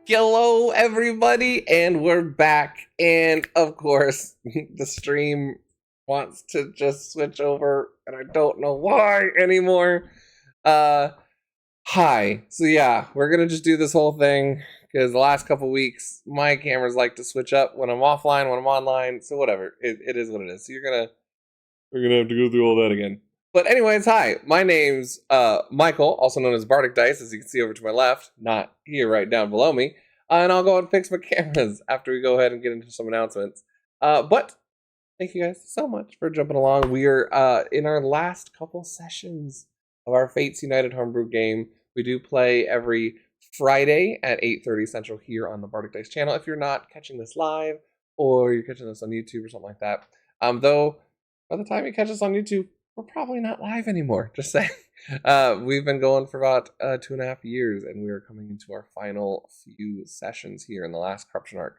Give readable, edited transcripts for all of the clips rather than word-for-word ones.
Hello, everybody, and we're back. And of course, the stream wants to just switch over, and I don't know why anymore. Uh, Hi. So yeah, we're gonna just do this whole thing because the last couple weeks my cameras like to switch up when I'm offline, when I'm online. So whatever, it is what it is. So we're gonna have to go through all that again. But anyways, hi. My name's Michael, also known as Bardicdice, as you can see over to my left, not here, right down below me. And I'll go and fix my cameras after we go ahead and get into some announcements. But thank you guys so much for jumping along. We are in our last couple sessions of our Fates United homebrew game. We do play every Friday at 8:30 Central here on the Bardicdice channel. If you're not catching this live or you're catching this on YouTube or something like that, though by the time you catch us on YouTube, we're probably not live anymore. Just saying. We've been going for about 2.5 years, and we are coming into our final few sessions here in the last corruption arc.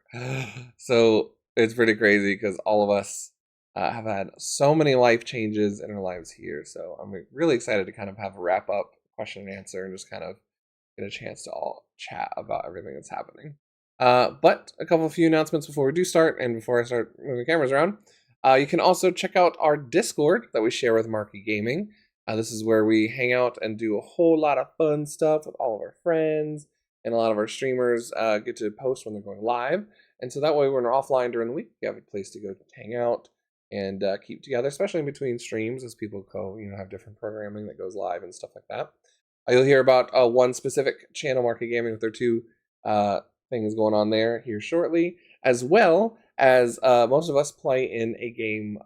So it's pretty crazy because all of us have had so many life changes in our lives here. So I'm really excited to kind of have a wrap up question and answer and just kind of get a chance to all chat about everything that's happening. But a couple of few announcements before we do start and before I start moving cameras around. You can also check out our Discord that we share with Marky Gaming. This is where we hang out and do a whole lot of fun stuff with all of our friends, and a lot of our streamers get to post when they're going live. And so that way, when we're offline during the week, we have a place to go hang out and keep together, especially in between streams as people go, have different programming that goes live and stuff like that. You'll hear about one specific channel, Market Gaming, with their two things going on there here shortly, as well as most of us play in a game,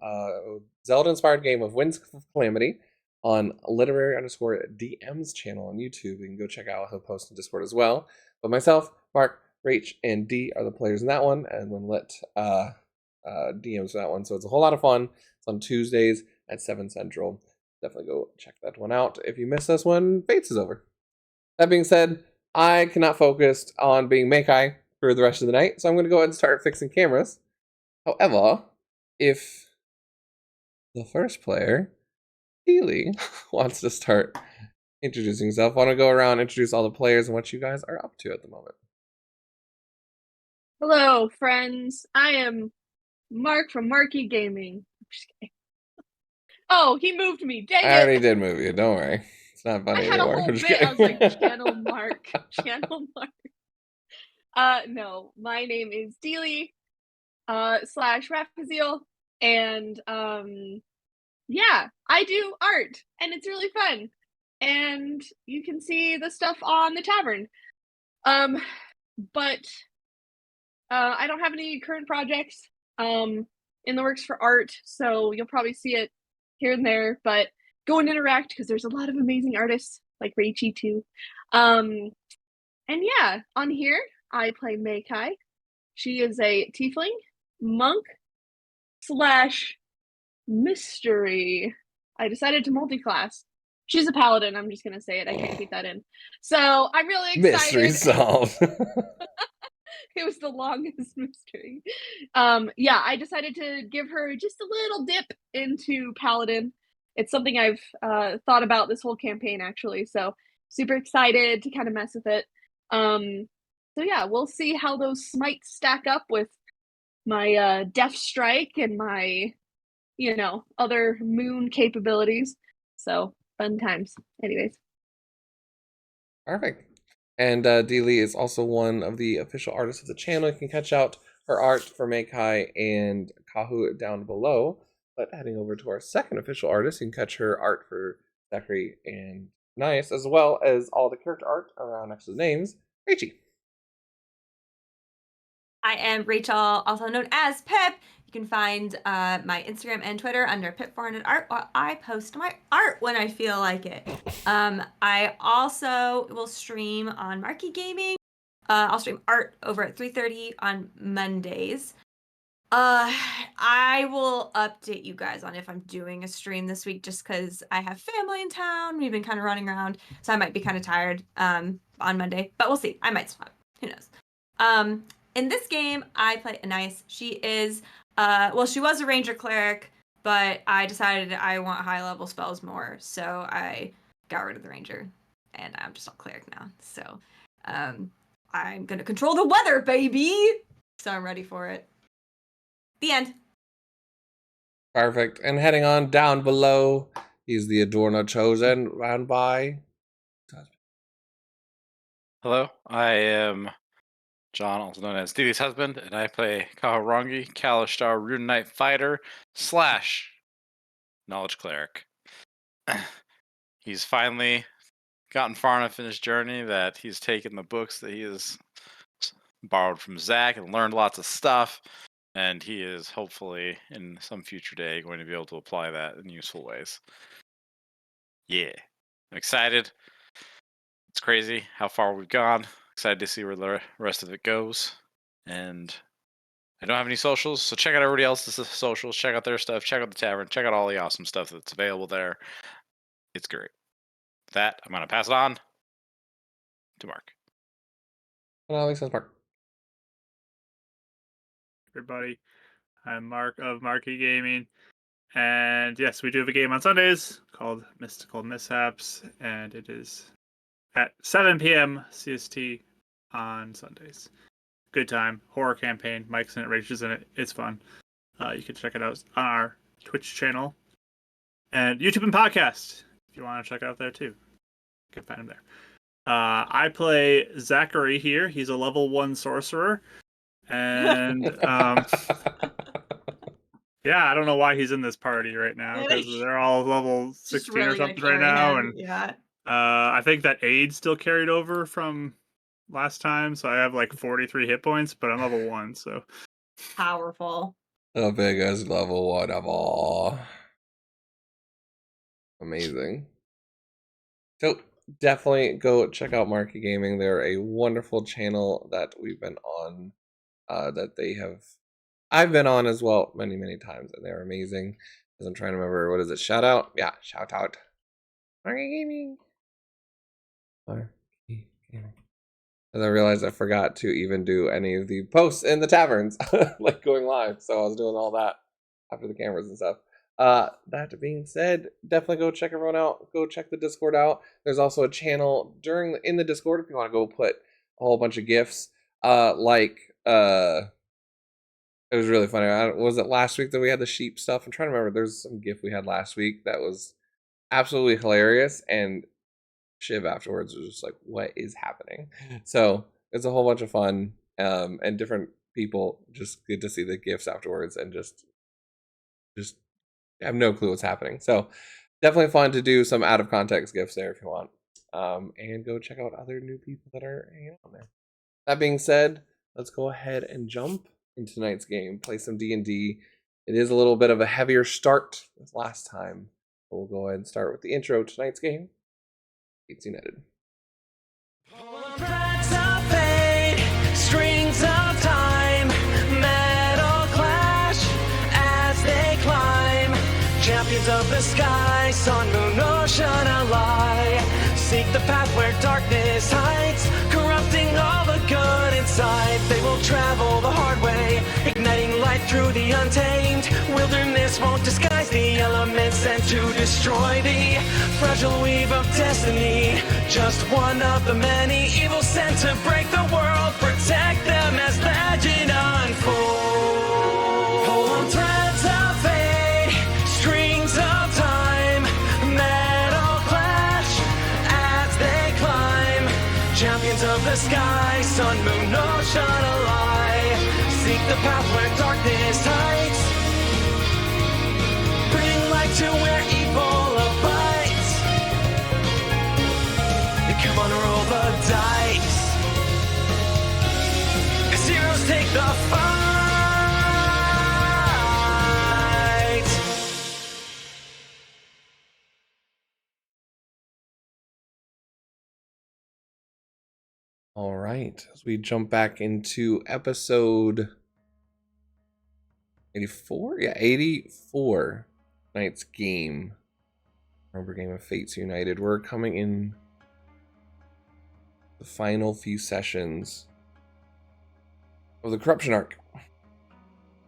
Zelda-inspired game of Winds of Calamity on literary_DM's channel on YouTube. You can go check out. He'll post in Discord as well. But myself, Mark, Rach, and D are the players in that one, and then let DMs for that one. So it's a whole lot of fun. It's on Tuesdays at 7 Central. Definitely go check that one out if you miss this when Fates is over. That being said, I cannot focus on being Makai for the rest of the night, so I'm going to go ahead and start fixing cameras. However, if the first player, Keely, wants to start introducing himself, I want to go around and introduce all the players and what you guys are up to at the moment. Hello, friends. I am Mark from Marky Gaming. I'm just kidding. Oh, he moved me. Dang I already it. did move you. Don't worry. It's not funny I had a anymore. whole I'm just bit. I was kidding. like, channel Mark. Channel Mark. No, my name is Deely, slash Rafaziel, and yeah, I do art, and it's really fun. And you can see the stuff on the tavern. But I don't have any current projects in the works for art, so you'll probably see it here and there, but go and interact because there's a lot of amazing artists like Raichi too. And yeah, on here I play Meikai. She is a tiefling monk slash mystery. I decided to multi-class. She's a paladin. I'm just gonna say it. I can't keep that in. So I'm really Mystery excited. solved. It was the longest mystery. Yeah, I decided to give her just a little dip into Paladin. It's something I've thought about this whole campaign, actually. So super excited to kind of mess with it. So yeah, we'll see how those smites stack up with my Death Strike and my, other moon capabilities. So fun times. Anyways. Perfect. And Deely is also one of the official artists of the channel. You can catch out her art for Meikai and Kahu down below. But heading over to our second official artist, you can catch her art for Zachary and Nice, as well as all the character art around next to the names, Raichi. I am Rachel, also known as Pip. You can find my Instagram and Twitter under Pip400art, while I post my art when I feel like it. I also will stream on Marky Gaming. I'll stream art over at 3:30 on Mondays. I will update you guys on if I'm doing a stream this week, just because I have family in town. We've been kind of running around, so I might be kind of tired on Monday, but we'll see. I might swap. Who knows? In this game, I play Anais. She is, she was a ranger cleric, but I decided I want high level spells more, so I got rid of the ranger, and I'm just a cleric now. So, I'm gonna control the weather, baby. So I'm ready for it. The end. Perfect. And heading on down below, he's the Adorno Chosen, round by. Hello, I am John, also known as Didi's husband, and I play Kaharangi, Kalishtar Rune Knight Fighter / Knowledge Cleric. He's finally gotten far enough in his journey that he's taken the books that he has borrowed from Zach and learned lots of stuff, and he is hopefully in some future day going to be able to apply that in useful ways. Yeah, I'm excited. It's crazy how far we've gone. Excited to see where the rest of it goes. And I don't have any socials, so check out everybody else's socials. Check out their stuff. Check out the tavern. Check out all the awesome stuff that's available there. It's great. With that, I'm going to pass it on to Mark. Well, Alex says Mark. Everybody, I'm Mark of Marky Gaming, and yes, we do have a game on Sundays called Mystical Mishaps, and it is at 7 p.m. CST on Sundays. Good time, horror campaign. Mike's in it, Rachel's in it. It's fun. You can check it out on our Twitch channel and YouTube and podcast if you want to check it out there too. You can find him there. I play Zachary here. He's a level 1 sorcerer. And yeah, I don't know why he's in this party right now because they're all level 16 really or something right now. And yeah, I think that aid still carried over from last time, so I have like 43 hit points, but I'm level 1, so powerful. The biggest level 1 of all. Amazing. So definitely go check out Marky Gaming. They're a wonderful channel that we've been on. That I've been on as well many times, and they're amazing. As I'm trying to remember, what is it? Shout out? Yeah, shout out. Marky Gaming. Marky Gaming. As I realized I forgot to even do any of the posts in the taverns, like going live. So I was doing all that after the cameras and stuff. That being said, definitely go check everyone out. Go check the Discord out. There's also a channel in the Discord if you want to go put a whole bunch of GIFs. It was really funny. Was it last week that we had the sheep stuff? I'm trying to remember. There's some GIF we had last week that was absolutely hilarious, and Shiv afterwards was just like, "What is happening?" So it's a whole bunch of fun, and different people just get to see the GIFs afterwards, and just have no clue what's happening. So definitely fun to do some out of context GIFs there if you want, and go check out other new people that are hanging out there. That being said, let's go ahead and jump into tonight's game. Play some D&D. It is a little bit of a heavier start as last time. But we'll go ahead and start with the intro to tonight's game. Fates United. Threads of fate, strings of time, metal clash as they climb. Champions of the sky, sun, moon, ocean, ally. Seek the path where darkness hides, corrupting all the good inside. They will travel the hard way, igniting light through the untamed. Wilderness won't disguise the elements sent to destroy the fragile weave of destiny. Just one of the many evils sent to break the world. Protect them as legend unfolds. Pull on threads of fate, strings of time, metal clash as they climb. Champions of the sky, sun, moon, ocean, ally. Seek the path where darkness hides. Bring light to where evil abides. Come on, roll the dice. As heroes take the fight. All right, as we jump back into episode 84? Yeah, 84. Tonight's game. Remember, game of Fates United. We're coming in the final few sessions of the corruption arc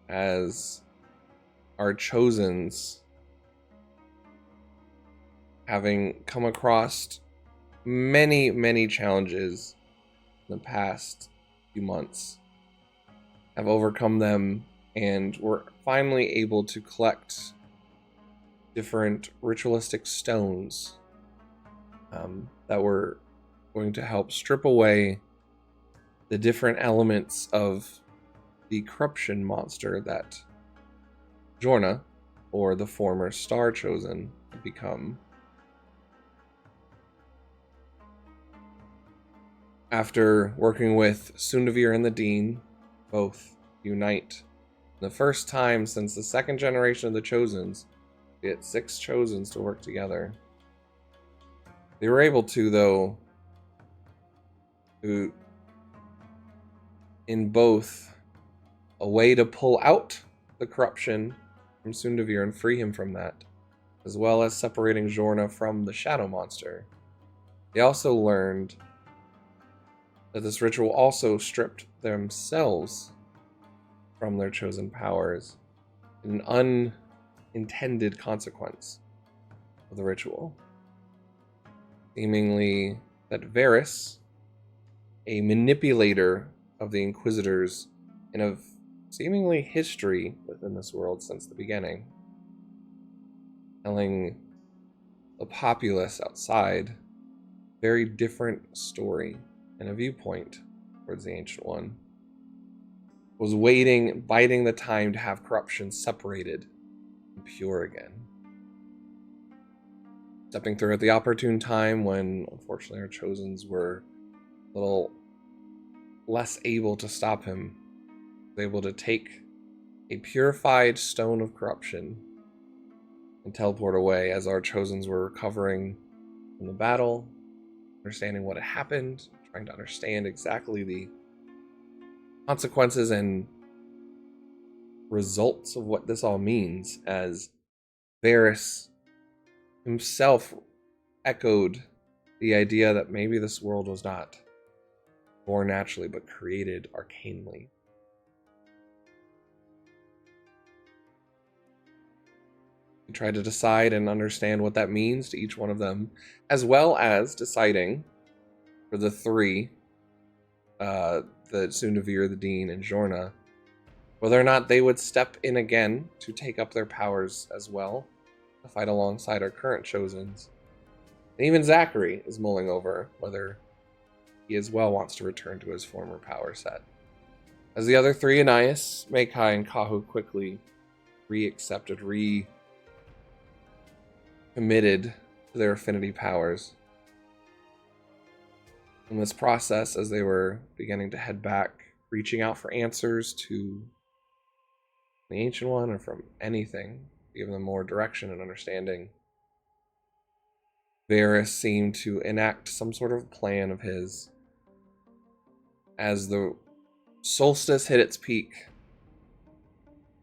as our chosens, having come across many challenges, in the past few months have overcome them, and were finally able to collect different ritualistic stones that were going to help strip away the different elements of the corruption monster that Jorna, or the former Star Chosen, had become. After working with Sundavir and the Dean, both unite. The first time since the second generation of the Chosens, to get 6 Chosens to work together. They were able to, though, in both a way to pull out the corruption from Sundavir and free him from that, as well as separating Jorna from the shadow monster. They also learned that this ritual also stripped themselves from their chosen powers, an unintended consequence of the ritual. Seemingly that Varys, a manipulator of the Inquisitors and of seemingly history within this world since the beginning, telling the populace outside a very different story and a viewpoint towards the Ancient One, was waiting, biding the time to have corruption separated and pure again. Stepping through at the opportune time when, unfortunately, our Chosens were a little less able to stop him, was able to take a purified stone of corruption and teleport away as our Chosens were recovering from the battle, understanding what had happened, trying to understand exactly the consequences and results of what this all means, as Varys himself echoed the idea that maybe this world was not born naturally but created arcanely. He tried to decide and understand what that means to each one of them, as well as deciding for the 3, the Sundavir, the Dean, and Jorna, whether or not they would step in again to take up their powers as well, to fight alongside our current Chosens. And even Zachary is mulling over whether he as well wants to return to his former power set. As the other 3, Anais, Makai, and Kahu, quickly re-accepted, committed to their affinity powers. In this process, as they were beginning to head back, reaching out for answers to the Ancient One or from anything, give them more direction and understanding, Varys seemed to enact some sort of plan of his. As the solstice hit its peak,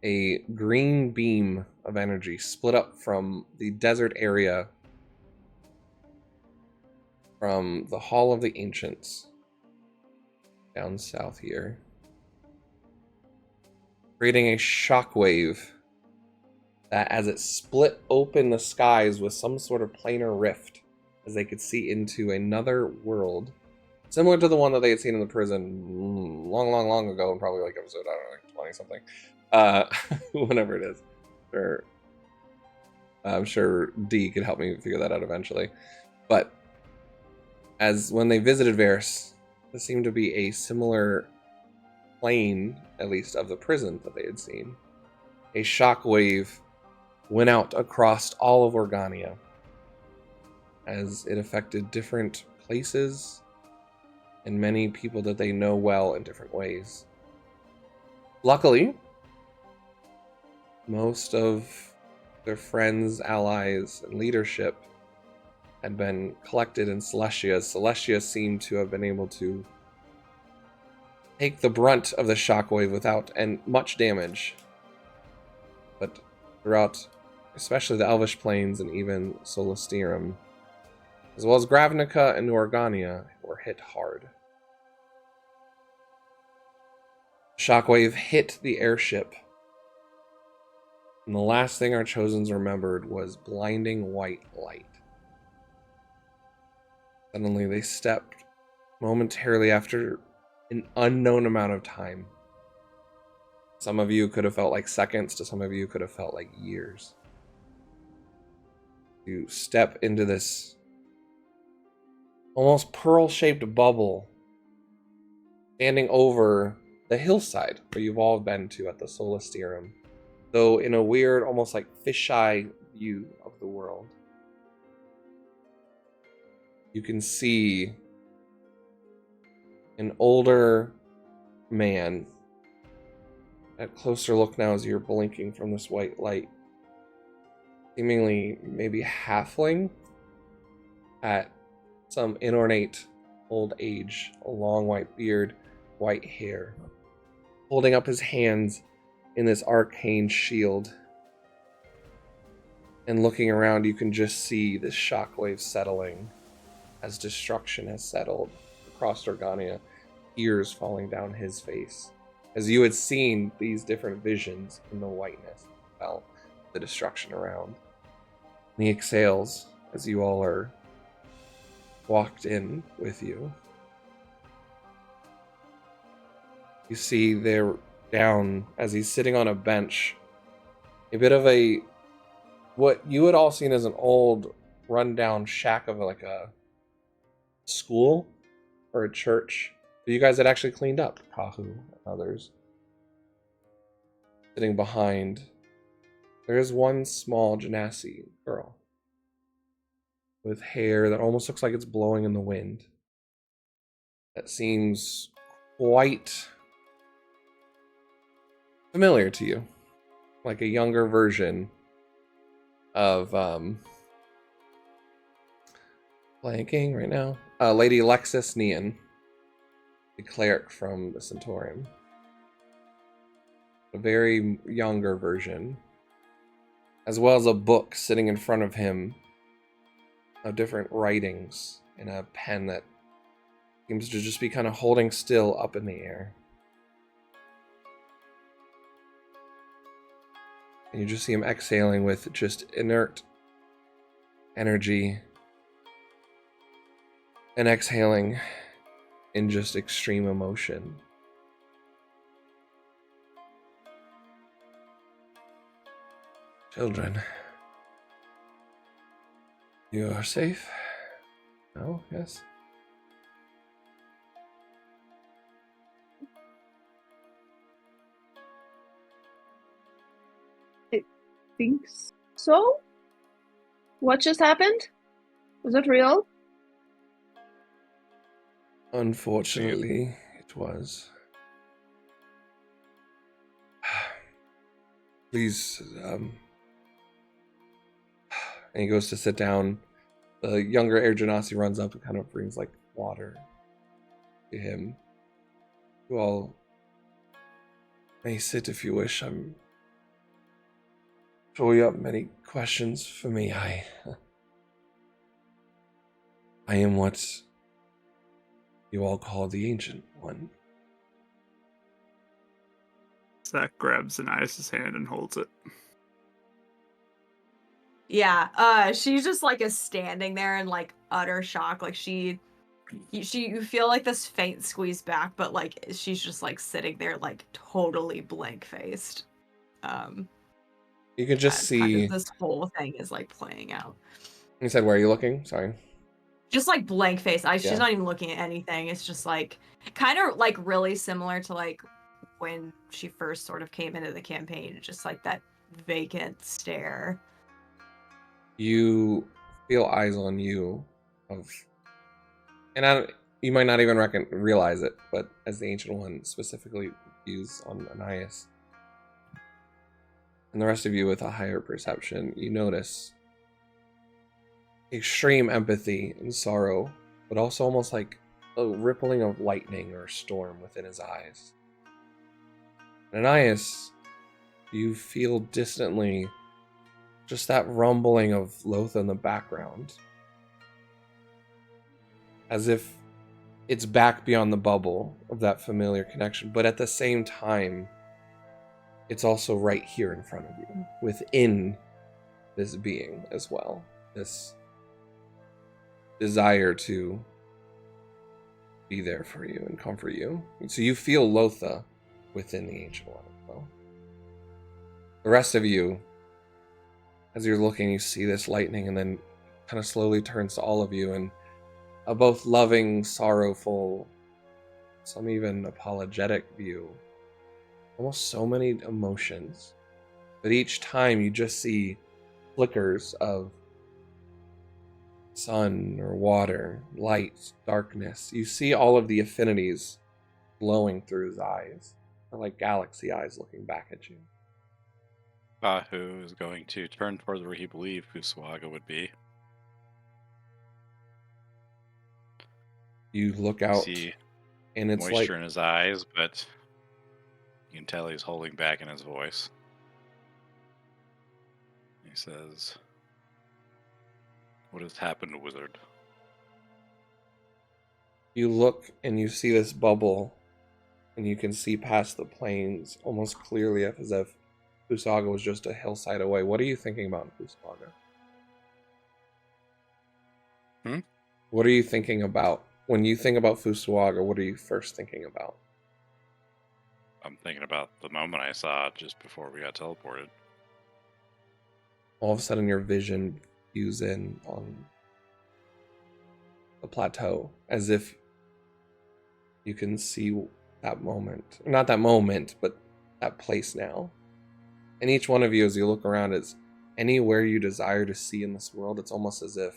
a green beam of energy split up from the desert area from the Hall of the Ancients down south here, creating a shockwave that, as it split open the skies with some sort of planar rift, as they could see into another world, similar to the one that they had seen in the prison long ago, and probably like episode, I don't know, like 20-something. Whenever it is. Or, I'm sure D could help me figure that out eventually. But as when they visited Varys, this seemed to be a similar plane, at least, of the prison that they had seen. A shockwave went out across all of Organia, as it affected different places and many people that they know well in different ways. Luckily, most of their friends, allies, and leadership had been collected in Celestia. Celestia seemed to have been able to take the brunt of the shockwave without much damage. But throughout, especially the Elvish Plains and even Solisterum, as well as Gravnica and Organia, were hit hard. Shockwave hit the airship, and the last thing our Chosens remembered was blinding white light. Suddenly they stepped momentarily after an unknown amount of time. Some of you could have felt like seconds, to some of you could have felt like years. You step into this almost pearl-shaped bubble standing over the hillside where you've all been to at the Solsticeum, though in a weird, almost like fisheye view of the world. You can see an older man. At closer look now as you're blinking from this white light, seemingly maybe halfling at some inornate old age, a long white beard, white hair, holding up his hands in this arcane shield. And looking around, you can just see this shockwave settling as destruction has settled across Organia, tears falling down his face. As you had seen these different visions in the whiteness, felt the destruction around. And he exhales as you all are walked in with you. You see there down, as he's sitting on a bench, a bit of a, what you had all seen as an old rundown shack of like a school or a church. You guys had actually cleaned up, Kahu and others. Sitting behind, there is one small Genasi girl with hair that almost looks like it's blowing in the wind. That seems quite familiar to you, like a younger version of blanking right now. Lady Alexis Neon, the cleric from the Centaurium. A very younger version, as well as a book sitting in front of him of different writings and a pen that seems to just be kind of holding still up in the air. And you just see him exhaling with just inert energy and exhaling in just extreme emotion. Children, you are safe? No? Yes? I think so? What just happened? Was it real? Unfortunately, it was. Please, and he goes to sit down. The younger Air Genasi runs up and kind of brings like water to him. You all may sit if you wish. I'm sure you have many questions for me. I am what you all call the Ancient One. Zach grabs Anais' hand and holds it. Yeah, she just like is standing there in like utter shock. Like you feel like this faint squeeze back, but like she's just like sitting there like totally blank faced. You can just see this whole thing is like playing out. You said, where are you looking? Sorry. Just like blank face. Yeah. She's not even looking at anything. It's just like kind of like really similar to like when she first sort of came into the campaign. Just like that vacant stare. You feel eyes on you and you might not even realize it, but as the Ancient One specifically views on Anais, and the rest of you with a higher perception, you notice extreme empathy and sorrow, but also almost like a rippling of lightning or storm within his eyes. And Anais, you feel distantly just that rumbling of Loth in the background. As if it's back beyond the bubble of that familiar connection, but at the same time, it's also right here in front of you, within this being as well. This desire to be there for you and comfort you. So you feel Lotha within the Ancient One as well. The rest of you, as you're looking, you see this lightning and then kind of slowly turns to all of you, and a both loving, sorrowful, some even apologetic view. Almost so many emotions. But each time you just see flickers of sun or water, light, darkness. You see all of the affinities glowing through his eyes. They're like galaxy eyes looking back at you. Bahu is going to turn towards where he believed Fusawaga would be. You look out, See and it's moisture like in his eyes, but you can tell he's holding back in his voice. He says, "What has happened, wizard?" you look and you see this bubble, and you can see past the plains almost clearly, as if Fusawaga was just a hillside away. What are you thinking about in Fusawaga? What are you thinking about? When you think about Fusawaga, what are you first thinking about? I'm thinking about the moment I saw it just before we got teleported. All of a sudden your vision views in on the plateau, as if you can see that moment. Not that moment, but that place now. And each one of you, as you look around, is anywhere you desire to see in this world. It's almost as if,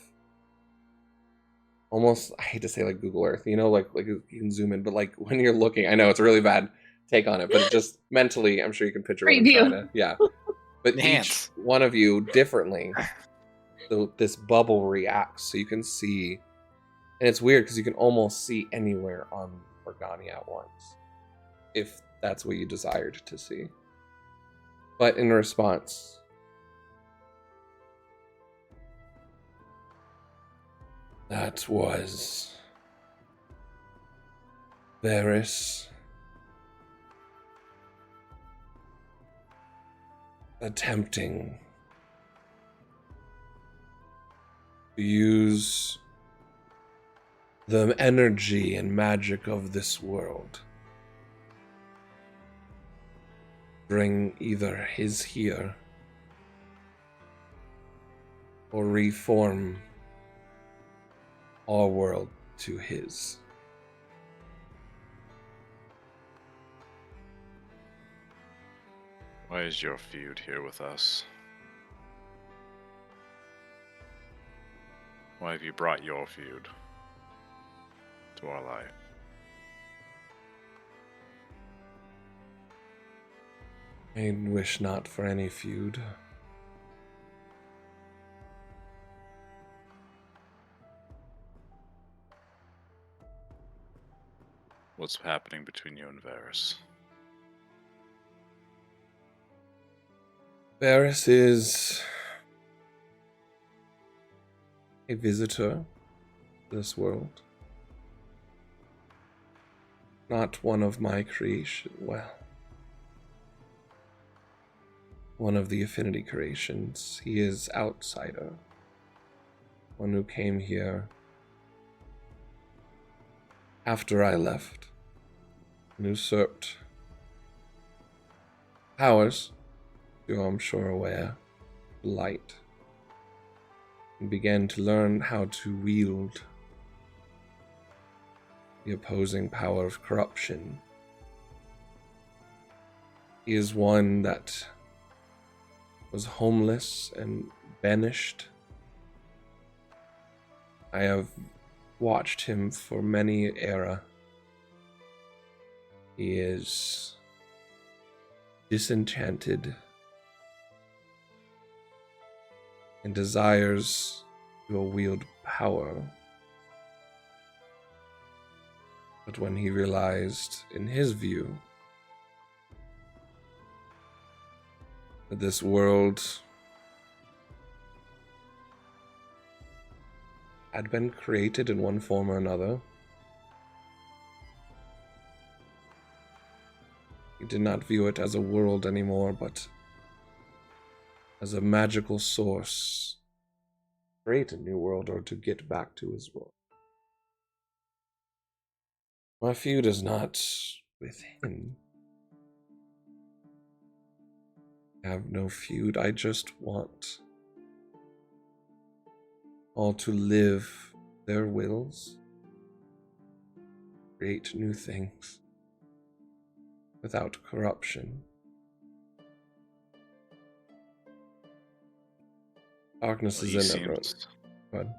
almost, I hate to say like Google Earth, you know, like you can zoom in, but like when you're looking, I know it's a really bad take on it, but it just mentally, I'm sure you can picture what I'm Great trying view. to, yeah. But each Enhance. one of you differently, this bubble reacts, so you can see, and it's weird because you can almost see anywhere on Organia at once, if that's what you desired to see. But in response, that was Varys attempting to use the energy and magic of this world, bring either his here or reform our world to his. Why is your feud here with us? Why have you brought your feud to our life? I wish not for any feud. What's happening between you and Varys? Varys is a visitor to this world. Not one of my creation, well, one of the affinity creations. He is outsider. One who came here after I left and usurped powers, you're I'm sure aware, light, and began to learn how to wield the opposing power of corruption. He is one that was homeless and banished. I have watched him for many era. He is disenchanted and desires to wield power. But when he realized, in his view, that this world had been created in one form or another, he did not view it as a world anymore, but as a magical source to create a new world or to get back to his world. My feud is not with him. I have no feud. I just want all to live their wills, create new things without corruption. Darkness Well, is in everyone. Go ahead.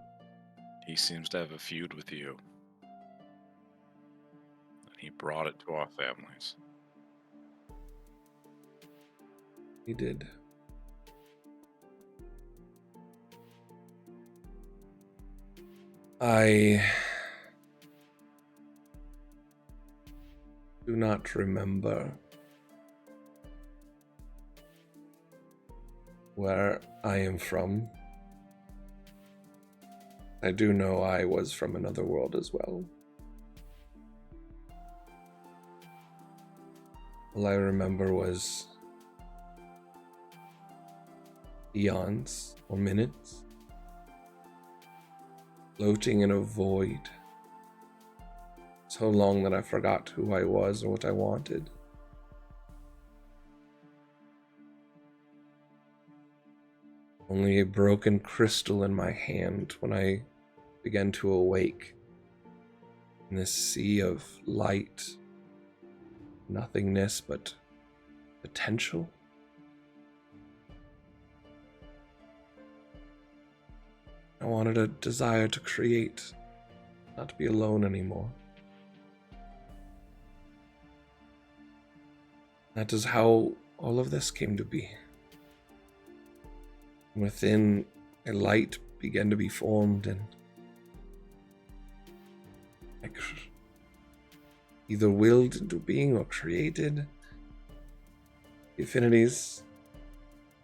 He seems to have a feud with you. And he brought it to our families. He did. I do not remember where I am from. I do know I was from another world as well. All I remember was eons or minutes, floating in a void, so long that I forgot who I was or what I wanted. Only a broken crystal in my hand when I began to awake in this sea of light, nothingness but potential. I wanted a desire to create, not to be alone anymore. That is how all of this came to be. Within, a light began to be formed, and either willed into being or created. The affinities,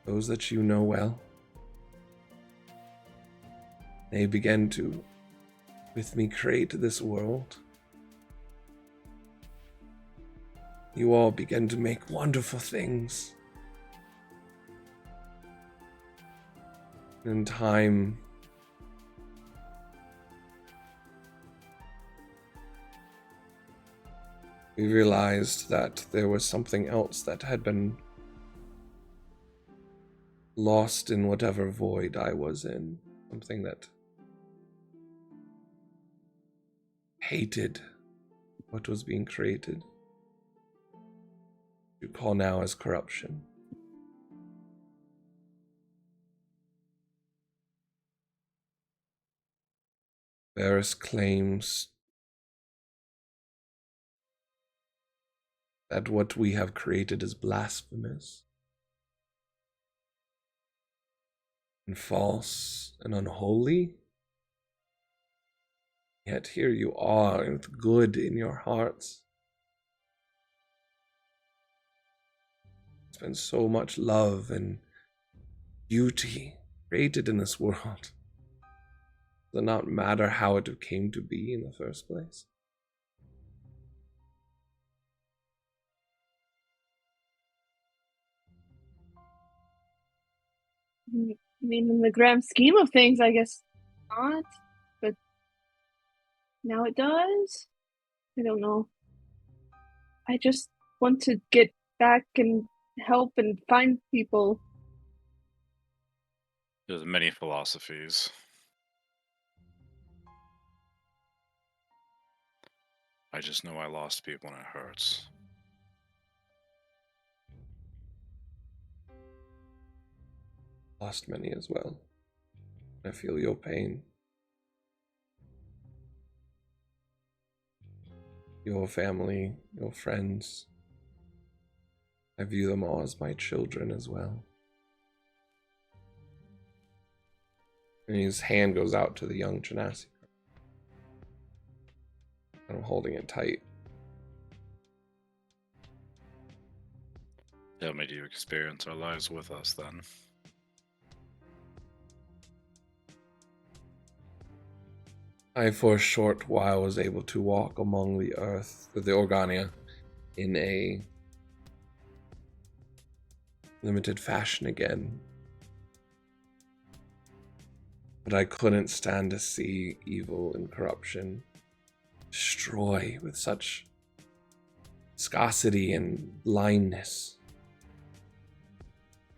those that you know well, they began to, with me, create this world. You all began to make wonderful things. In time, we realized that there was something else that had been lost in whatever void I was in. Something that hated what was being created. You call now as corruption. Varus claims that what we have created is blasphemous and false and unholy. Yet here you are with good in your hearts. There's been so much love and beauty created in this world. Does it not matter how it came to be in the first place? I mean, in the grand scheme of things, I guess not. But now it does. I don't know. I just want to get back and help and find people. There's many philosophies. I just know I lost people and it hurts. Lost many as well. I feel your pain. Your family, your friends. I view them all as my children as well. And his hand goes out to the young Genasi. I'm holding it tight. How many do you experience our lives with us then? I for a short while was able to walk among the earth, the Organia, in a limited fashion again. But I couldn't stand to see evil and corruption destroy with such viscosity and blindness.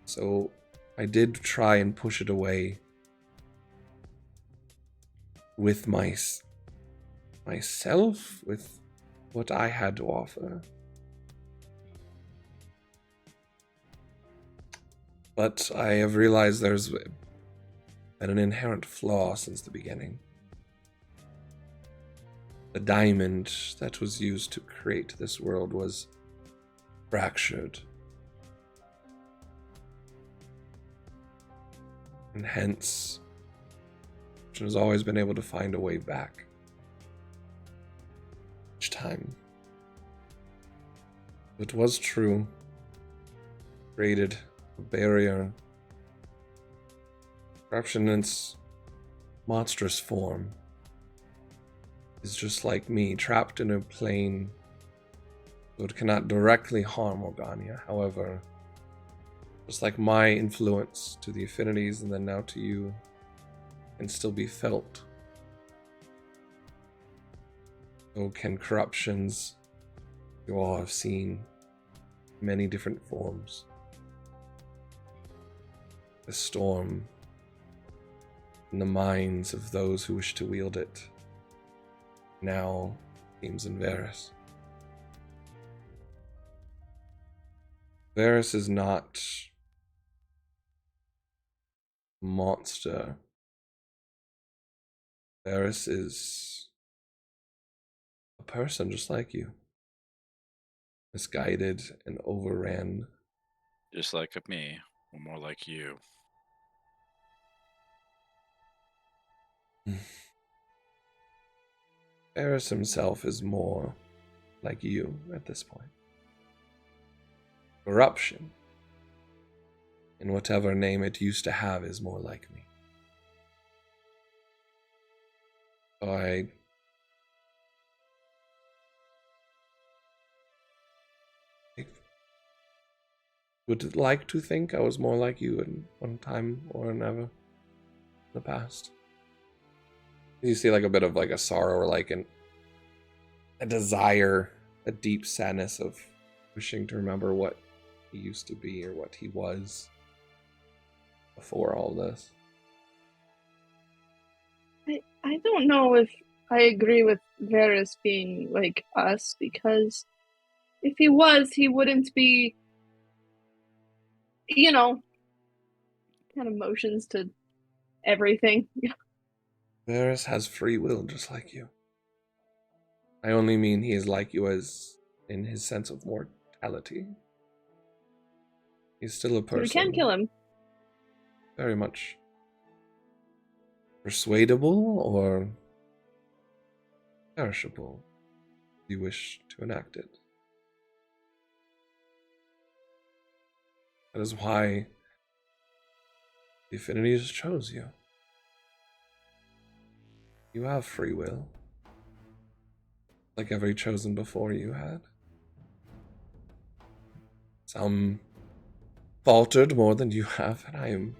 So I did try and push it away with myself, with what I had to offer. But I have realized there's been an inherent flaw since the beginning. The diamond that was used to create this world was fractured. And hence, it has always been able to find a way back. Each time. It was true. Created a barrier. Corruption in its monstrous form is just like me, trapped in a plane, so it cannot directly harm Organia. However, just like my influence to the affinities and then now to you can still be felt, so can corruptions you all have seen many different forms. The storm in the minds of those who wish to wield it now seems in Varus. Varus is not a monster. Varus is a person just like you. Misguided and overran. Just like me, or more like you. Varus himself is more like you at this point. Corruption, in whatever name it used to have, is more like me. I would like to think I was more like you in one time or another in the past. You see like a bit of like a sorrow or like a desire, a deep sadness of wishing to remember what he used to be or what he was before all this. I don't know if I agree with Varus being like us, because if he was, he wouldn't be, you know, kind of motions to everything. Varus has free will just like you. I only mean he is like you as in his sense of mortality. He's still a person. We can kill him. Very much persuadable or perishable, if you wish to enact it. That is why the affinities chose you. You have free will, like every chosen before you had. Some faltered more than you have, and I am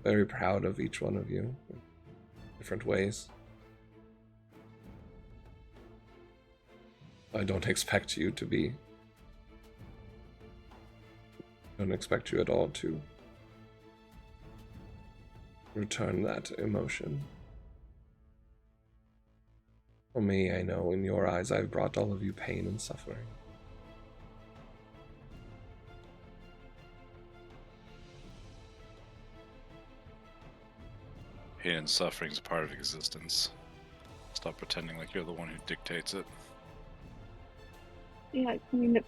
very proud of each one of you in different ways. I don't expect you to be. I don't expect you at all to return that emotion. For me, I know in your eyes I've brought all of you pain and suffering. Pain and suffering is a part of existence. Stop pretending like you're the one who dictates it. Yeah, I mean, it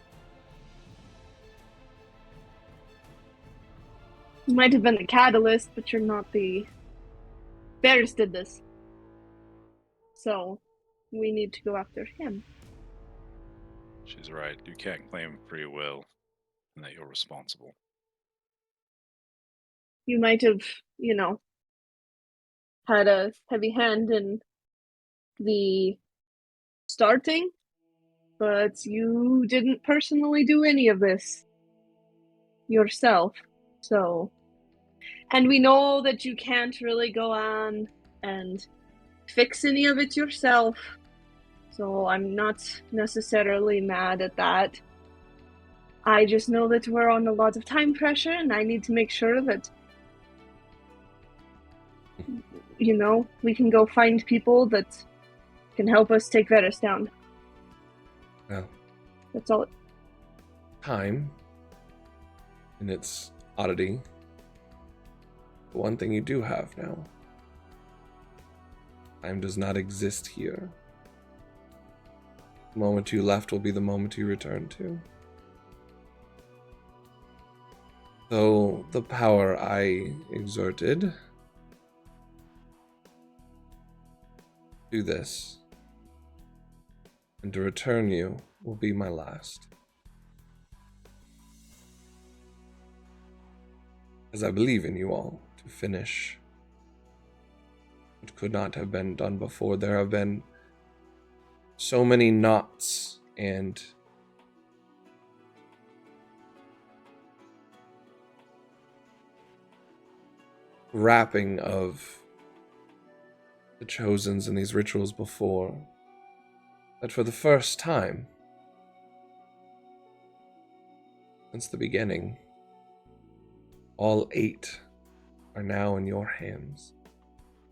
might have been the catalyst, but you're not the... Varus did this. So, we need to go after him. She's right. You can't claim free will and that you're responsible. You might have, had a heavy hand in the starting, but you didn't personally do any of this yourself. So, and we know that you can't really go on and fix any of it yourself. So I'm not necessarily mad at that. I just know that we're on a lot of time pressure, and I need to make sure that, you know, we can go find people that can help us take Varys down. Well, That's all. time, in its oddity, the one thing you do have now. Time does not exist here. The moment you left will be the moment you return to. So, the power I exerted do this, and to return you will be my last. As I believe in you all to finish what could not have been done before. There have been so many knots and wrapping of the Chosens in these rituals before, that for the first time since the beginning, all 8 are now in your hands.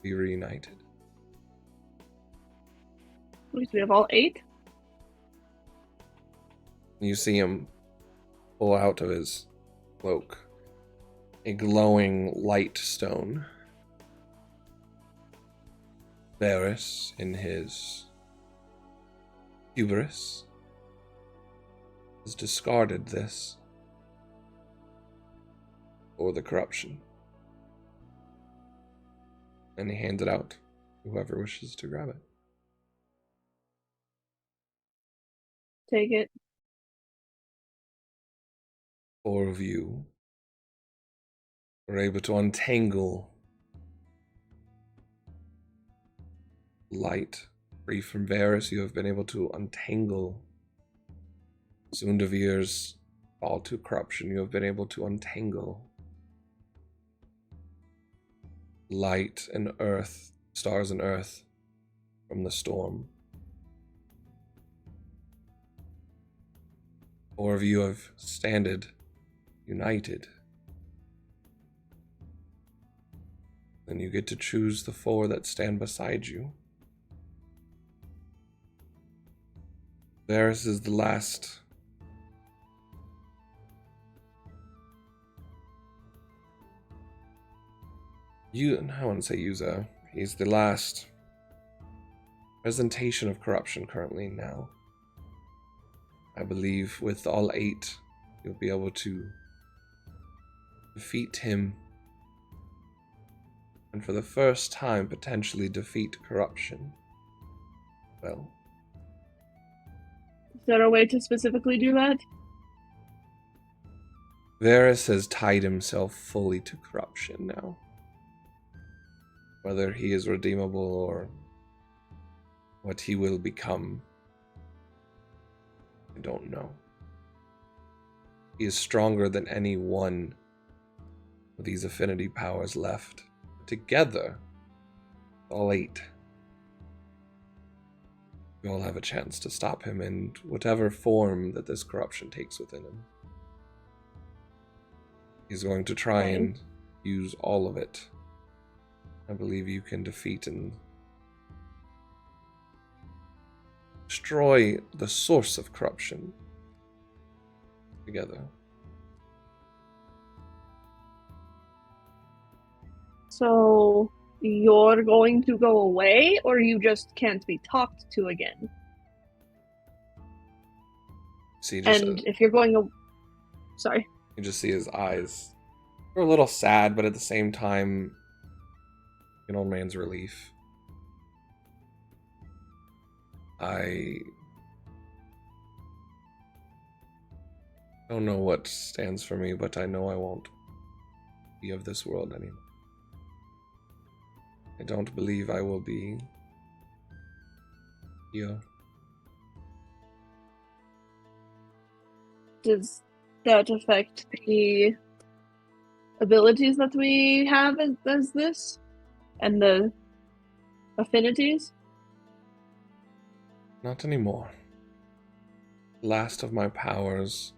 Be reunited. At least we have all 8. You see him pull out of his cloak a glowing light stone. Varys, in his hubris, has discarded this for the corruption. And he hands it out to whoever wishes to grab it. Take it. 4 of you were able to untangle light free from Varys. You have been able to untangle Zundavir's fall to corruption. You have been able to untangle light and earth, stars and earth, from the storm. 4 of you have standed united. Then you get to choose the 4 that stand beside you. Varys is the last. I wouldn't say user. He's the last presentation of corruption currently now. I believe with all 8, you'll be able to defeat him. And for the first time, potentially defeat corruption. Well. Is there a way to specifically do that? Varys has tied himself fully to corruption now. Whether he is redeemable or what he will become, I don't know. He is stronger than any one of these affinity powers left. Together, all 8, we all have a chance to stop him in whatever form that this corruption takes within him. He's going to try and use all of it. I believe you can defeat and destroy the source of corruption together. So you're going to go away, or you just can't be talked to again? See, just and if you're going sorry. You just see his eyes. They're a little sad, but at the same time, an old man's relief. I don't know what stands for me, but I know I won't be of this world anymore. I don't believe I will be here. Does that affect the abilities that we have as this? And the affinities? Not anymore. The last of my powers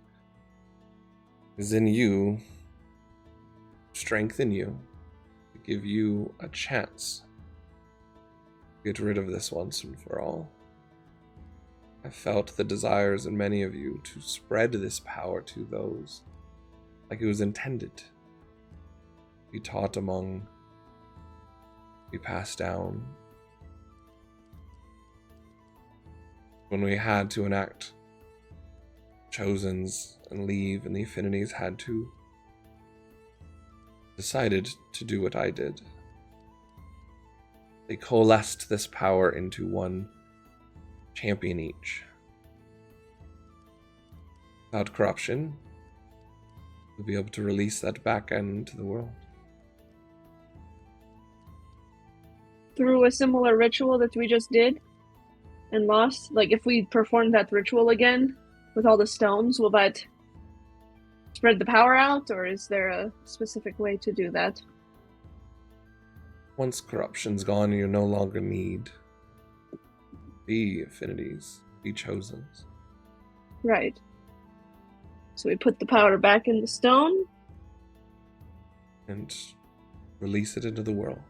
is in you, strengthen you, to give you a chance to get rid of this once and for all. I felt the desires in many of you to spread this power to those like it was intended. Be taught among, be passed down. When we had to enact Chosens and leave, and the affinities had to, decided to do what I did. They coalesced this power into one champion each. Without corruption, we'll be able to release that back into the world. Through a similar ritual that we just did and lost? Like, if we performed that ritual again with all the stones, will that spread the power out, or is there a specific way to do that? Once corruption's gone, you no longer need the affinities, be chosen. Right. So we put the power back in the stone? And release it into the world.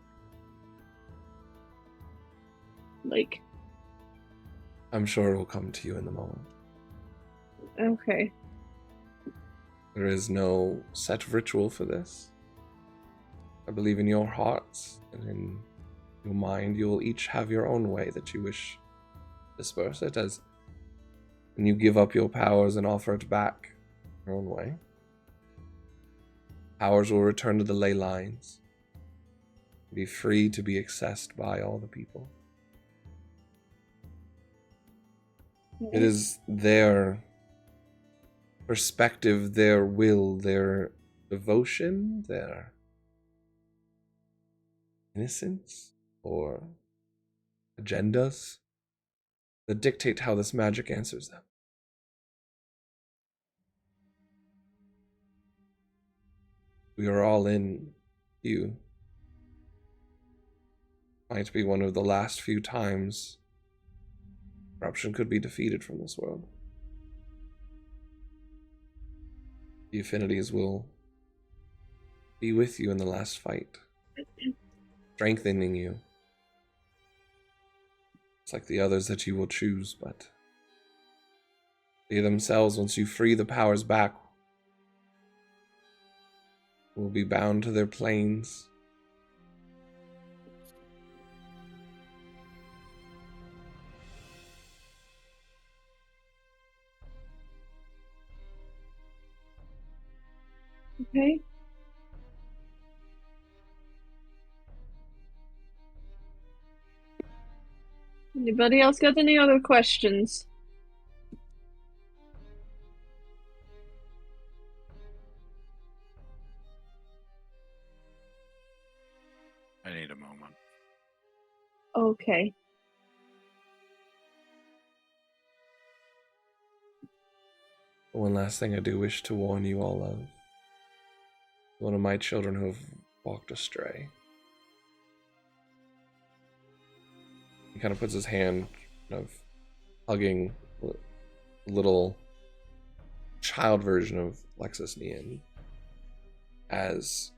Like, I'm sure it will come to you in the moment. okay. There is no set ritual for this. I believe in your hearts and in your mind, you will each have your own way that you wish to disperse it, as when you give up your powers and offer it back your own way. Powers will return to the ley lines, be free to be accessed by all the people. It is their perspective, their will, their devotion, their innocence, or agendas that dictate how this magic answers them. We are all in you. Might be one of the last few times corruption could be defeated from this world. The affinities will be with you in the last fight, strengthening you. It's like the others that you will choose, but they themselves, once you free the powers back, will be bound to their planes. Okay. Anybody else got any other questions? I need a moment. Okay. One last thing I do wish to warn you all of. One of my children who have walked astray. He kind of puts his hand kind of hugging the little child version of Lexus Nian, as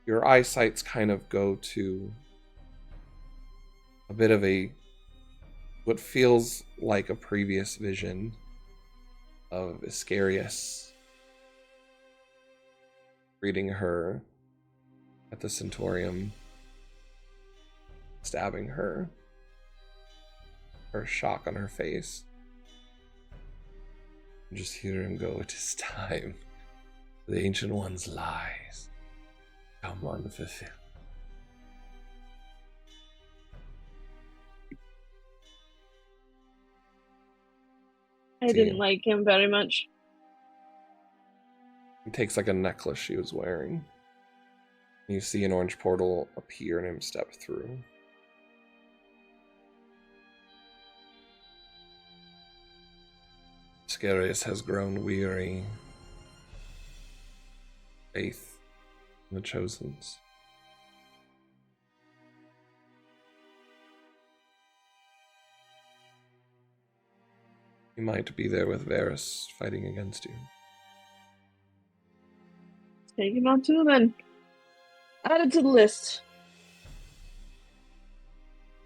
your eyesights kind of go to a bit of what feels like a previous vision of Iscarius greeting her at the Centaurium, stabbing her shock on her face. You just hear him go, "It is time. The Ancient One's lies come unfulfilled." I didn't like him very much. He takes like a necklace she was wearing. You see an orange portal appear and him step through. Iscarius has grown weary. Faith in the Chosens. He might be there with Varys fighting against you. Take him out too, then. Add it to the list.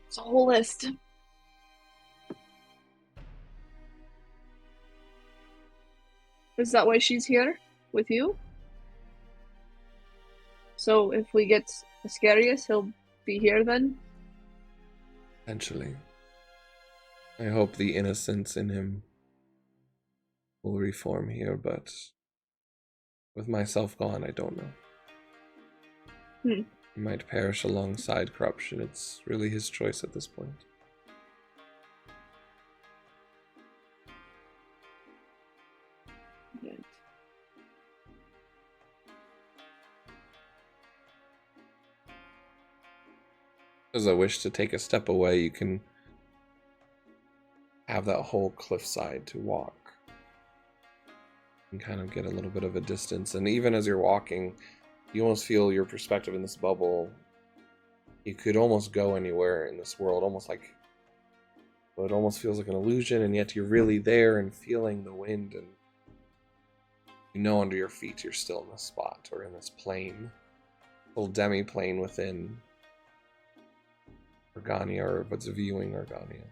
It's a whole list. Is that why she's here with you? So if we get Ascarius, he'll be here then? Potentially. I hope the innocence in him will reform here, but with myself gone, I don't know. He might perish alongside corruption. It's really his choice at this point. Good. As I wish to take a step away, you can have that whole cliffside to walk. And kind of get a little bit of a distance. And even as you're walking, you almost feel your perspective in this bubble. You could almost go anywhere in this world, almost like, well, it almost feels like an illusion, and yet you're really there and feeling the wind, and you know under your feet you're still in this spot, or in this plane, little demi-plane within Organia, or what's viewing Organia.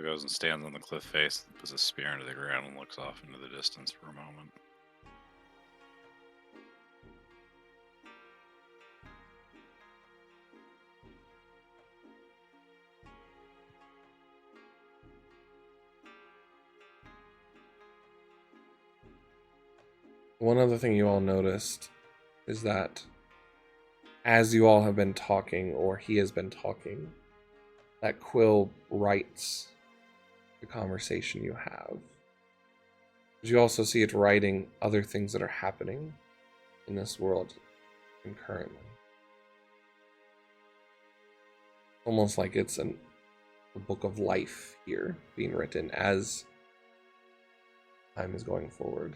Goes and stands on the cliff face, puts a spear into the ground, and looks off into the distance for a moment. One other thing you all noticed is that as you all have been talking, or he has been talking, that quill writes the conversation you have. But you also see it writing other things that are happening in this world concurrently. Almost like it's a book of life here being written as time is going forward.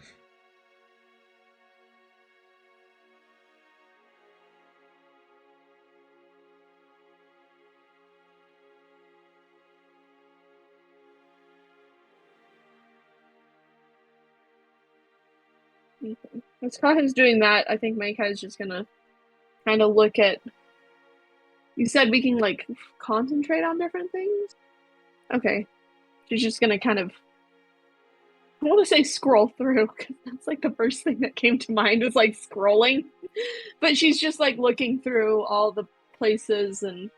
Okay. As Kahin's doing that, I think Maikai is just gonna kind of look at. You said we can like concentrate on different things? Okay. She's just gonna kind of. I want to say scroll through, because that's like the first thing that came to mind was like scrolling. But she's just like looking through all the places and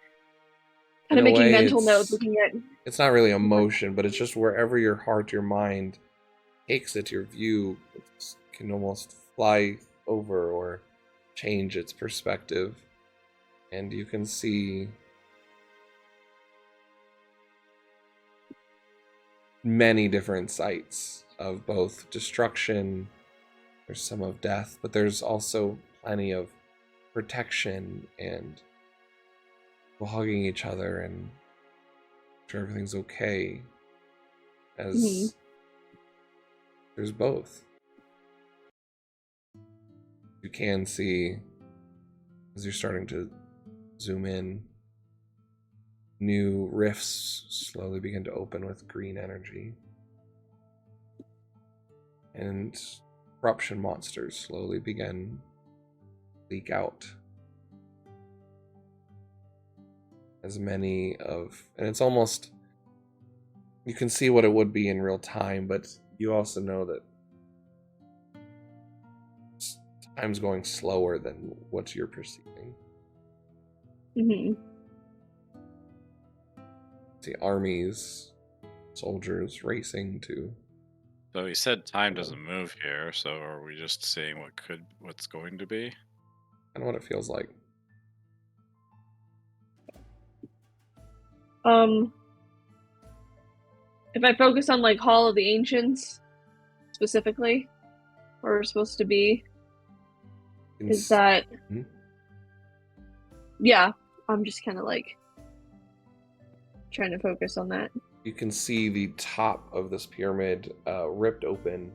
kind of making mental notes, looking at. It's not really emotion, but it's just wherever your heart, your mind takes it, your view can almost fly over or change its perspective. And you can see many different sights of both destruction, there's some of death, but there's also plenty of protection and people hugging each other and sure everything's okay, as there's both. You can see, as you're starting to zoom in, new rifts slowly begin to open with green energy. And corruption monsters slowly begin to leak out. As many of, and it's almost, you can see what it would be in real time, but you also know that time's going slower than what you're perceiving. See armies, soldiers racing to. So he said time doesn't move here, so are we just seeing what's going to be? Kind of what it feels like. If I focus on like Hall of the Ancients specifically, where we're supposed to be, is that yeah, I'm just kind of like trying to focus on that. You can see the top of this pyramid ripped open,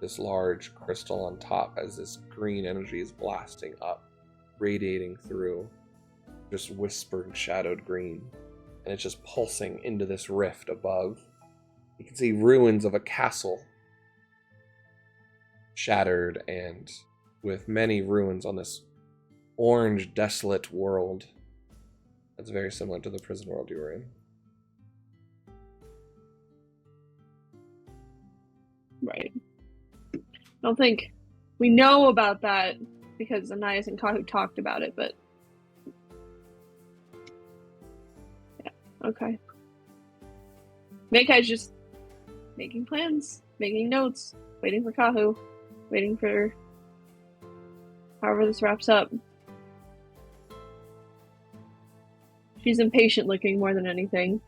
this large crystal on top as this green energy is blasting up, radiating through, just whispered shadowed green, and it's just pulsing into this rift above. You can see ruins of a castle, shattered and with many ruins on this orange, desolate world that's very similar to the prison world you were in. Right. I don't think we know about that because Anais and Kahu talked about it, but yeah, okay. Meikai's just making plans, making notes, waiting for Kahu, waiting for however this wraps up. She's impatient looking more than anything.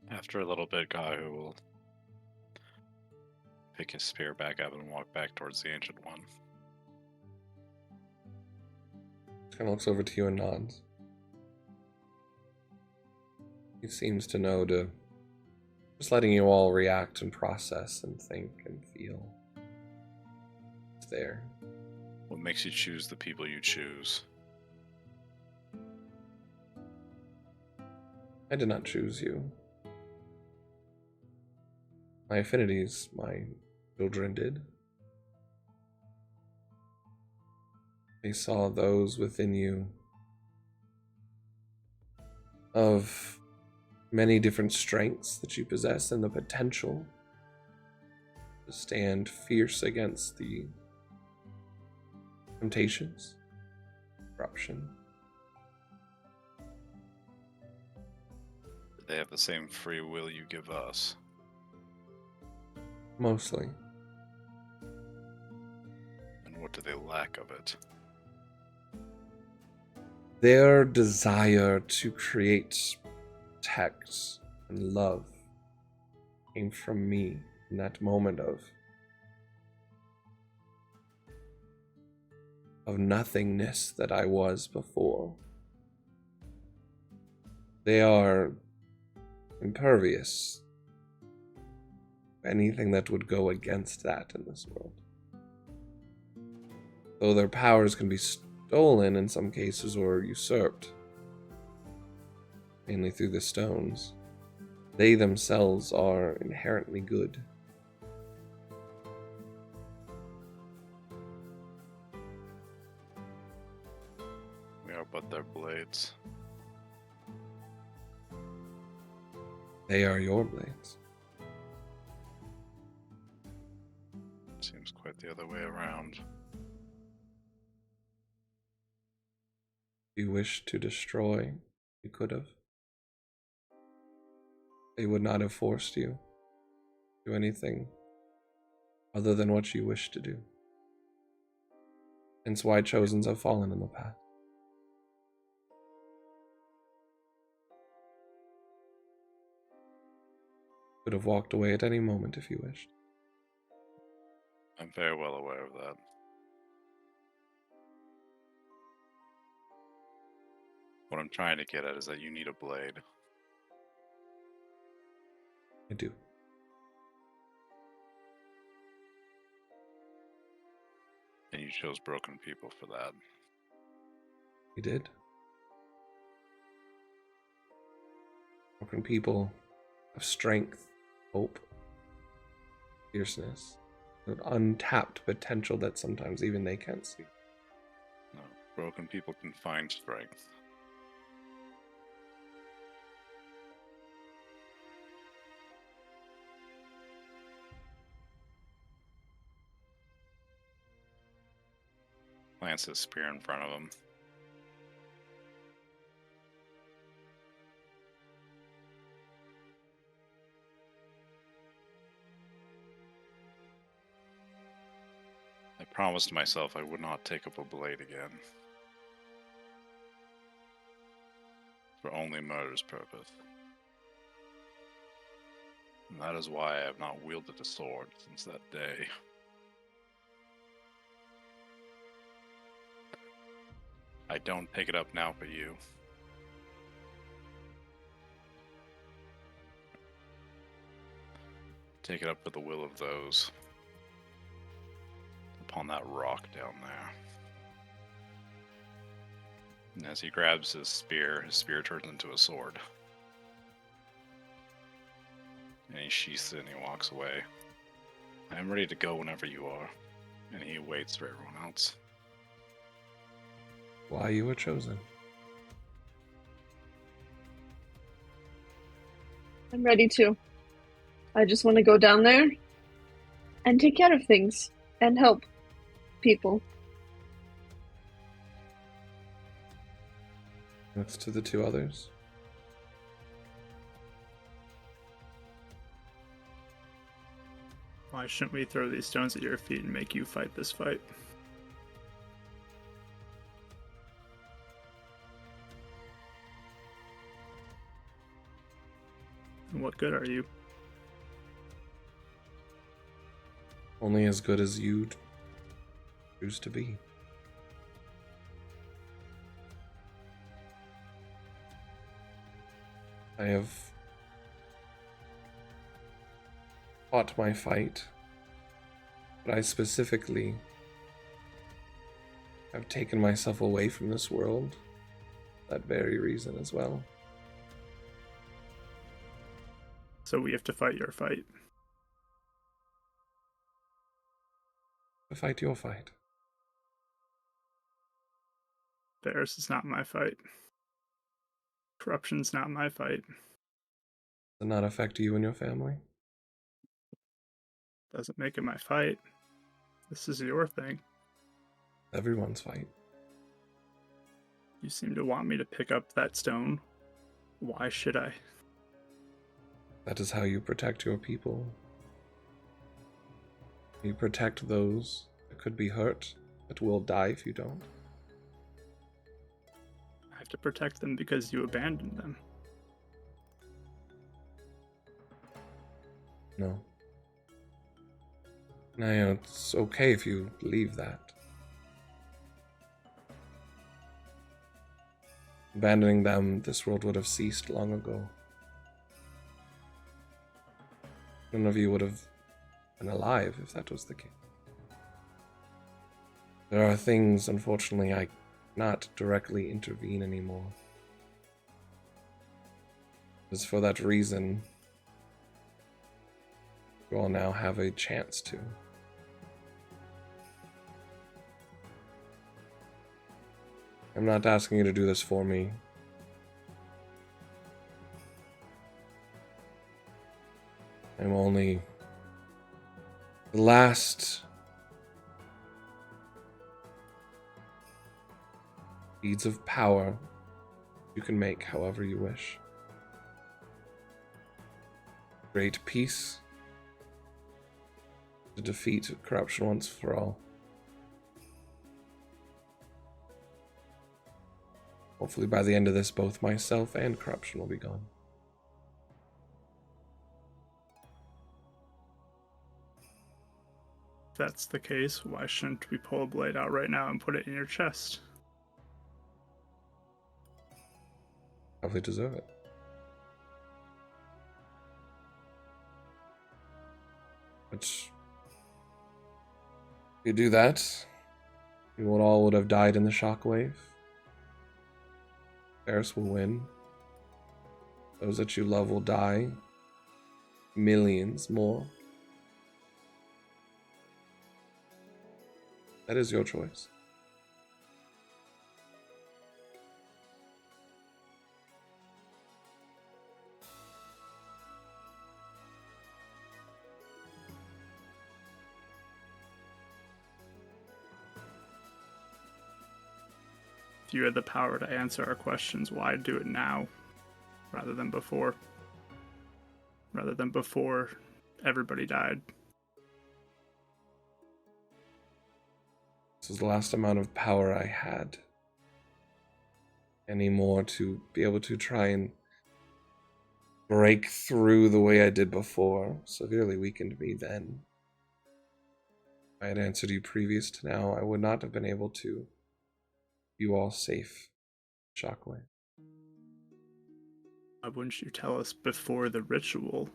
After a little bit, Gahu will pick his spear back up and walk back towards the Ancient One. Kind of looks over to you and nods. He seems to know to just letting you all react and process and think and feel. It's there. What makes you choose the people you choose? I did not choose you. My affinities, my children did. They saw those within you of many different strengths that you possess and the potential to stand fierce against the temptations, corruption. They have the same free will you give us. Mostly. And what do they lack of it? Their desire to create, protect, and love came from me in that moment of nothingness that I was before. They are impervious to anything that would go against that in this world. Though their powers can be stolen in some cases or usurped, mainly through the stones, they themselves are inherently good. We are but their blades. They are your blades. Seems quite the other way around. If you wished to destroy, you could have. They would not have forced you to do anything other than what you wish to do. Hence why Chosens have fallen in the past. Could have walked away at any moment if you wished. I'm very well aware of that. What I'm trying to get at is that you need a blade. I do. And you chose broken people for that. You did. Broken people of strength, hope, fierceness, an untapped potential that sometimes even they can't see. No, broken people can find strength. Plants his spear in front of him. I promised myself I would not take up a blade again. For only murder's purpose. And that is why I have not wielded a sword since that day. I don't pick it up now for you. Take it up for the will of those upon that rock down there. And as he grabs his spear turns into a sword. And he sheaths it and he walks away. I am ready to go whenever you are. And he waits for everyone else. Why you were chosen. I'm ready to. I just want to go down there and take care of things and help people. Next to the two others. Why shouldn't we throw these stones at your feet and make you fight this fight? And what good are you? Only as good as you choose to be. I have fought my fight, but I specifically have taken myself away from this world for that very reason as well. So we have to fight your fight. To fight your fight. Theirs is not my fight. Corruption's not my fight. Does it not affect you and your family? Doesn't make it my fight. This is your thing. Everyone's fight. You seem to want me to pick up that stone. Why should I? That is how you protect your people. You protect those that could be hurt, that will die if you don't. I have to protect them because you abandoned them. No. Now, it's okay if you leave that. Abandoning them, this world would have ceased long ago. None of you would have been alive if that was the case. There are things, unfortunately, I cannot directly intervene anymore. It's for that reason you all now have a chance to. I'm not asking you to do this for me. I'm only the last deeds of power you can make however you wish. Great peace to defeat corruption once for all. Hopefully by the end of this, both myself and corruption will be gone. If that's the case, why shouldn't we pull a blade out right now and put it in your chest? Probably deserve it. But if you do that, you all would have died in the shockwave. Eris will win. Those that you love will die. Millions more. That is your choice. If you had the power to answer our questions, why do it now rather than before? Rather than before everybody died. This was the last amount of power I had anymore to be able to try and break through the way I did before severely weakened me then. If I had answered you previous to now, I would not have been able to keep you all safe. Shockwave. Why wouldn't you tell us before the ritual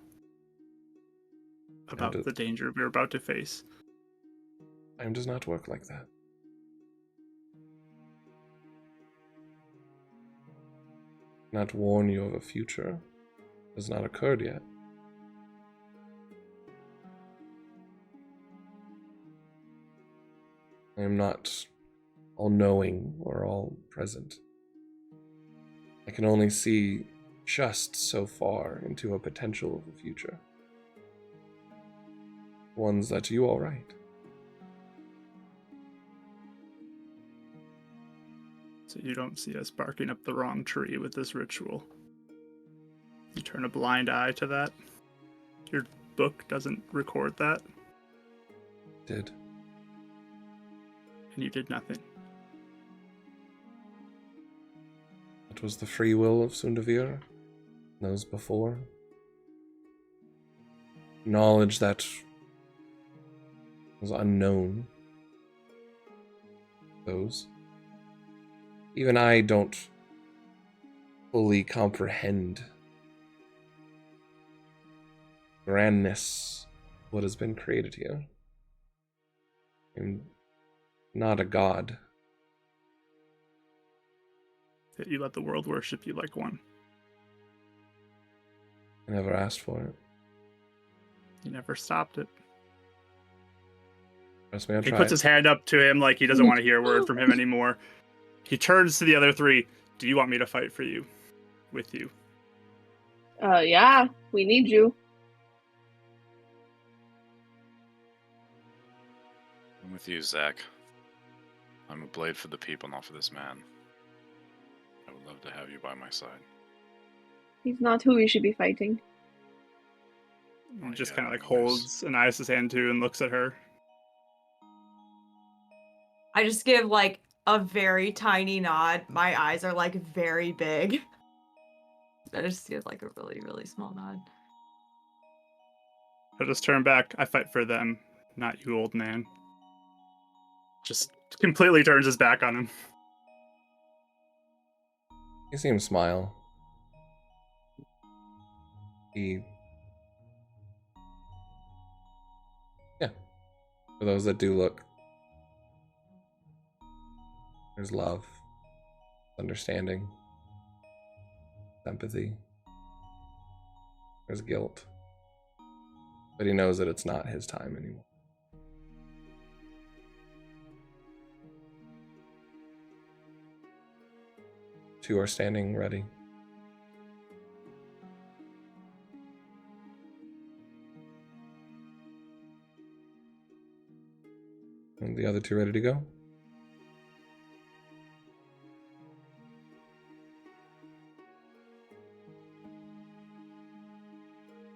about the danger we were about to face? Time does not work like that. Not warn you of a future that has not occurred yet. I am not all-knowing or all-present. I can only see just so far into a potential of the future. Ones that you all write. So you don't see us barking up the wrong tree with this ritual. You turn a blind eye to that. Your book doesn't record that. Did. And you did nothing. That was the free will of Sundavir. Those before. Knowledge that was unknown. Those. Even I don't fully comprehend the grandness of what has been created here. I'm not a god. That you let the world worship you like one. I never asked for it. You never stopped it. Trust me, I He tried. puts his hand up to him like he doesn't want to hear a word from him anymore. He turns to the other three. Do you want me to fight for you? With you? Yeah, we need you. I'm with you, Zach. I'm a blade for the people, not for this man. I would love to have you by my side. He's not who we should be fighting. He just yeah, kind of like there's- holds Anais' hand too and looks at her. I just give like a very tiny nod. My eyes are like very big. I just give like a really, really small nod. He'll just turn back. I fight for them, not you, old man. Just completely turns his back on him. You see him smile. Yeah. For those that do look, there's love, understanding, empathy. There's guilt. But he knows that it's not his time anymore. Two are standing ready. And the other two ready to go?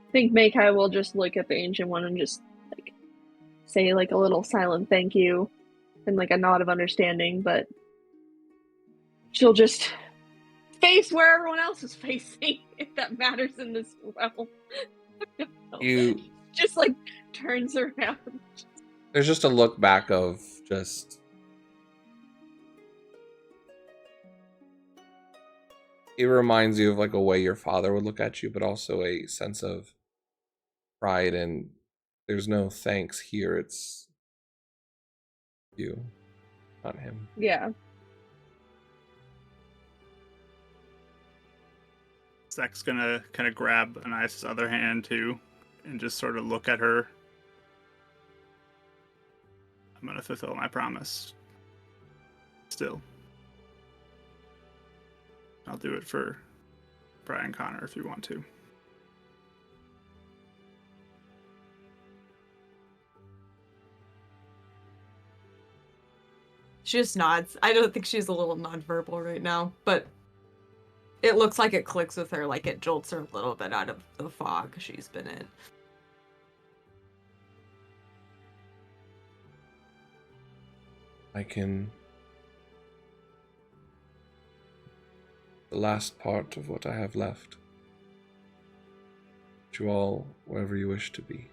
I think Meikai will just look at the Ancient One and just like say like a little silent thank you and like a nod of understanding, but she'll just face where everyone else is facing, if that matters in this realm. You Just like turns around. There's just a look back of just it reminds you of like a way your father would look at you, but also a sense of pride, and there's no thanks here. It's you, not him. Yeah. Zach's gonna kind of grab Anais' other hand too and just sort of look at her. I'm gonna fulfill my promise. Still. I'll do it for Brian Connor if you want to. She just nods. I don't think she's a little nonverbal right now, but it looks like it clicks with her, like it jolts her a little bit out of the fog she's been in. I can. The last part of what I have left. you all wherever you wish to be.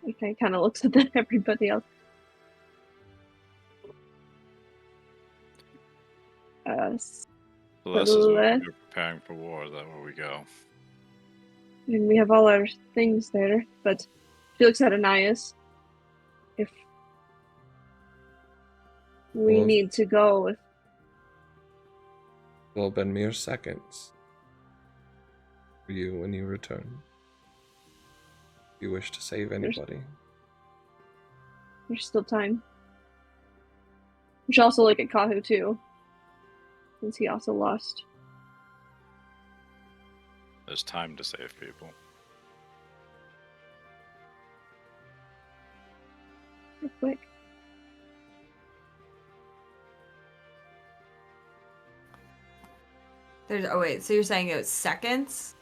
Okay, kind of looks at everybody else. So this is what Celeste. we're preparing for war. Is that where we go? I mean, we have all our things there, but she looks at Ananias. If we Well, need to go, Will have been mere seconds for you when you return. If you wish to save anybody. there's still time. We should also look at Kahu too, since he also lost. There's time to save people. Real quick. Oh wait, so you're saying it was seconds?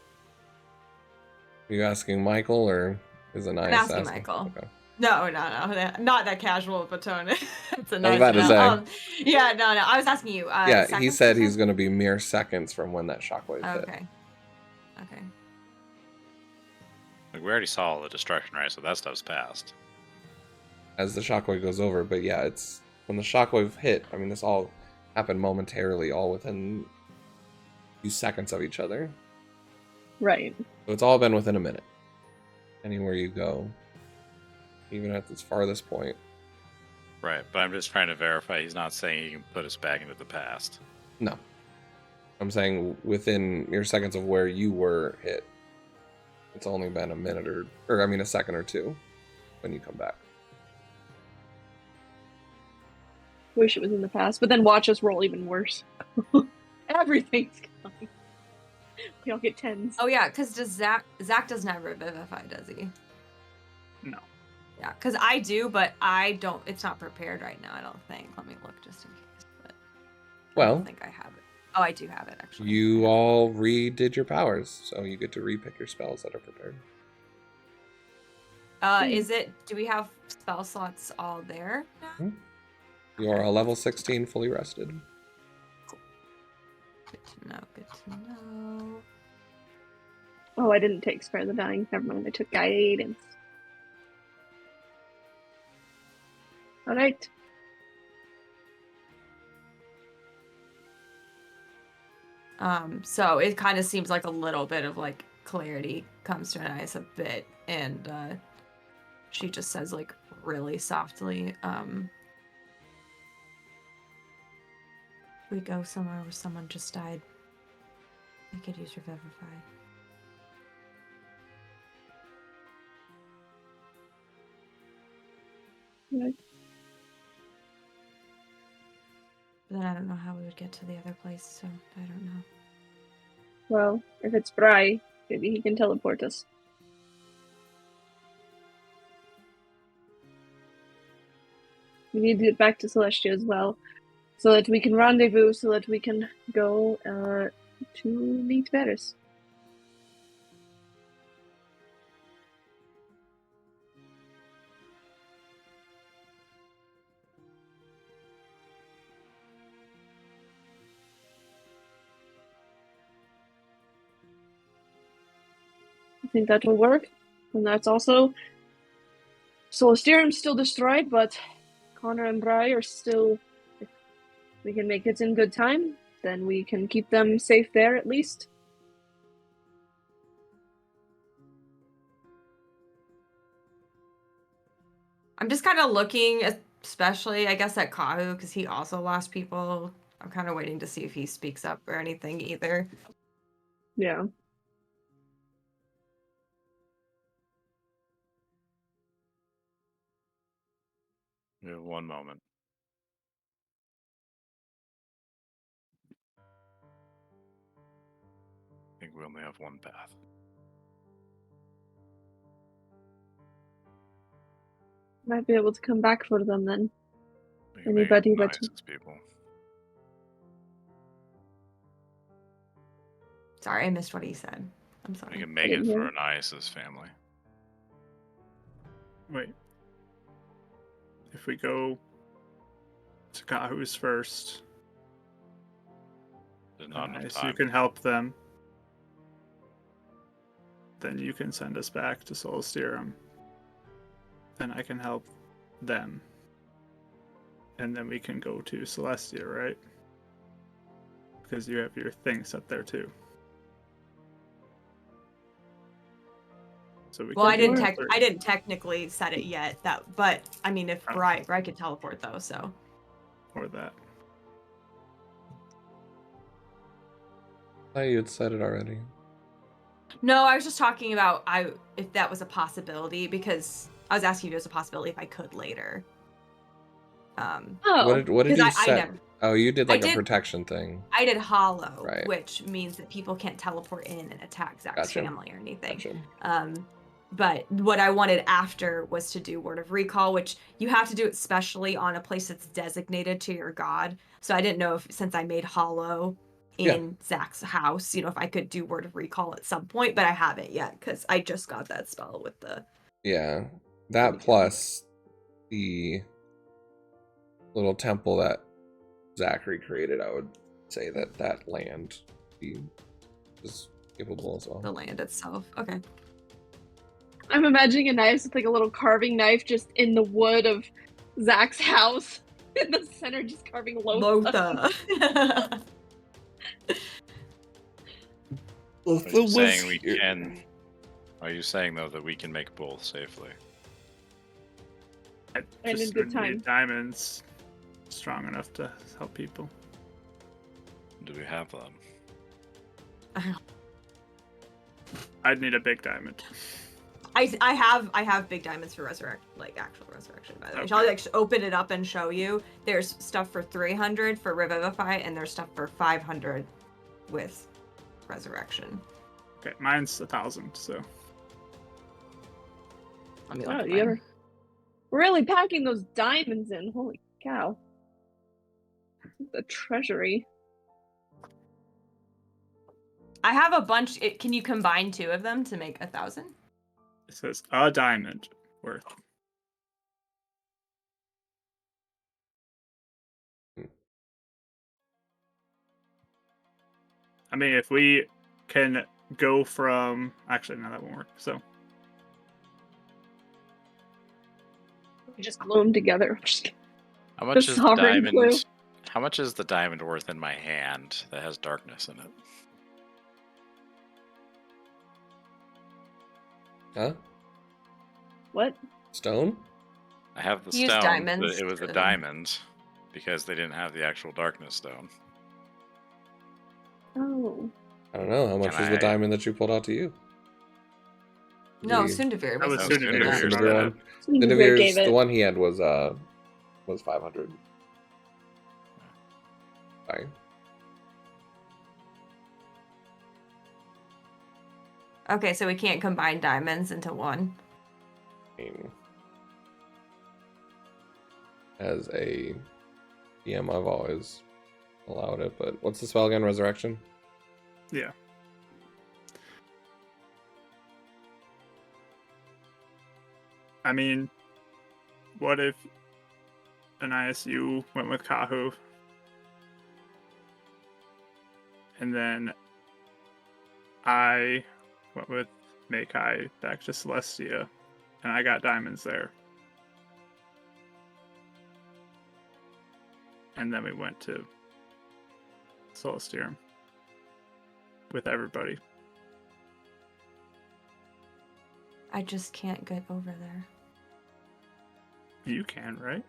Are you asking Michael or is Anais I'm asking Michael. Okay. No, not that casual of a tone. It's a I was nice about to amount. say. Yeah, no, I was asking you. Yeah, he seconds, said you he's going to be mere seconds from when that shockwave hit. Okay. Okay. Like, we already saw all the destruction, right? So that stuff's passed. As the shockwave goes over, but yeah, it's when the shockwave hit. I mean, this all happened momentarily, all within a few seconds of each other. Right. So it's all been within a minute. Anywhere you go, even at this farthest point. Right, but I'm just trying to verify he's not saying he can put us back into the past. No. I'm saying within mere seconds of where you were hit. It's only been a minute or I mean a second or two when you come back. Wish it was in the past, but then watch us roll even worse. Everything's coming. We all get 10s. Oh yeah, because Zach doesn't have Revivify, does he? No. Yeah, because I do, but I don't. It's not prepared right now. I don't think. Let me look just in case. But I Well, don't think I have it. Oh, I do have it actually. you all redid your powers, so you get to repick your spells that are prepared. Is it? Do we have spell slots all there now? You are a level 16 fully rested. Good to know. Good to know. Oh, I didn't take Spare the Dying. Never mind, I took Guidance. Alright. So it kind of seems like a little bit of like clarity comes to Anais a bit, and she just says like really softly, we go somewhere where someone just died. I could use Revivify. Right. But then I don't know how we would get to the other place, so I don't know. Well, if it's Bry, maybe he can teleport us. We need to get back to Celestia as well, so that we can rendezvous, so that we can go to meet Varys. I think that will work, and that's also Solastirium's still destroyed, but Connor and Bry are still. If we can make it in good time, then we can keep them safe there at least. I'm just kind of looking, especially I guess at Kahu, because he also lost people. I'm kind of waiting to see if he speaks up or anything either. Yeah. We have one moment. I think we only have one path. Might be able to come back for them then. We can make Anybody it that's nice as people. Sorry, I missed what he said. I'm We sorry. can make didn't it hear for it. Anais' family. Wait. if we go to Kahu's first, There's not enough so you time. can help them. Then you can send us back to Solstirum. Then I can help them. And then we can go to Celestia, right? Because you have your thing set there too. So we Well, can do I didn't technically set it yet. But I mean, if Bri could teleport though, so. Or that. I thought you had said it already. No, I was just talking about if that was a possibility, because I was asking if it was a possibility if I could later. What did you I set? never, Oh, you did like a did- protection thing. I did hollow, Right. which means that people can't teleport in and attack Zach's Gotcha. family or anything. Gotcha. But what I wanted after was to do Word of Recall, which you have to do it specially on a place that's designated to your god. So I didn't know if, since I made hollow in Zach's house, if I could do Word of Recall at some point, but I haven't yet because I just got that spell with the. Yeah, that plus the little temple that Zachary created, I would say that land is capable as well. The land itself. Okay. I'm imagining a knife with like a little carving knife just in the wood of Zach's house in the center, just carving Lotha. Are you saying we can? Are you saying though that we can make both safely? I And just in good would time. need diamonds strong enough to help people. Do we have them? I'd need a big diamond. I have big diamonds for actual resurrection, by the way. Okay. I'll like open it up and show you. There's stuff for 300 for revivify, and there's stuff for 500 with resurrection. Okay, mine's 1,000, so. Let me look Wow, at you're mine. really packing those diamonds in. Holy cow. The treasury. I have a bunch. Can you combine 2 of them to make 1,000? It says a diamond worth. I mean, if we can go from... Actually, no, that won't work. So, We just glue them together. How much The is the sovereign diamond? clue. How much is the diamond worth in my hand that has darkness in it? Huh? What? Stone? I have the Use stone, diamonds but it was a to- diamond because they didn't have the actual darkness stone. Oh. I don't know. How much Can was the I- diamond that you pulled out to you? No, The- Sundavir. That was supposed to do Sundavir. that. Sundavir's Sundavir got one? it. Sundavir gave The it. one he had was 500. Sorry. Okay, so we can't combine diamonds into one. I mean, as a DM, I've always allowed it, but what's the spell again? Resurrection? yeah. I mean, what if an ISU went with Kahu? And then I went with Makai back to Celestia, and I got diamonds there. And then we went to Solstirum with everybody. I just can't get over there. You can, right?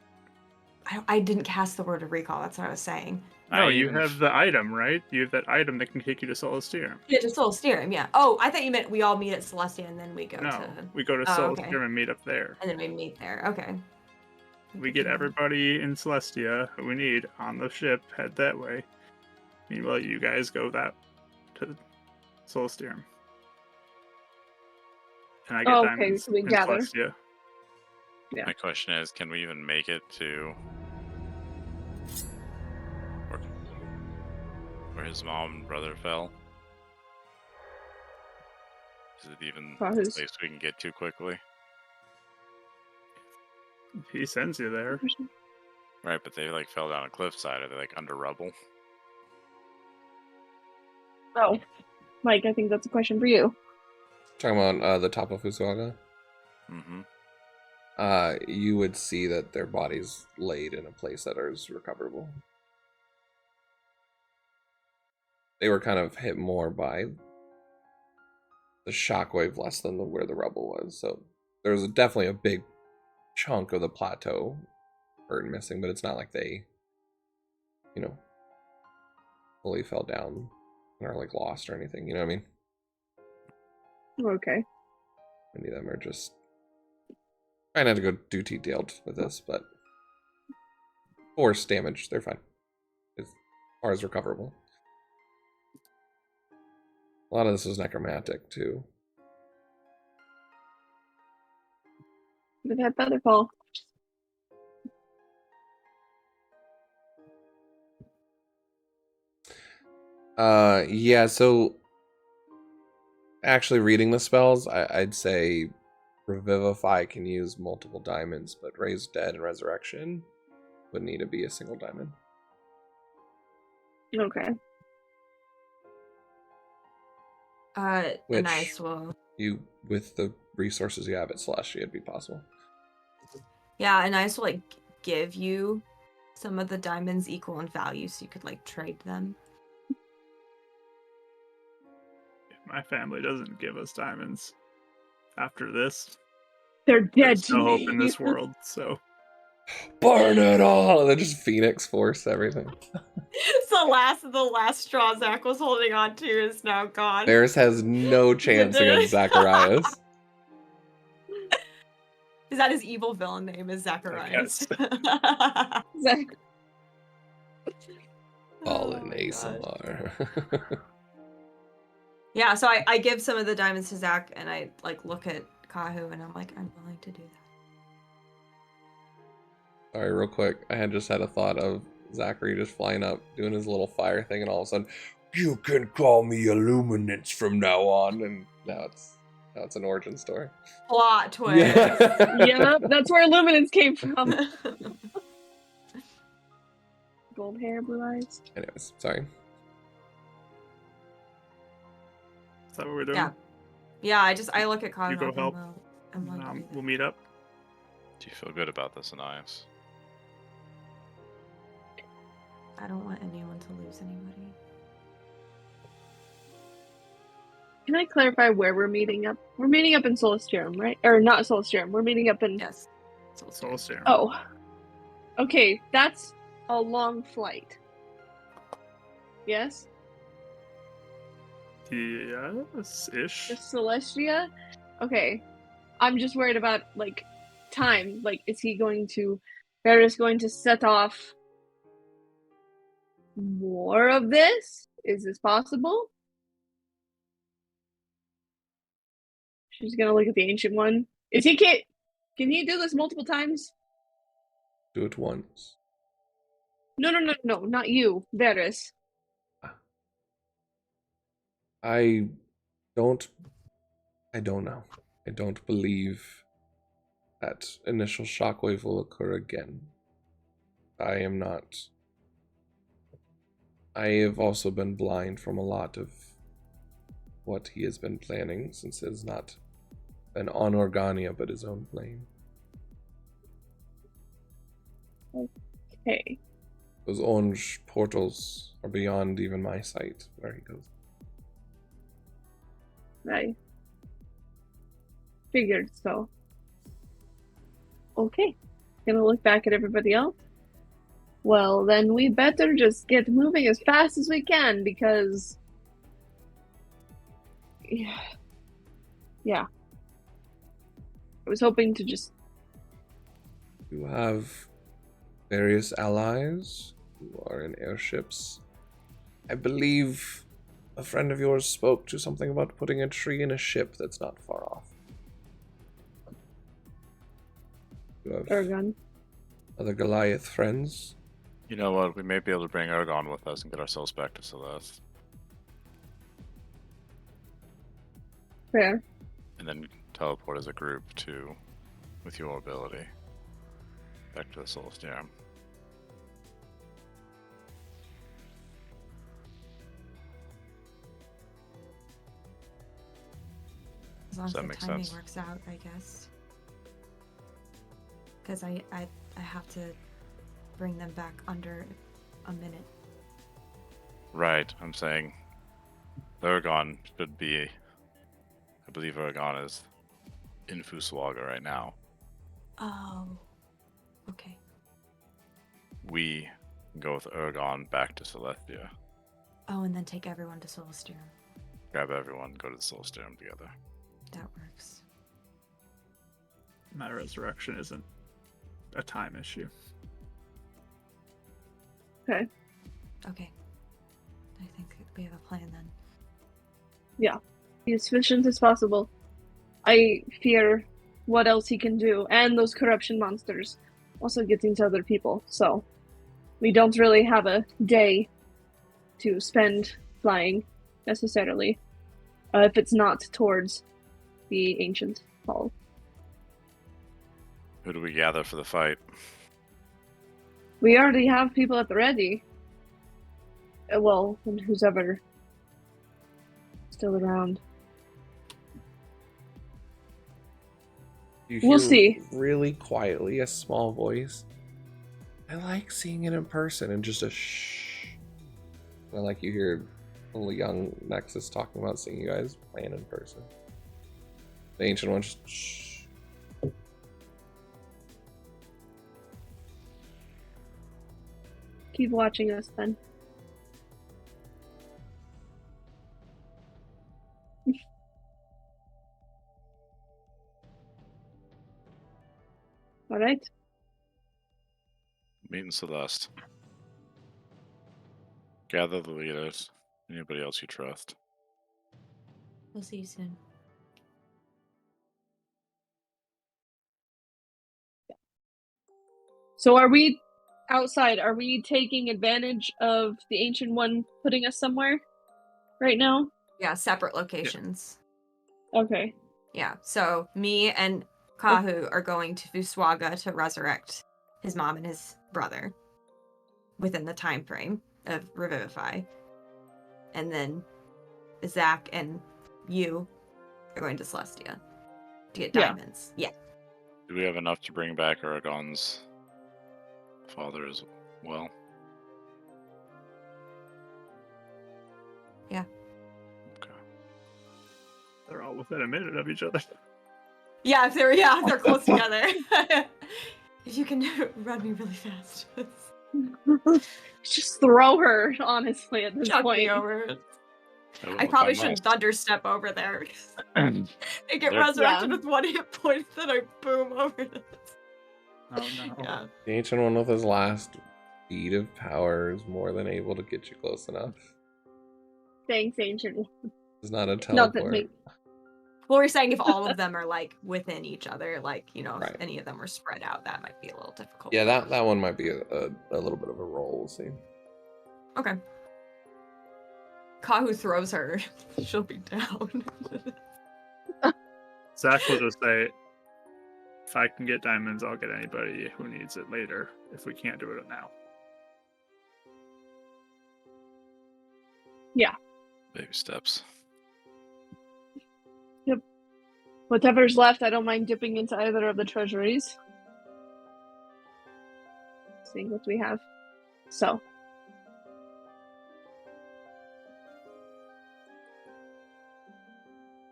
I didn't cast the Word of Recall. That's what I was saying. No, I you even- have the item, right? You have that item that can take you to Solstirum. Yeah, just Soul Steering, yeah. Oh, I thought you meant we all meet at Celestia and then we go No, to... we go to Oh, okay. Solstirum and meet up there. And then we meet there. Okay. We get everybody in Celestia who we need on the ship, head that way. Meanwhile, you guys go that to Solstirum. And I get Oh, okay, diamonds so we in gather. Celestia. Yeah. My question is, can we even make it to where his mom and brother fell? Is it even a Kahu's. place we can get to quickly? He sends you there. Right, but they like fell down a cliffside. Are they like under rubble? Oh, Mike, I think that's a question for you. Talking about the top of Fusuaga. Mm-hmm. You would see that their bodies laid in a place that is recoverable. They were kind of hit more by the shockwave less than where the rubble was. So there was definitely a big chunk of the plateau hurt and missing, but it's not like they, fully fell down and are like lost or anything. You know what I mean? Okay. Many of them are just trying not to go too detailed with this, but force damage, they're fine. As far as recoverable. A lot of this is necromantic too. They've had Featherfall. Yeah, so actually reading the spells, I'd say Revivify can use multiple diamonds, but Raise Dead and Resurrection would need to be a single diamond. Okay. Which Nice. Well, you, with the resources you have at Celestia, it'd be possible. yeah, and Nice will like give you some of the diamonds equal in value, so you could like trade them. My family doesn't give us diamonds. After this, They're dead there's to no me. hope in this world. So Burn it all! They just Phoenix Force everything. The last straw Zach was holding on to is now gone. Theirs has no chance against Zacharias. Is that his evil villain name? Is Zacharias? Zach. Fallen Oh, ASMR. Yeah, so I give some of the diamonds to Zach, and I like look at Kahu, and I'm like, I'm willing to do that. Sorry, real quick. I had just had a thought of Zachary just flying up, doing his little fire thing, and all of a sudden, you can call me Illuminance from now on. And now it's an origin story. Plot twist. Yep, that's where Illuminance came from. Gold hair, blue eyes. Anyways, sorry. is that what we're doing? Yeah. I look at Kahu. You go and help. I'm like, We'll meet up. Do you feel good about this, Anais? I don't want anyone to lose anybody. Can I clarify where we're meeting up? We're meeting up in Solstium, right? Or not Solstium. We're meeting up in... Yes. Solstium. Oh. Okay, that's a long flight. Yes? Yes-ish. The Celestia? Okay. I'm just worried about, like, time. Like, is he going to... Varys going to set off more of this? Is this possible? She's gonna look at the Ancient One. Can he do this multiple times? Do it once. No, not you, Varys. I don't know. I don't believe that initial shockwave will occur again. I am not. I have also been blind from a lot of what he has been planning, since it has not been on Organia but his own plane. Okay. Those orange portals are beyond even my sight where he goes. I figured so. Okay. Gonna look back at everybody else. Well, then we better just get moving as fast as we can, because... Yeah. I was hoping to just... You have various allies who are in airships. I believe a friend of yours spoke to something about putting a tree in a ship that's not far off. You have Ergon. other Goliath friends. You know what? We may be able to bring Ergon with us and get ourselves back to Celeste. Fair. And then teleport as a group too, with your ability. back to the Solstium. As long as Does that the make timing sense? works out, I guess. Because I have to bring them back under a minute. Right, I'm saying Urgon should be. I believe Urgon is in Fuswaga right now. Oh. Okay. We go with Urgon back to Celestia. Oh, and then take everyone to Solstium. Grab everyone, go to the Solstium together. That works. My resurrection isn't a time issue. Okay. I think we have a plan then. Be as efficient as possible. I fear what else he can do, and those corruption monsters also getting to other people. So we don't really have a day to spend flying necessarily, if it's not towards the ancient hall. Who do we gather for the fight? We already have people at the ready. Well, and who's ever still around. You We'll hear see. really quietly, a small voice. I like seeing it in person, and just a shh. And like you hear a little young Nexus talking about seeing you guys playing in person. The ancient one just shh. Keep watching us then. All right. Meet in Celeste. Gather the leaders. Anybody else you trust. We'll see you soon. So are we outside? Are we taking advantage of the ancient one putting us somewhere right now? Yeah, separate locations. Okay. Yeah, so me and Kahu are going to Fuswaga to resurrect his mom and his brother within the time frame of Revivify. And then Zach and you are going to Celestia to get Yeah. diamonds. Yeah. Do we have enough to bring back Urgon's father as well? Yeah. Okay. They're all within a minute of each other. Yeah, if they're close together. If you can run me really fast. Just throw her, honestly, at this Chuck point. me over. I will I if probably must. shouldn't thunderstep over there. I get There- resurrected Yeah. with 1 hit point, then I boom over this. Oh no. Yeah. The ancient one with his last bead of power is more than able to get you close enough. Thanks, ancient. It's not a Not that teleport. big. Well, we're saying if all of them are like within each other, like, you know, Right. if any of them are spread out, that might be a little difficult. Yeah, that one might be a little bit of a roll. We'll see. Okay. Kahu throws her. She'll be down. Zach will just say, if I can get diamonds, I'll get anybody who needs it later, if we can't do it now. Baby steps. Whatever's left, I don't mind dipping into either of the treasuries. Seeing what we have. So.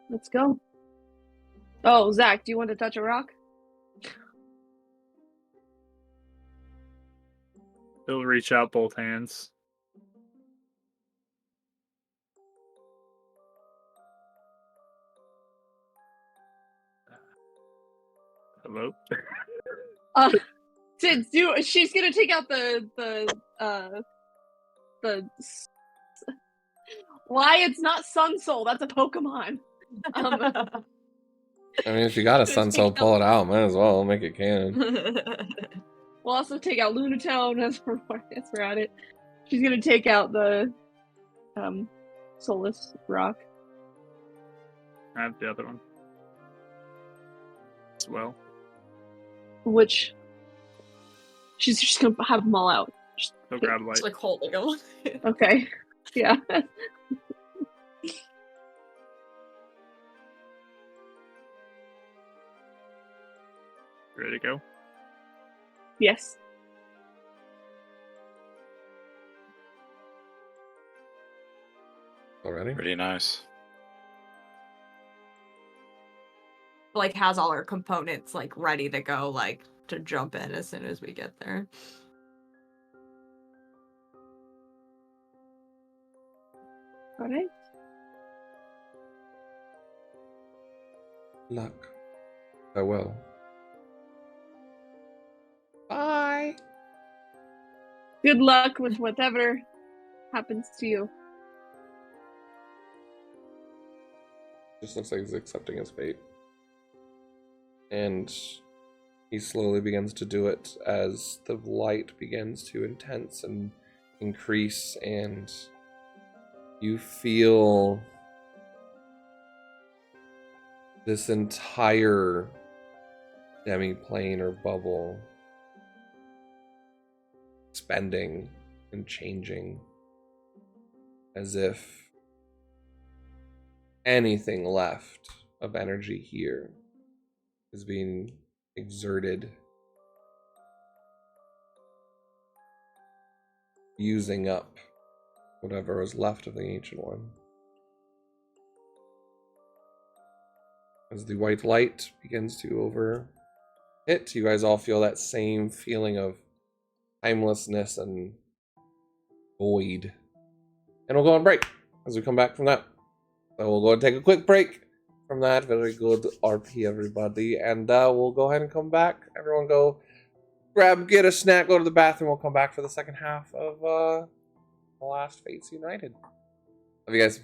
Let's go. Oh, Zach, do you want to touch a rock? He'll reach out both hands. Hello? She's gonna take out the why it's not Sun Soul, that's a Pokemon. I mean, if you got a Just Sun Soul, take pull it out. Might as well make it canon. We'll also take out Lunatone as we're at it. She's gonna take out the Soulless Rock. I have the other one as well. Which She's just gonna have them all out. Go grab light. It's like holding them. Okay. Yeah. Ready to go? Yes. Already? Pretty nice. Like has all our components like ready to go, like to jump in as soon as we get there. All right. Luck. Farewell. Bye. Good luck with whatever happens to you. Just looks like he's accepting his fate. And he slowly begins to do it as the light begins to intense and increase, and you feel this entire demi-plane or bubble expanding and changing, as if anything left of energy here is being exerted, using up whatever was left of the Ancient One. As the white light begins to overhit, you guys all feel that same feeling of timelessness and void. And we'll go on break as we come back from that. So we'll go and take a quick break from that. Very good RP, everybody. And we'll go ahead and come back. Everyone go get a snack, go to the bathroom. We'll come back for the second half of the last Fates United. Love you guys.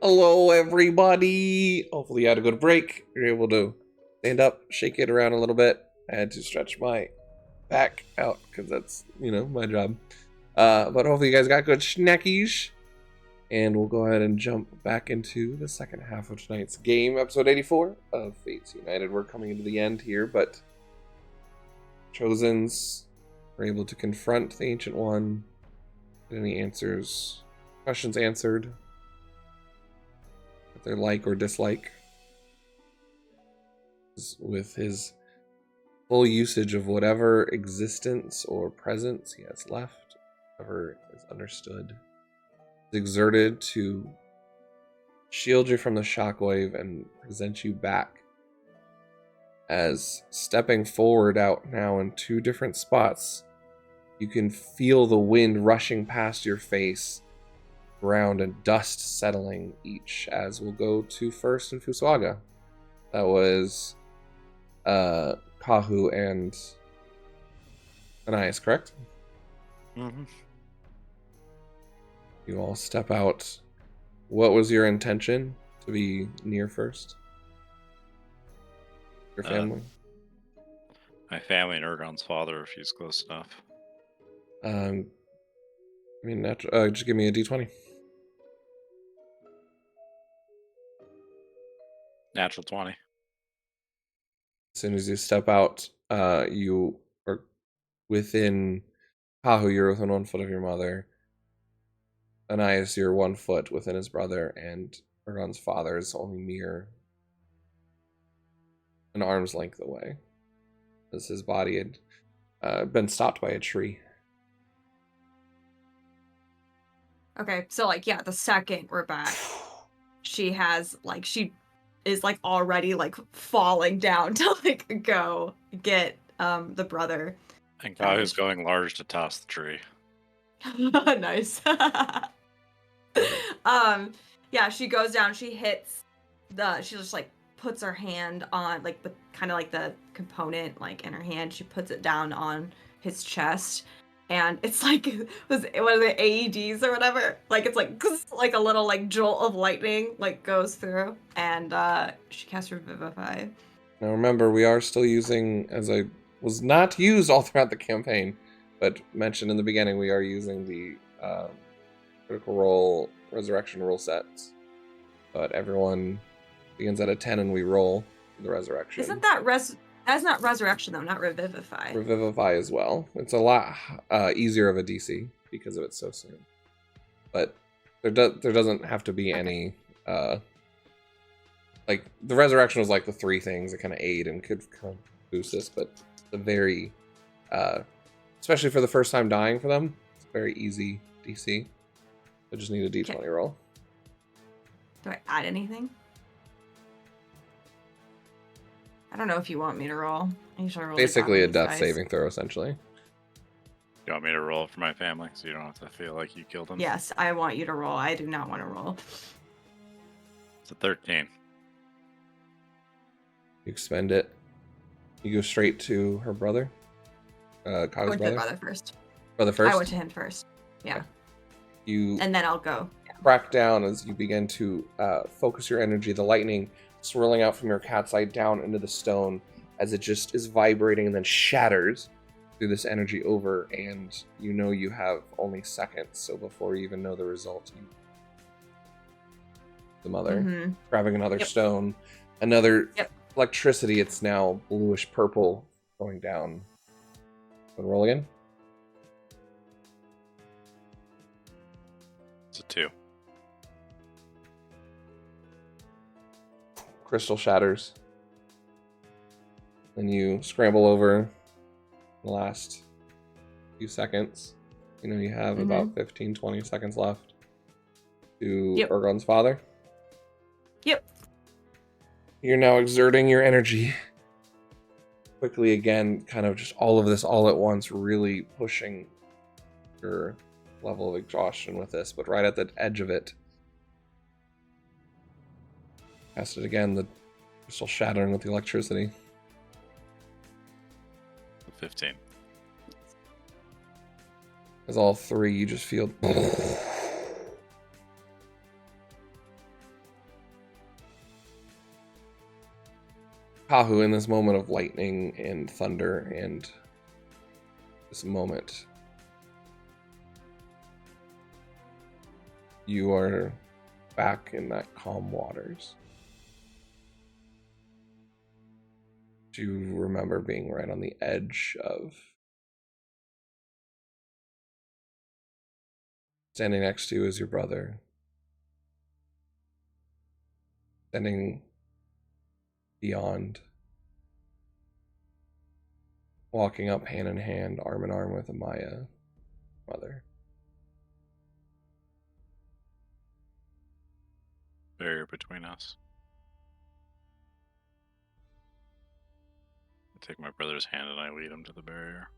Hello, everybody. Hopefully you had a good break. You're able to stand up, shake it around a little bit. I had to stretch my back out because that's, my job. But hopefully you guys got good snackies. And we'll go ahead and jump back into the second half of tonight's game, episode 84 of Fates United. We're coming into the end here, but Chosens were able to confront the Ancient One. Get any questions answered. What they like or dislike. With his full usage of whatever existence or presence he has left, whatever is understood, is exerted to shield you from the shockwave and present you back as stepping forward out now in two different spots. You can feel the wind rushing past your face, ground and dust settling each, as we'll go to first in Fusaga. That was Kahu and Anais, correct? Mm-hmm. You all step out. What was your intention to be near first? Your family? My family and Ergon's father, if he's close enough. Just give me a d20. Natural 20. As soon as you step out, you are within Kahu, you're within 1 foot of your mother. Anais, you're 1 foot within his brother, and Ergon's father is only mere an arm's length away, as his body had been stopped by a tree. Okay, so the second we're back, she has she is already falling down to go get the brother. And Kahu's going large to toss the tree. Nice. Yeah, she goes down, she hits she just puts her hand on with kind of the component in her hand, she puts it down on his chest, and it's was it one of the AEDs or whatever, it's a little jolt of lightning goes through, and she casts Revivify. Now remember, we are still using, as I was not used all throughout the campaign, but mentioned in the beginning, we are using the Critical Role Resurrection rule sets. But everyone begins at a 10 and we roll the Resurrection. Isn't that that's not Resurrection though, not Revivify. Revivify as well. It's a lot easier of a DC because of it so soon. But there doesn't have to be any the Resurrection was the 3 things that kind of aid and could kind of boost this, but the very especially for the first time dying for them, it's a very easy DC. I just need a d20 roll. Do I add anything? I don't know if you want me to roll. I usually roll basically a death saving throw, essentially. You want me to roll for my family so you don't have to feel like you killed them? Yes, I want you to roll. I do not want to roll. It's a 13. You expend it. You go straight to her brother. Kahu's I went to brother. the brother first. Brother first. I went to him first. Yeah. Okay. You and then I'll go. crack down as you begin to focus your energy. The lightning swirling out from your cat's eye down into the stone as it just is vibrating and then shatters through this energy over, and you have only seconds, so before you even know the result, the mother grabbing another stone, another electricity. It's now bluish purple going down. And roll again. It's a 2. Crystal shatters. Then you scramble over the last few seconds. You have about 15, 20 seconds left to Ergon's father. Yep. You're now exerting your energy quickly again, kind of just all of this all at once, really pushing your level of exhaustion with this, but right at the edge of it. Cast it again, the crystal shattering with the electricity. 15. As all 3, you just feel Kahu, in this moment of lightning and thunder and this moment, you are back in that calm waters. You remember being right on the edge of standing next to you is your brother. Standing beyond. Walking up hand in hand, arm in arm with Amaya, mother. Barrier between us. I take my brother's hand and I lead him to the barrier.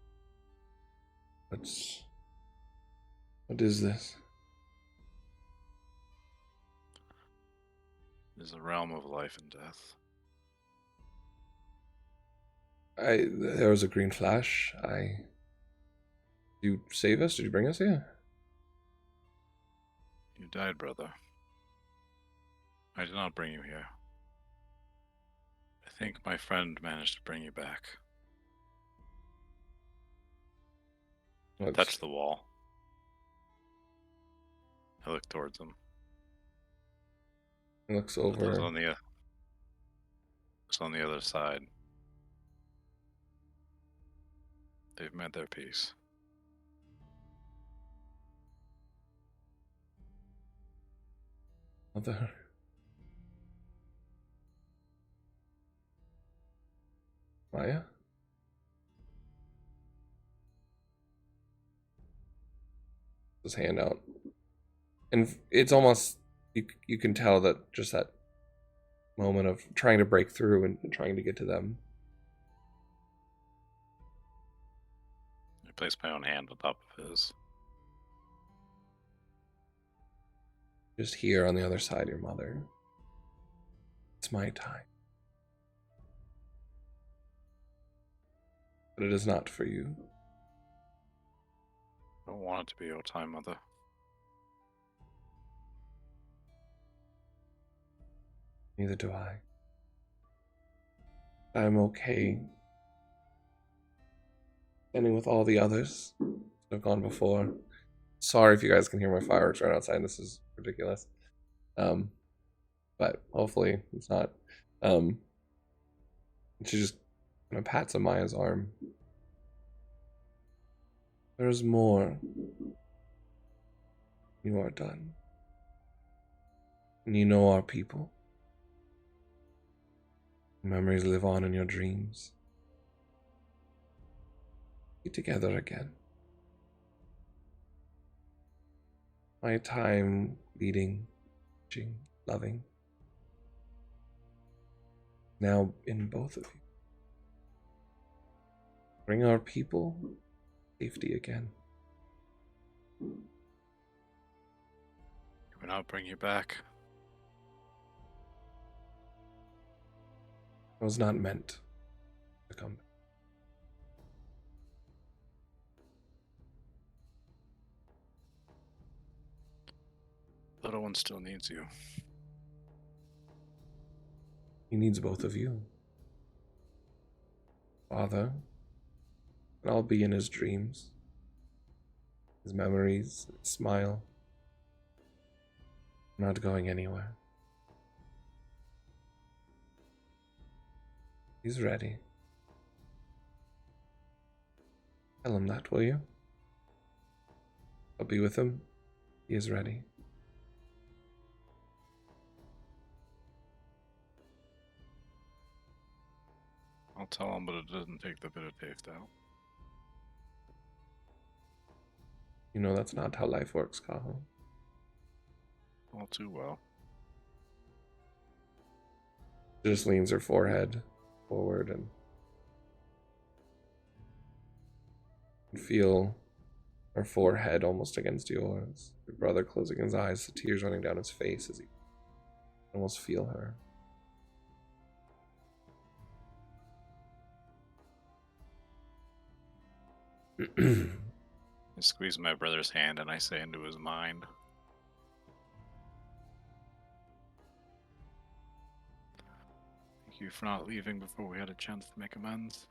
What is this? It is a realm of life and death. There was a green flash. Did you save us? Did you bring us here? You died, brother. I did not bring you here. I think my friend managed to bring you back. Touch the wall. I look towards him. He looks But those over. on the other side. They've met their peace. Mother. Maya? His hand out. And it's almost, you can tell that just that moment of trying to break through and trying to get to them. I place my own hand on top of his. Just here on the other side, your mother. It's my time. But it is not for you. I don't want it to be your time, mother. Neither do I. I'm okay standing with all the others that have gone before. Sorry if you guys can hear my fireworks right outside. This is ridiculous. But hopefully it's not. She just kind of pats Amaya's arm. There's more. You are done. And you know our people. Memories live on in your dreams. Be together again. My time leading, teaching, loving. Now in both of you. Bring our people safety again. Can we not bring you back? I was not meant to come back. Little one still needs you. He needs both of you. Father, and I'll be in his dreams, his memories, his smile. I'm not going anywhere. He's ready. Tell him that, will you? I'll be with him. He is ready. I'll tell him, but it doesn't take the bitter taste out. You know that's not how life works, Kaho. All too well. She just leans her forehead forward and feel her forehead almost against yours. Your brother closing his eyes, the tears running down his face as he almost feel her. I squeeze my brother's hand and I say into his mind, Thank you for not leaving before we had a chance to make amends.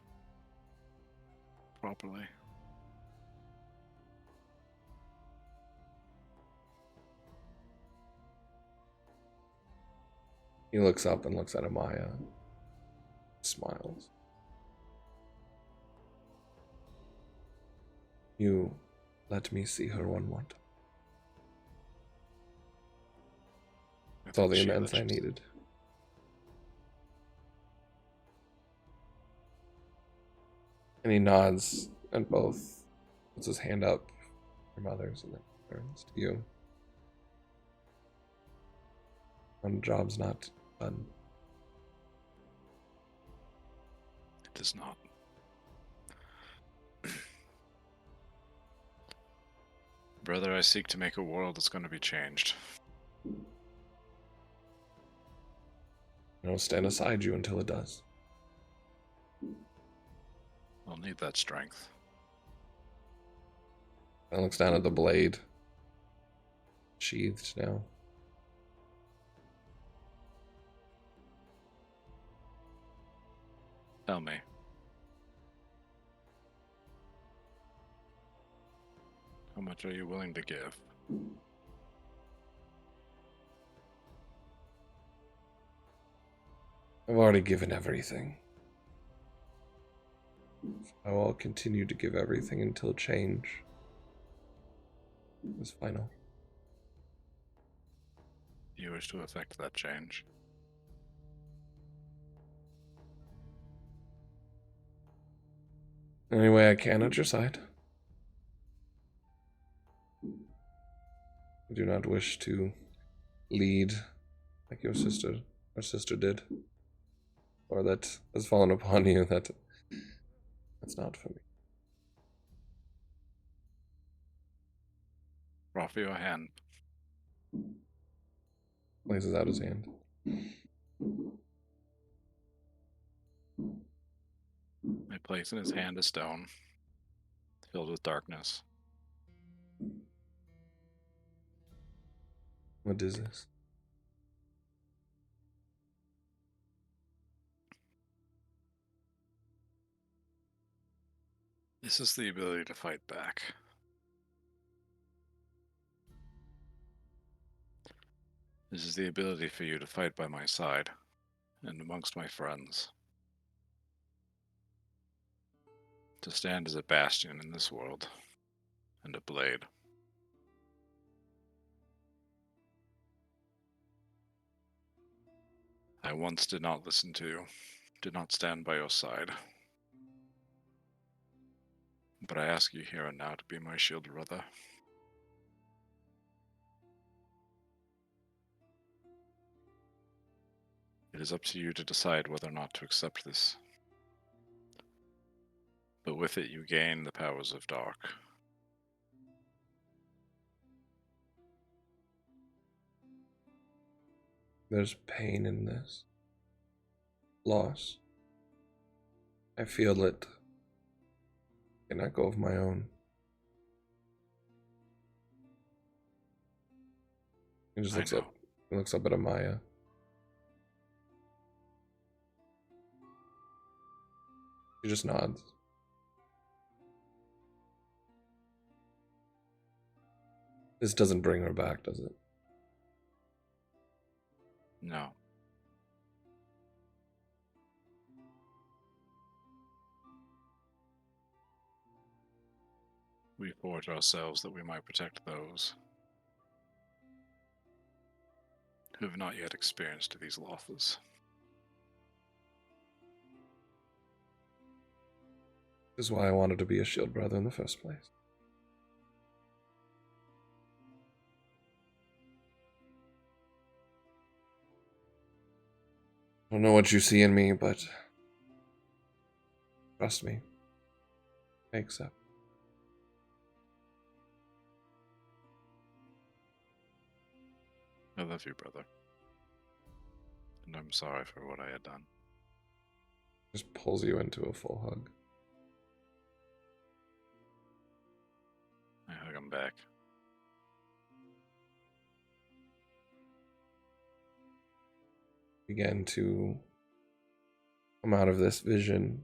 Properly. He looks up and looks at Amaya. Smiles. You let me see her one more time. That's all the amends I needed. And he nods and both puts his hand up for mothers and then turns to you. One job's not done. It is not. Brother, I seek to make a world that's going to be changed. I'll stand aside you until it does. I'll need that strength. And looks down at the blade. Sheathed now. Tell me. How much are you willing to give? I've already given everything. I will continue to give everything until change is final. You wish to effect that change? Any way I can at your side. I do not wish to lead like your sister did. Or that has fallen upon you. That's not for me. Offer your hand. Places out his hand. I place in his hand a stone filled with darkness. What is this? This is the ability to fight back. This is the ability for you to fight by my side and amongst my friends. To stand as a bastion in this world and a blade. I once did not listen to you, did not stand by your side. But I ask you here and now to be my shield brother. It is up to you to decide whether or not to accept this. But with it you gain the powers of dark. There's pain in this. Loss. I feel it. I cannot go of my own. He just looks up. He looks up at Amaya. She just nods. This doesn't bring her back, does it? No. We forge ourselves that we might protect those who have not yet experienced these losses. This is why I wanted to be a shield brother in the first place. I don't know what you see in me, but trust me, I accept. I love you, brother. And I'm sorry for what I had done. Just pulls you into a full hug. I hug him back. Began to come out of this vision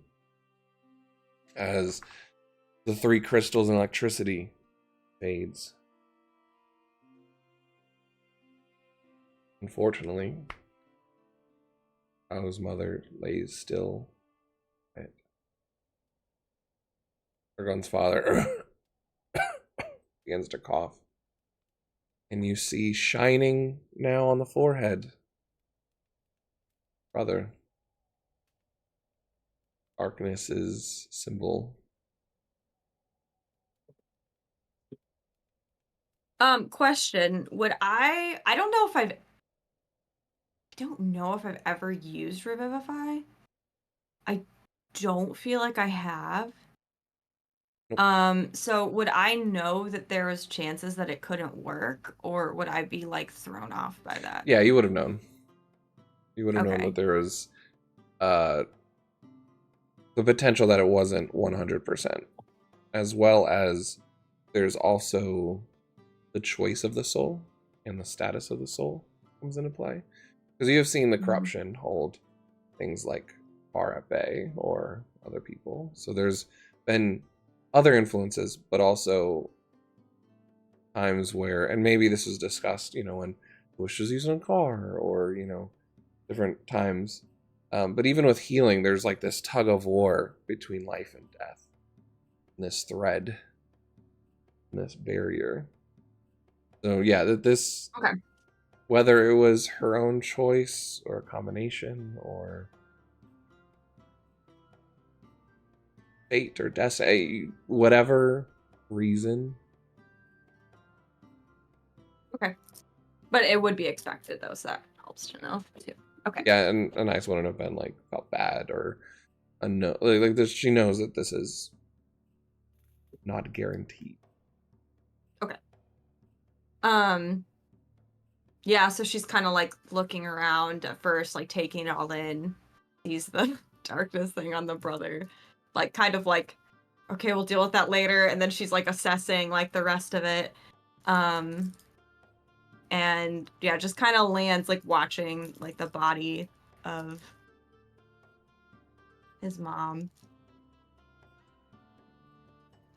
as the 3 crystals and electricity fades. Unfortunately, Kahu's mother lays still. Ergon's father begins to cough. And you see shining now on the forehead, brother, darkness's symbol. Question. I don't know if I've ever used Revivify. I don't feel like I have. Nope. So would I know that there was chances that it couldn't work, or would I be like thrown off by that? Yeah, you would have known. You would have known Okay. that there was the potential that it wasn't 100%, as well as there's also the choice of the soul and the status of the soul comes into play. Because you have seen the corruption hold things like far at bay or other people. So there's been other influences, but also times where, and maybe this was discussed, when Bush was using a car or, different times. But even with healing, there's like this tug of war between life and death. And this thread, and this barrier. So yeah, this, Okay. whether it was her own choice or a combination or fate or destiny, whatever reason. Okay. But it would be expected though, so that helps to know too. Okay. Yeah, and a nice wouldn't have been like felt bad or like this. She knows that this is not guaranteed. Okay. Yeah, so she's kind of like looking around at first, like taking it all in. Sees the darkness thing on the brother. Like kind of like, okay, we'll deal with that later. And then she's like assessing like the rest of it. And yeah, just kind of lands like watching like the body of his mom.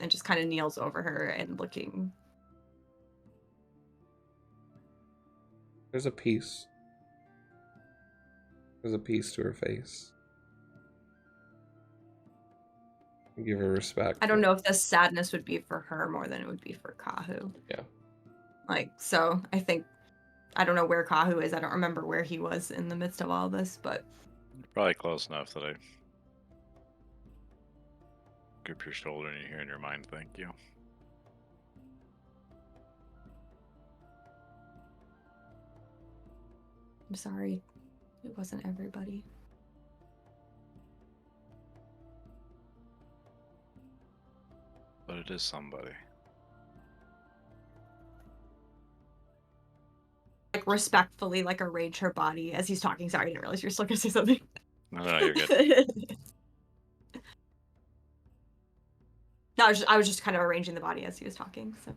And just kind of kneels over her and looking. There's a peace. There's a peace to her face. Give her respect. I don't know if the sadness would be for her more than it would be for Kahu. Yeah. Like, so I think, I don't know where Kahu is. I don't remember where he was in the midst of all this, but. Probably close enough that I grip your shoulder and you hear in your mind, thank you. I'm sorry. It wasn't everybody. But it is somebody. Like respectfully, like arrange her body as he's talking. Sorry, I didn't realize you were still gonna say something. No, you're good. No, I was just kind of arranging the body as he was talking. So.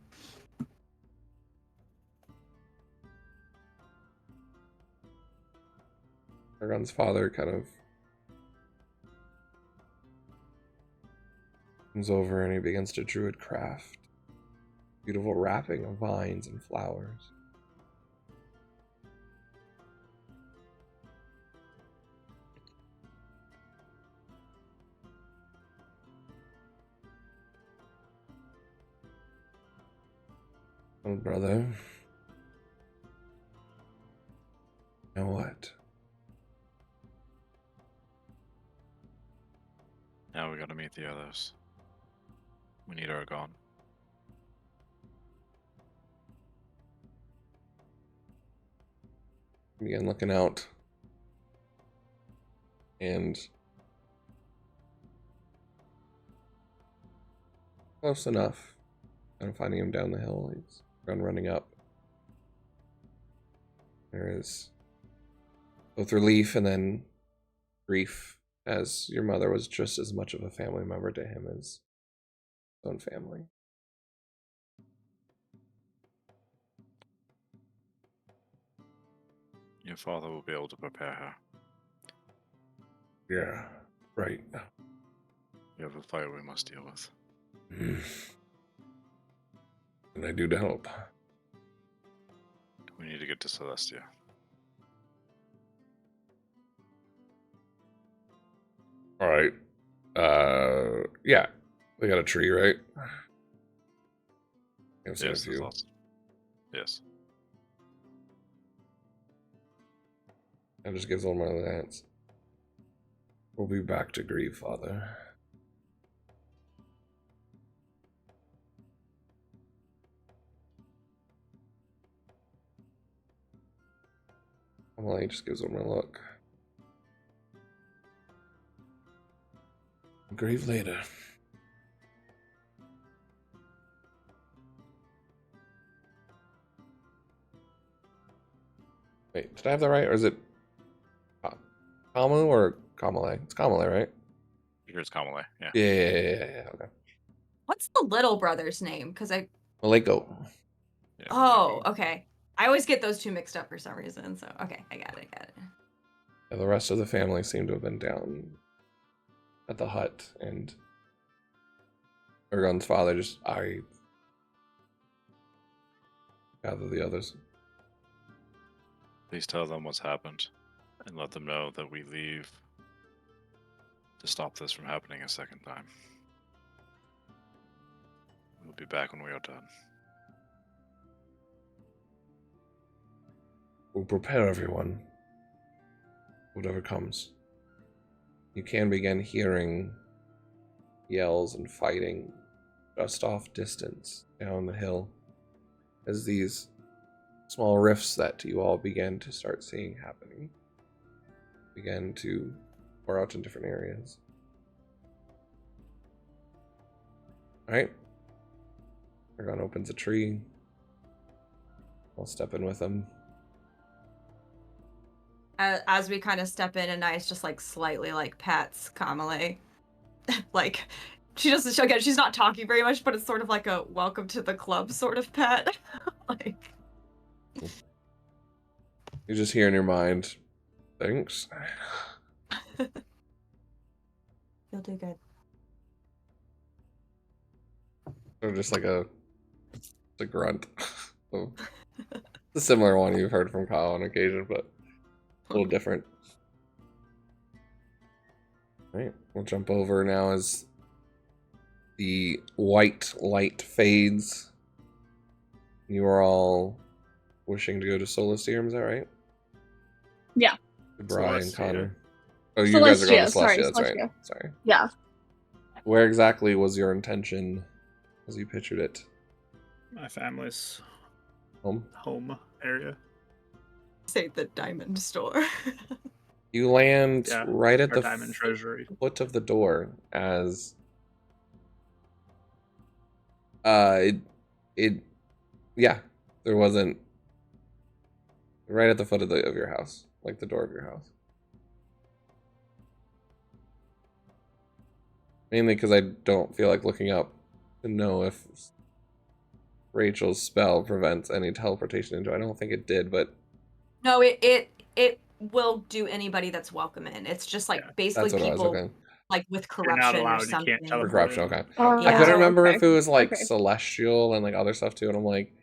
Ergon's father kind of comes over and he begins to druid craft beautiful wrapping of vines and flowers. Oh, brother. You know what? Now we gotta meet the others. We need Argon. Begin looking out. And close enough. I'm finding him down the hill. He's running up. There is both relief and then grief, as your mother was just as much of a family member to him as his own family. Your father will be able to prepare her. Yeah, right. We have a fight we must deal with. What can I do to help? We need to get to Celestia. All right. Yeah, we got a tree, right? I've seen a Yes, few. yes. That just gives one my lance. We'll be back to grieve, Father. Well, he just gives one a look. Grieve later. Wait, did I have that right, or is it Kamu or Kamale? It's Kamale, right? Here it's Kamale, yeah. Yeah. Okay. What's the little brother's name? Because I. Maleko. Yeah, Oh, okay. I always get those two mixed up for some reason. So okay, I got it. Yeah, the rest of the family seem to have been down at the hut, and Ergon's father just gather the others. Please tell them what's happened, and let them know that we leave to stop this from happening a second time. We'll be back when we are done. We'll prepare everyone. Whatever comes. You can begin hearing yells and fighting just off distance down the hill as these small rifts that you all began to start seeing happening began to pour out in different areas. Alright. Ergon opens a tree. I'll step in with him. As we kind of step in, and Nice just like slightly like pats Kamale. Like she doesn't. Again, she's not talking very much, but it's sort of like a welcome to the club sort of pat. Like You just hear in your mind, thanks. you'll do good. Or just like a grunt. A similar one you've heard from Kyle on occasion, but a little different. Alright, we'll jump over now as the white light fades. You are all wishing to go to Solstium, is that right? Yeah. Brian, Celestia. Connor. Oh, you guys are going to Celestia, sorry, Celestia, that's right. Celestia. Sorry. Yeah. Where exactly was your intention as you pictured it? My family's Home? home area. Say the diamond store. You land Yeah, right at Our the diamond treasury. foot of the door as yeah, there wasn't right at the foot of your house, like the door of your house. Mainly because I don't feel like looking up to know if Rachel's spell prevents any teleportation into. I don't think it did, but No, it will do anybody that's welcome in. It's just like Yeah, basically that's what people it was. Okay. like with You're not corruption or allowed, you something. can't For teleport. corruption, okay. Oh, I couldn't remember okay. if it was like Okay. celestial and like other stuff too, and I'm like,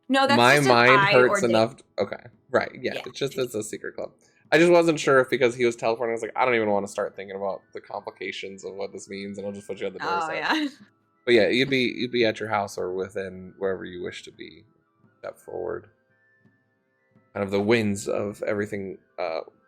No, that's my just an mind eye hurts or enough. Okay, right, yeah, Yeah. it's just it's a secret club. I just wasn't sure if because he was teleporting, I was like, I don't even want to start thinking about the complications of what this means, and I'll just put you at the door. Oh yeah. But yeah, you'd be at your house or within wherever you wish to be. Step forward. Kind of the winds of everything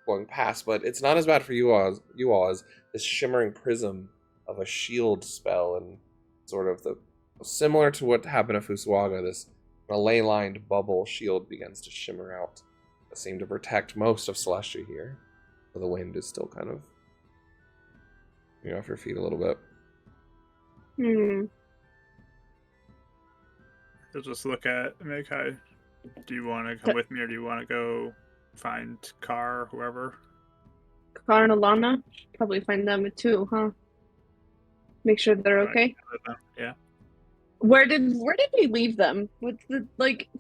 going past, but it's not as bad for you all as this shimmering prism of a shield spell and sort of the similar to what happened to Fuswaga. This ley-lined bubble shield begins to shimmer out that seem to protect most of Celestia here. So the wind is still kind of off your feet a little bit. You'll just look at Mikai. Do you want to come with me, or do you want to go find Car or whoever? Car and Alana. Probably find them too, huh? Make sure they're okay. Yeah. Where did we leave them? What's the like? I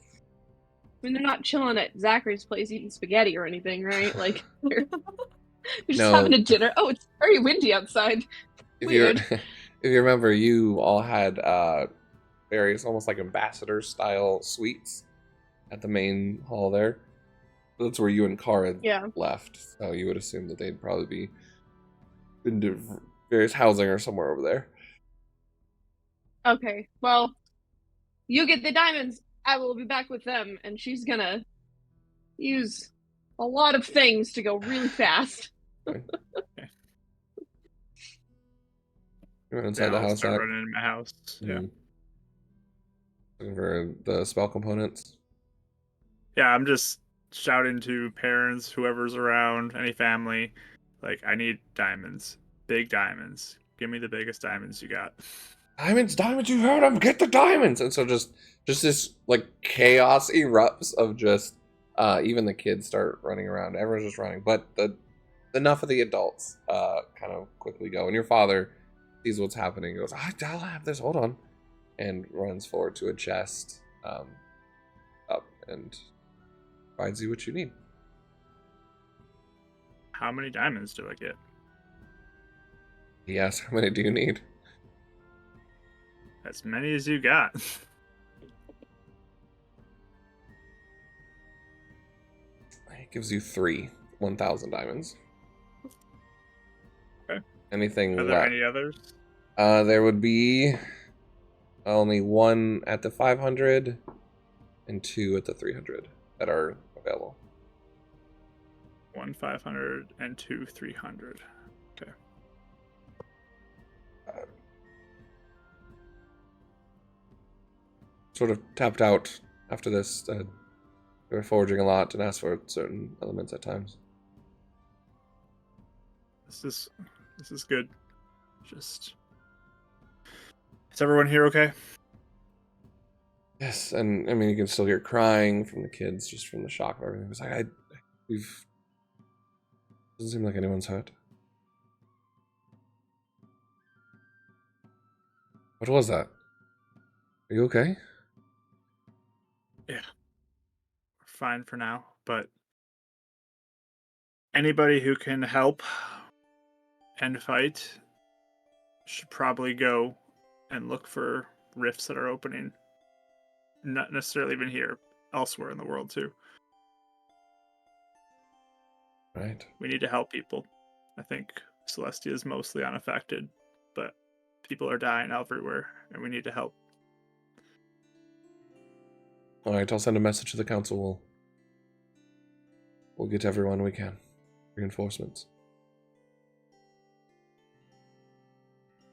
mean, they're not chilling at Zachary's place eating spaghetti or anything, right? Like, We're just No. having a dinner. Oh, it's very windy outside. If you Weird. if you remember, you all had various almost like ambassador style suites at the main hall there. That's where you and Kara Yeah. left. So you would assume that they'd probably be into various housing or somewhere over there. Okay. Well, you get the diamonds. I will be back with them, and she's gonna use a lot of things to go really fast. You went inside Yeah, the I'll house. start Zach? running in my house. Yeah. Mhm. Looking for the spell components. Yeah, I'm just shouting to parents, whoever's around, any family, like, I need diamonds. Big diamonds. Give me the biggest diamonds you got. Diamonds, you heard him, get the diamonds! And so just this like chaos erupts of just even the kids start running around. Everyone's just running. But enough of the adults kind of quickly go. And your father sees what's happening, goes, I'll have this, hold on. And runs forward to a chest up and provides you what you need. How many diamonds do I get? He asks, how many do you need? As many as you got. He gives you 1,000 diamonds. Okay. Anything Are there left? any others? There would be only 1 at the 500 and 2 at the 300 that are available. 1 500 and 2 300. Okay. Sort of tapped out after this. They were foraging a lot and asked for certain elements at times. This is good. Just, is everyone here okay? Yes, and I mean you can still hear crying from the kids just from the shock of everything. It's like doesn't seem like anyone's hurt. What was that? Are you okay? Yeah. We're fine for now, but anybody who can help and fight should probably go and look for rifts that are opening. Not necessarily even here, elsewhere in the world too. Right. We need to help people. I think Celestia is mostly unaffected, but people are dying everywhere, and we need to help. All right, I'll send a message to the council. We'll get everyone we can. Reinforcements.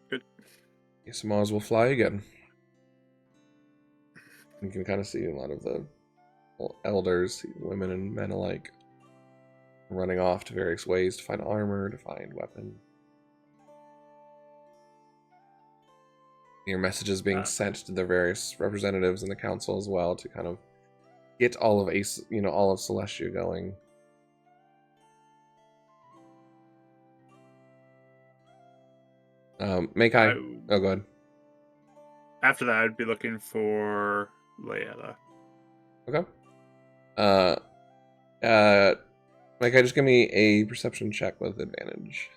Good. Yes, Mars will fly again. You can kind of see a lot of the elders, women and men alike, running off to various ways to find armor, to find weapon. Your messages being sent to the various representatives in the council as well to kind of get all of all of Celestia going. Oh, go ahead. After that, I'd be looking for Layla. Okay. Micah, just give me a perception check with advantage.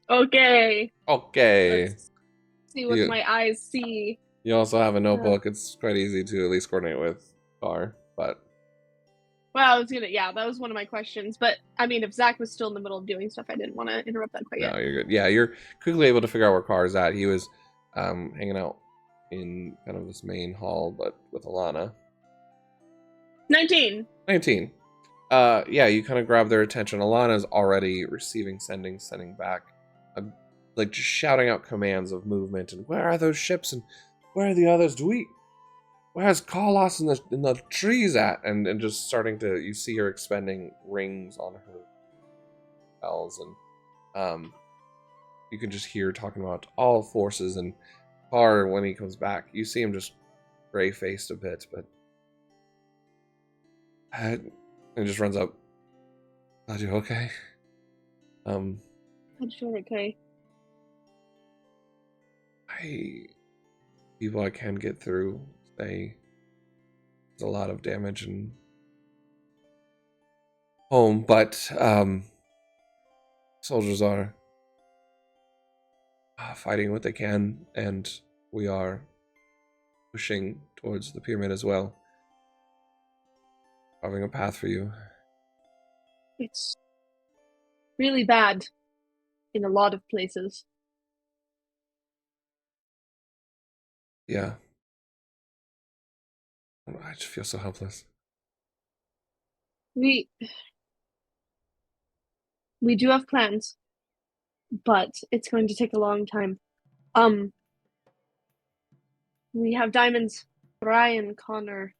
Okay. Okay. Let's see what my eyes see. You also have a notebook. It's quite easy to at least coordinate with Car, but... Well, that was one of my questions. But, I mean, if Zach was still in the middle of doing stuff, I didn't want to interrupt that quite yet. No, you're good. Yeah, you're quickly able to figure out where Car is at. He was hanging out in kind of this main hall, but with Alana. 19. Yeah, you kind of grab their attention. Alana's already receiving sending back, like just shouting out commands of movement and where are those ships and where are the others? Where's Carlos in the trees at? And just starting to, you see her expending rings on her bells, and you can just hear talking about all forces. And Car, when he comes back, you see him just gray faced a bit, but and just runs up. Glad you're okay. I'm sure okay. People I can get through say there's a lot of damage, and home, but soldiers are fighting what they can, and we are pushing towards the pyramid as well. Carving a path for you. It's really bad in a lot of places. Yeah. I just feel so helpless. We do have plans, but it's going to take a long time. We have diamonds. Brian, Connor.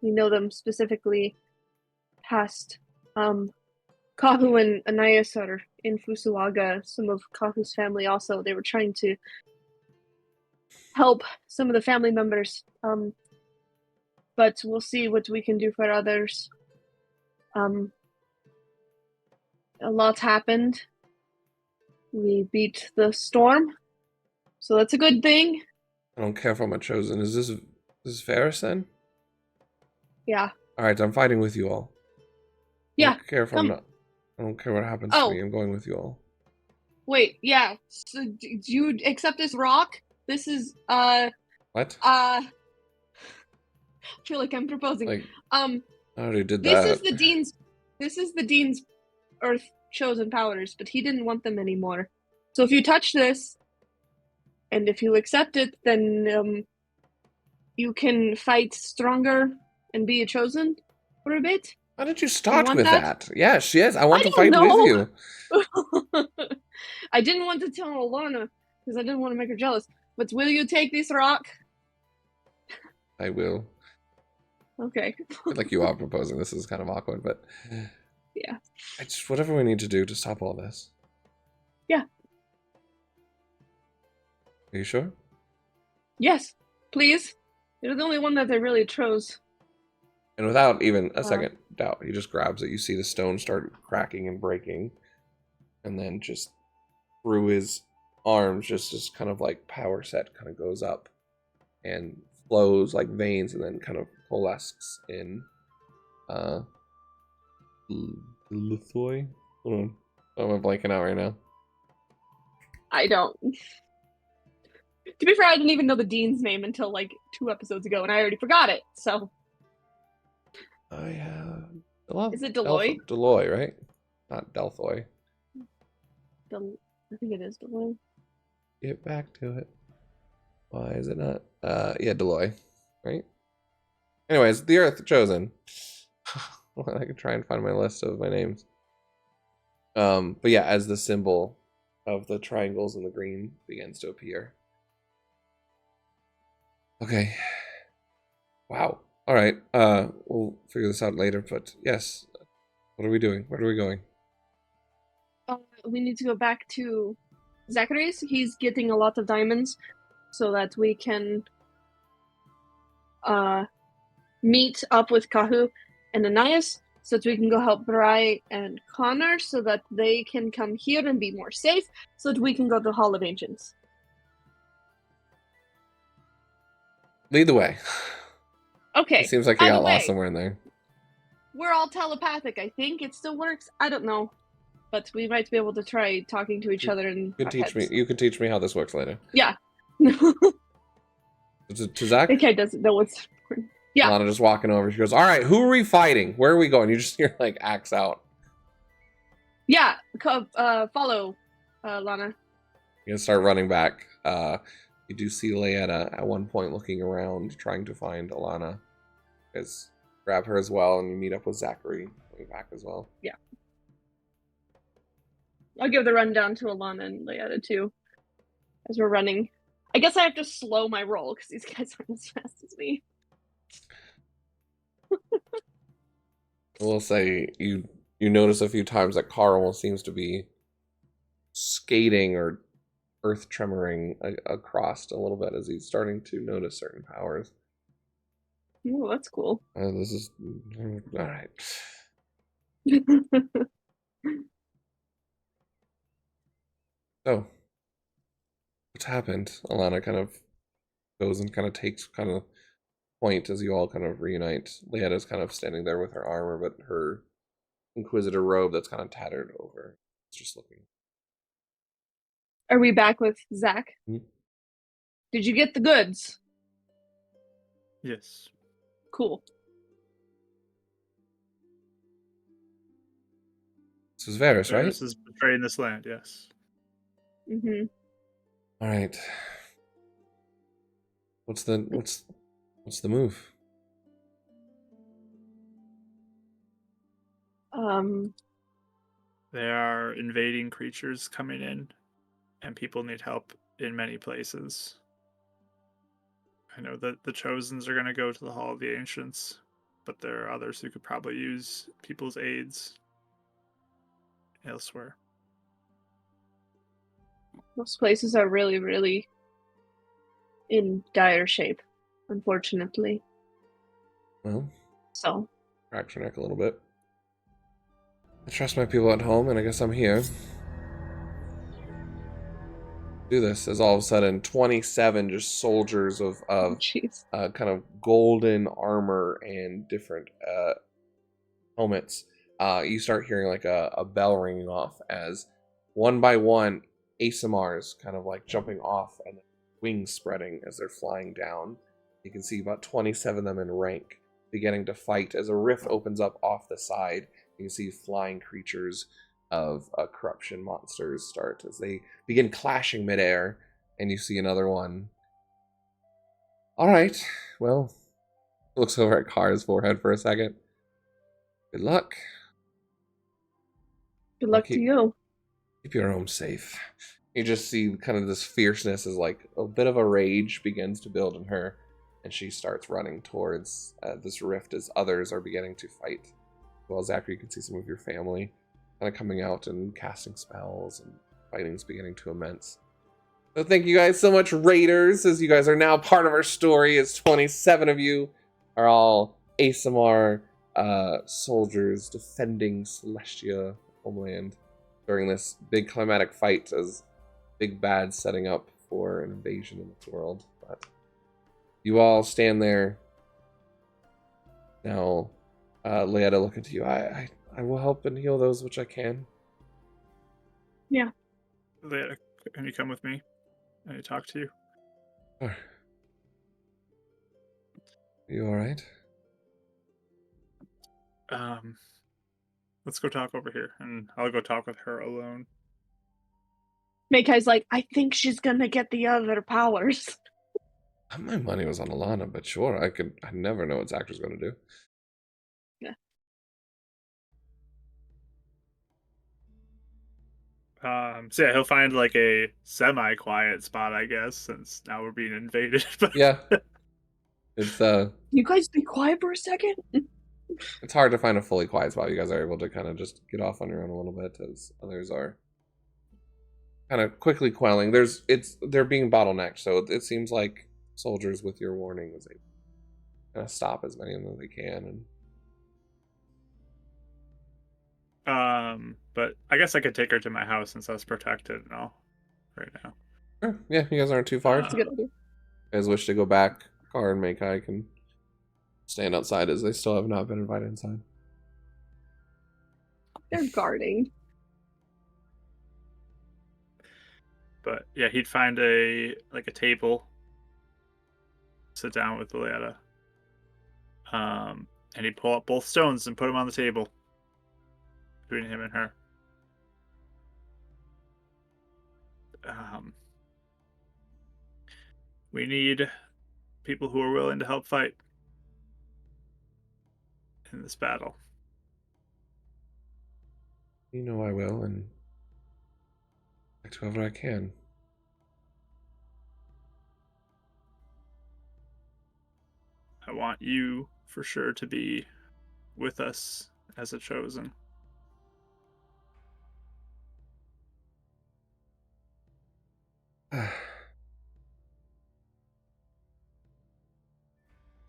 We know them specifically past Kahu and Anais are in Fusuaga. Some of Kahu's family also. They were trying to help some of the family members. But we'll see what we can do for others. A lot happened. We beat the storm, so that's a good thing. I don't care if I'm a chosen. Is this Ferris then? Yeah. Alright, I'm fighting with you all. Yeah. I don't care if I'm not. I don't care what happens to me. I'm going with you all. Wait, yeah. So do you accept this rock? This is What? I feel like I'm proposing. Like, I already did this that. is the dean's earth chosen powers, but he didn't want them anymore. So if you touch this and if you accept it, then you can fight stronger and be a chosen for a bit. Why did you start want with that? that? Yes, yes, I want I to don't fight know. with you. I didn't want to tell Alana because I didn't want to make her jealous. But will you take this rock? I will. Okay. I feel like you are proposing. This is kind of awkward, but Yeah. I just whatever we need to do to stop all this. Yeah. Are you sure? Yes, please. You're the only one that they really chose. And without even a second doubt, he just grabs it. You see the stone start cracking and breaking. And then just through his arms, just this kind of like power set kind of goes up and flows like veins and then kind of coalesces in Lithoi? Hold on. Oh, I'm blanking out right now. I don't. To be fair, I didn't even know the dean's name until like 2 episodes ago, and I already forgot it. So I have. is it Deloy? Deloy, right? Not Delphoy. I think it is Deloy. Get back to it. Why is it not? Yeah, Deloy, right? Anyways, the Earth chosen. I could try and find my list of my names. But yeah, as the symbol of the triangles and the green begins to appear. Okay. Wow. All right. We'll figure this out later. But yes, what are we doing? Where are we going? We need to go back to Zachary's. He's getting a lot of diamonds, so that we can meet up with Kahu and Anais, so that we can go help Bry and Connor, so that they can come here and be more safe, so that we can go to the Hall of Ancients. Lead the way. Okay. It seems like you Either got lost way, somewhere in there. we're all telepathic. I think it still works. I don't know, but we might be able to try talking to each other and. You can teach me how this works later. Yeah. To Zach? Okay, doesn't know what's. Yeah. Lana just walking over. She goes, "All right, who are we fighting? Where are we going?" You just hear like axe out. Yeah. Follow, Lana. You start running back. You do see Leetta at one point looking around, trying to find Alana. You guys grab her as well, and you meet up with Zachary going back as well. Yeah. I'll give the rundown to Alana and Leetta too, as we're running. I guess I have to slow my roll because these guys aren't as fast as me. I will say you notice a few times that Carl seems to be skating or earth tremoring across a little bit as he's starting to notice certain powers. Oh, that's cool. This is all right. So, what's happened? Alana kind of goes and kind of takes kind of point as you all kind of reunite. Leetta's kind of standing there with her armor, but her Inquisitor robe that's kind of tattered over. It's just looking. Are we back with Zach? Mhm. Did you get the goods? Yes. Cool. This is Varys, right? This is betraying this land, yes. Mm-hmm. All right. What's the move? There are invading creatures coming in, and people need help in many places. I know that the Chosens are going to go to the Hall of the Ancients, but there are others who could probably use people's aids elsewhere. Those places are really, really in dire shape, unfortunately. Well, So, cracks your neck a little bit. I trust my people at home, and I guess I'm here. Do this as all of a sudden 27 just soldiers of jeez. kind of golden armor and different helmets. You start hearing like a bell ringing off as one by one ASMRs kind of like jumping off and wings spreading as they're flying down. You can see about 27 of them in rank beginning to fight as a rift opens up off the side. You can see flying creatures of corruption monsters start as they begin clashing midair, and you see another one. All right, well, looks over at Kara's forehead for a second. Good luck. Good luck to you. Keep your home safe. You just see kind of this fierceness as like a bit of a rage begins to build in her, and she starts running towards this rift as others are beginning to fight. Well, Zachary, you can see some of your family kind of coming out and casting spells, and fighting's beginning to immense. So thank you guys so much, Raiders, as you guys are now part of our story, as 27 of you are all ASMR soldiers defending Celestia homeland during this big climatic fight as big bad setting up for an invasion in this world. But you all stand there. Now, Leetta, looking to you. I will help and heal those which I can. Yeah. Leia, can you come with me? I need to talk to you. Sure. Are you alright? Let's go talk over here, and I'll go talk with her alone. Maykai's like, I think she's gonna get the other powers. My money was on Alana, but sure, I never know what Zach's going to do. Yeah. So yeah, he'll find like a semi-quiet spot, I guess, since now we're being invaded. But Yeah. It's You guys be quiet for a second? it's hard to find a fully quiet spot. You guys are able to kind of just get off on your own a little bit, as others are kind of quickly quelling. They're being bottlenecked, so it seems like soldiers with your warning is able to kind of stop as many of them as they can. And but I guess I could take her to my house since I was protected and all right now. sure, yeah, you guys aren't too far. That's a good idea. You guys wish to go back, Kara and Makai can stand outside as they still have not been invited inside. They're guarding. But yeah, he'd find a table, sit down with Leetta, and he'd pull up both stones and put them on the table between him and her. We need people who are willing to help fight in this battle. You know I will, and act whoever I can. I want you for sure to be with us as a chosen. I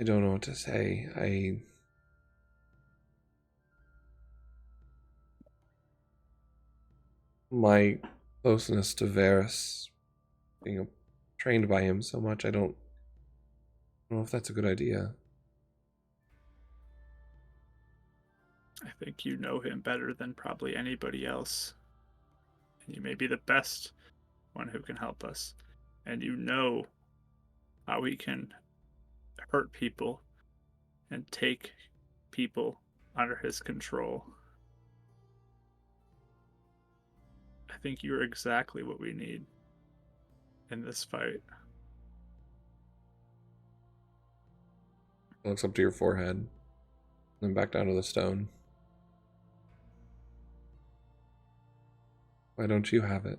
don't know what to say. My closeness to Varys, being trained by him so much, I don't know if that's a good idea. I think you know him better than probably anybody else. And you may be the best one who can help us. And you know how he can hurt people and take people under his control. I think you're exactly what we need in this fight. Looks up to your forehead, then back down to the stone. Why don't you have it?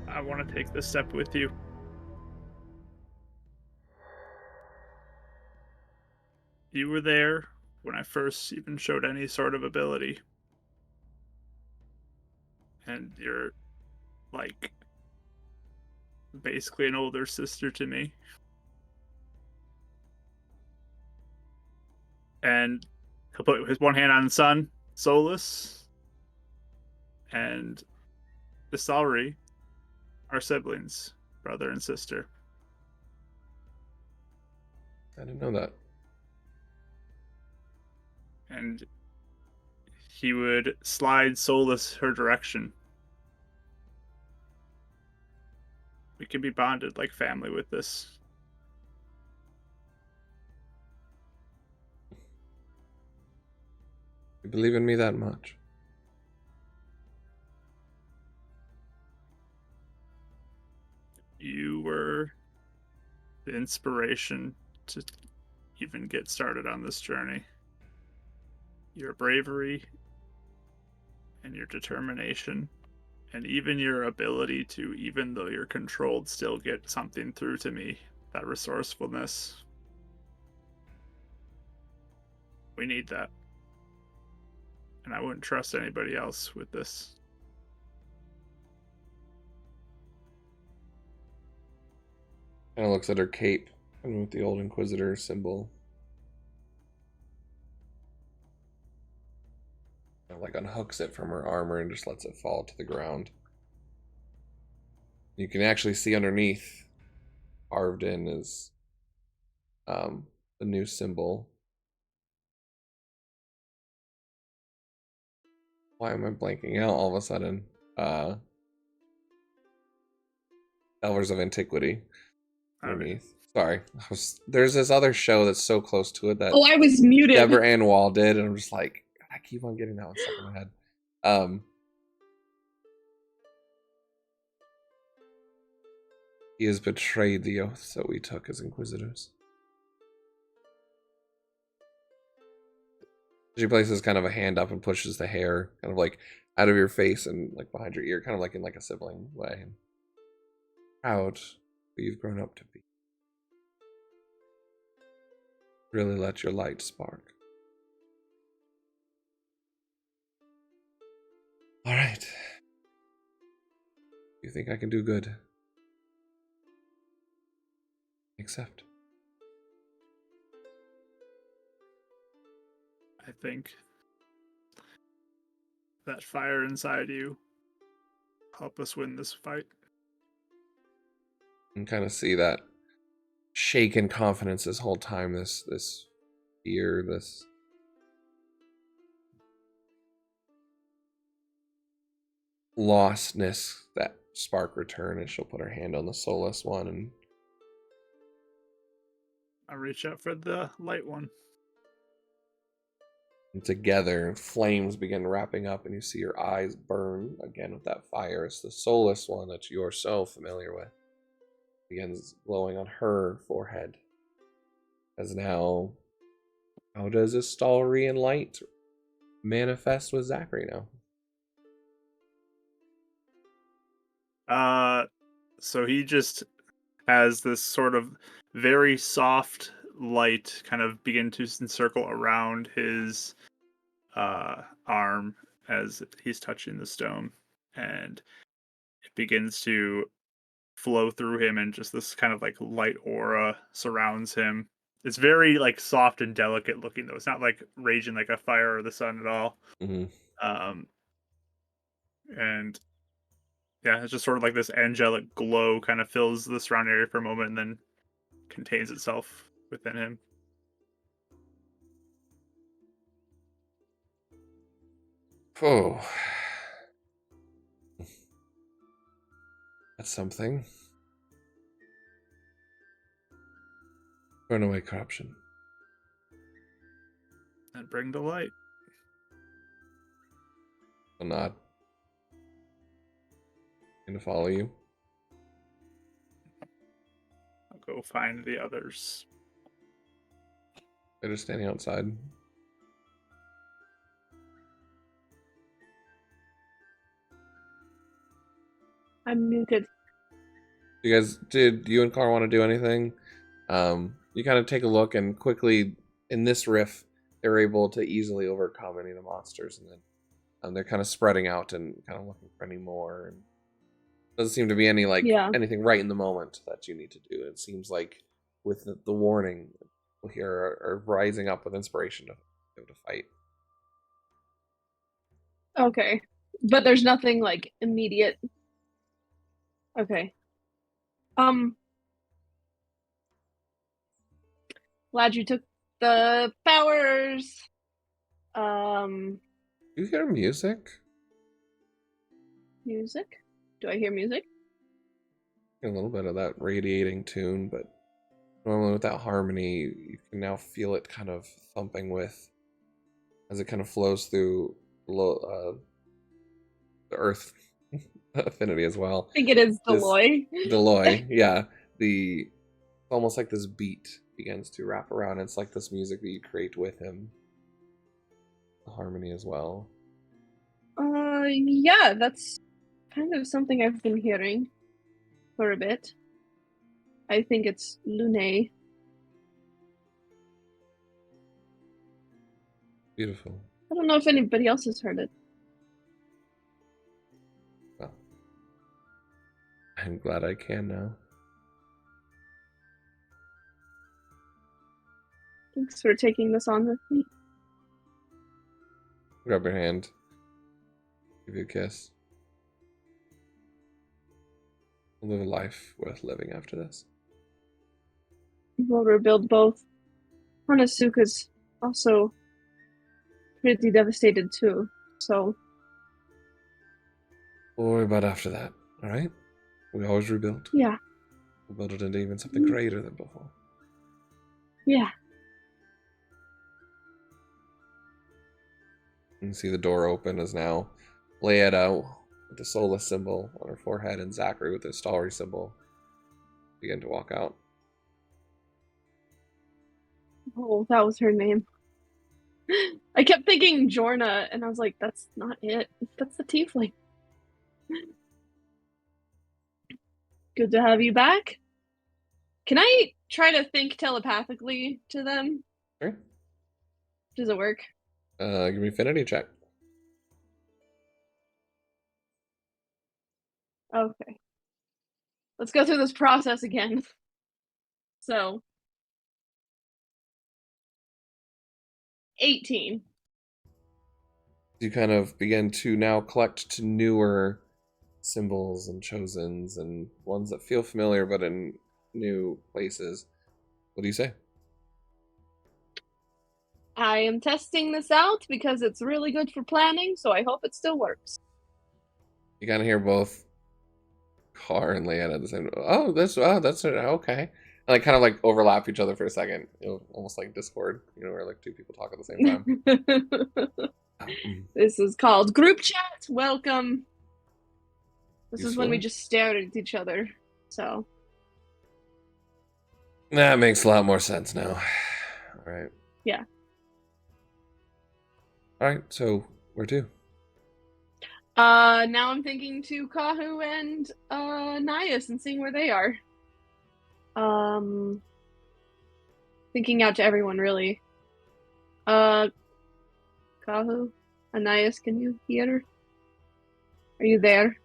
I want to take this step with you. You were there when I first even showed any sort of ability. And you're like basically an older sister to me. And he'll put his one hand on the sun, Solus, and Istalri, our siblings, brother and sister. I didn't know that. And he would slide Solus her direction. We can be bonded like family with this. You believe in me that much? You were the inspiration to even get started on this journey. Your bravery and your determination, and even your ability to, even though you're controlled, still get something through to me. That resourcefulness. We need that. And I wouldn't trust anybody else with this. Kind of looks at her cape and with the old Inquisitor symbol. Like unhooks it from her armor and just lets it fall to the ground. You can actually see underneath, carved in, is the new symbol. Why am I blanking out all of a sudden? Elders of Antiquity underneath. Sorry, there's this other show that's so close to it that Oh, I was muted. Deborah Ann Wall did, and I'm just like, I keep on getting that one stuck in my head. He has betrayed the oaths that we took as Inquisitors. She places kind of a hand up and pushes the hair kind of like out of your face and like behind your ear, kind of like in like a sibling way. Proud who you've grown up to be. Really let your light spark. All right. You think I can do good? Accept. I think that fire inside you help us win this fight. And kind of see that shaken confidence this whole time, this fear, this lostness, that spark return as she'll put her hand on the Solus one, and I reach out for the light one. And together, flames begin wrapping up, and you see your eyes burn again with that fire. It's the Solus one that you're so familiar with. Begins glowing on her forehead. As now, how does a Stalrian light manifest with Zachary now? So he just has this sort of very soft light kind of begin to encircle around his arm as he's touching the stone, and it begins to flow through him, and just this kind of like light aura surrounds him. It's very like soft and delicate looking though. It's not like raging like a fire or the sun at all. Mm-hmm. And Yeah, it's just sort of like this angelic glow kind of fills the surrounding area for a moment and then contains itself within him. Oh. That's something. Burn away corruption. And bring the light. A nod. Gonna follow you. I'll go find the others. They're just standing outside. I'm muted. Did you and Carl want to do anything? You kind of take a look, and quickly in this riff, they're able to easily overcome any of the monsters, and then they're kind of spreading out and kind of looking for any more. And doesn't seem to be any anything right in the moment that you need to do. It seems like with the warning, people here are rising up with inspiration to be able to fight. Okay. But there's nothing like immediate. Okay. Glad you took the powers. You hear music? Music? Do I hear music? A little bit of that radiating tune, but normally with that harmony, you can now feel it kind of thumping with as it kind of flows through the earth affinity as well. I think it is Deloy. Deloy, yeah. It's almost like this beat begins to wrap around. It's like this music that you create with him. The harmony as well. Yeah, that's kind of something I've been hearing for a bit. I think it's Lune. Beautiful. I don't know if anybody else has heard it. Well, I'm glad I can now. Thanks for taking this on with me. Grab your hand. Give you a kiss. Live a life worth living after this. We'll rebuild both. Hanasuka's also pretty devastated too, so... We'll worry about after that, alright? We always rebuild. Yeah. We'll build it into even something greater than before. Yeah. You can see the door open as now Leetta with the Solus symbol on her forehead and Zachary with the Stalry symbol begin to walk out. Oh, that was her name. I kept thinking Jorna, and I was like, that's not it. That's the tiefling. Good to have you back. Can I try to think telepathically to them? Sure. Does it work? Give me affinity check. Okay. Let's go through this process again. So, 18. You kind of begin to now collect to newer symbols and chosens and ones that feel familiar but in new places. What do you say? I am testing this out because it's really good for planning, so I hope it still works. You kind of hear both Car and Leanna at the same time. That's okay. And like kind of like overlap each other for a second. Almost like Discord, where like two people talk at the same time. This is called group chat. Welcome. This is when we Useful. just stare at each other. So That makes a lot more sense now. All right. Yeah. All right. So where to? now I'm thinking to Kahu and Nias and seeing where they are. Thinking out to everyone really. Kahu, Anais, can you hear? Are you there?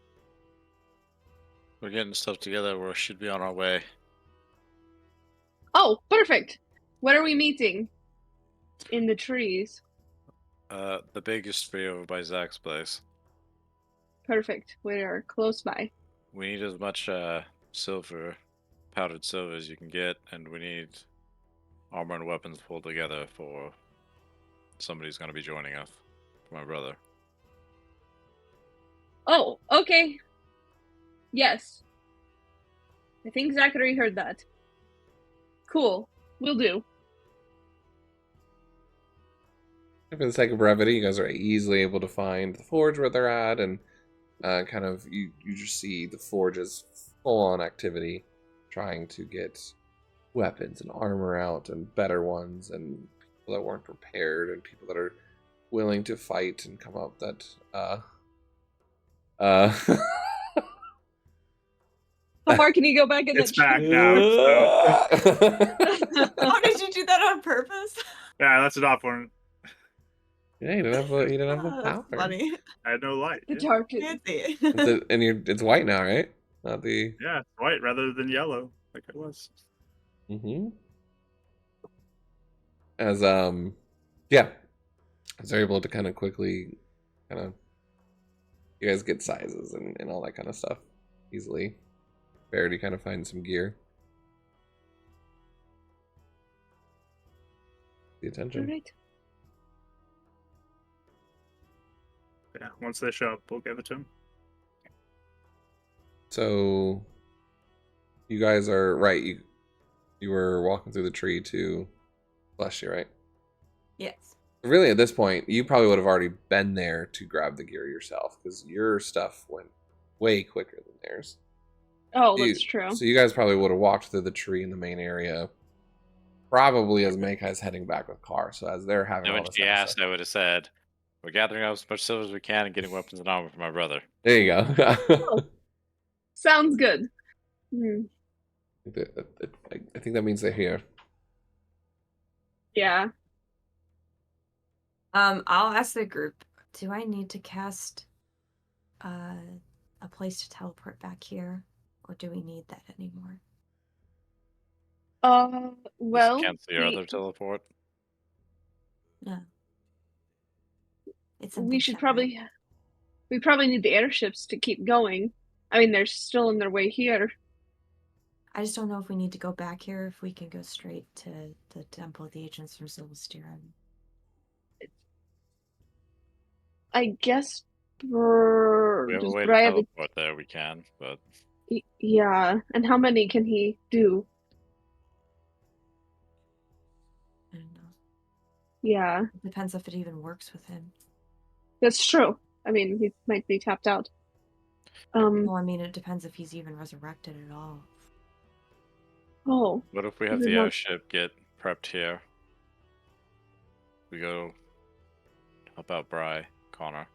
We're getting stuff together. We should be on our way. Oh, perfect. When are we meeting? In the trees. The biggest tree over by Zach's place. Perfect. We are close by. We need as much silver, powdered silver as you can get, and we need armor and weapons pulled together for somebody's going to be joining us. For my brother. Oh, okay. Yes. I think Zachary heard that. Cool. Will do. For the sake of brevity, you guys are easily able to find the forge where they're at, and kind of you just see the forge's full-on activity, trying to get weapons and armor out, and better ones, and people that weren't prepared, and people that are willing to fight and come up that How far can you go back in It's that back tree? now. Oh, did you do that on purpose? Yeah, that's an off one. Yeah, you didn't have the Oh, power. that's funny. I had no light. The Yeah, dark. Fancy. It's white now, right? Not the. yeah, it's white rather than yellow, like it was. Mm-hmm. As yeah, as they're able to kind of quickly, you guys get sizes and all that kind of stuff easily. Verity kind of finds some gear. The attention. Alright. Yeah, once they show up, we'll give it to them. So, you guys are right. You were walking through the tree to Celestia, right? Yes. Really, at this point, you probably would have already been there to grab the gear yourself, because your stuff went way quicker than theirs. Oh, that's true. So you guys probably would have walked through the tree in the main area, probably as Meikai's heading back with Car. So as they're having And all when this she kind of asked, stuff- I would have said, "We're gathering up as much silver as we can and getting weapons and armor for my brother." There you go. Sounds good. Hmm. I think that means they're here. Yeah. I'll ask the group, do I need to cast a place to teleport back here? Or do we need that anymore? Well, Cancel your other teleport. No. It's we something should separate. we probably need the airships to keep going. I mean, they're still on their way here. I just don't know if we need to go back here, if we can go straight to the Temple of the Agents from Silverstein. I guess We have a does way to Brian have teleport there, we can, but yeah, and how many can he do? I don't know. Yeah, It depends if it even works with him. that's true. I mean, he might be tapped out. Well, I mean, it depends if he's even resurrected at all. Oh, what if we have Even the more- airship get prepped here? We go help out Bry, Connor.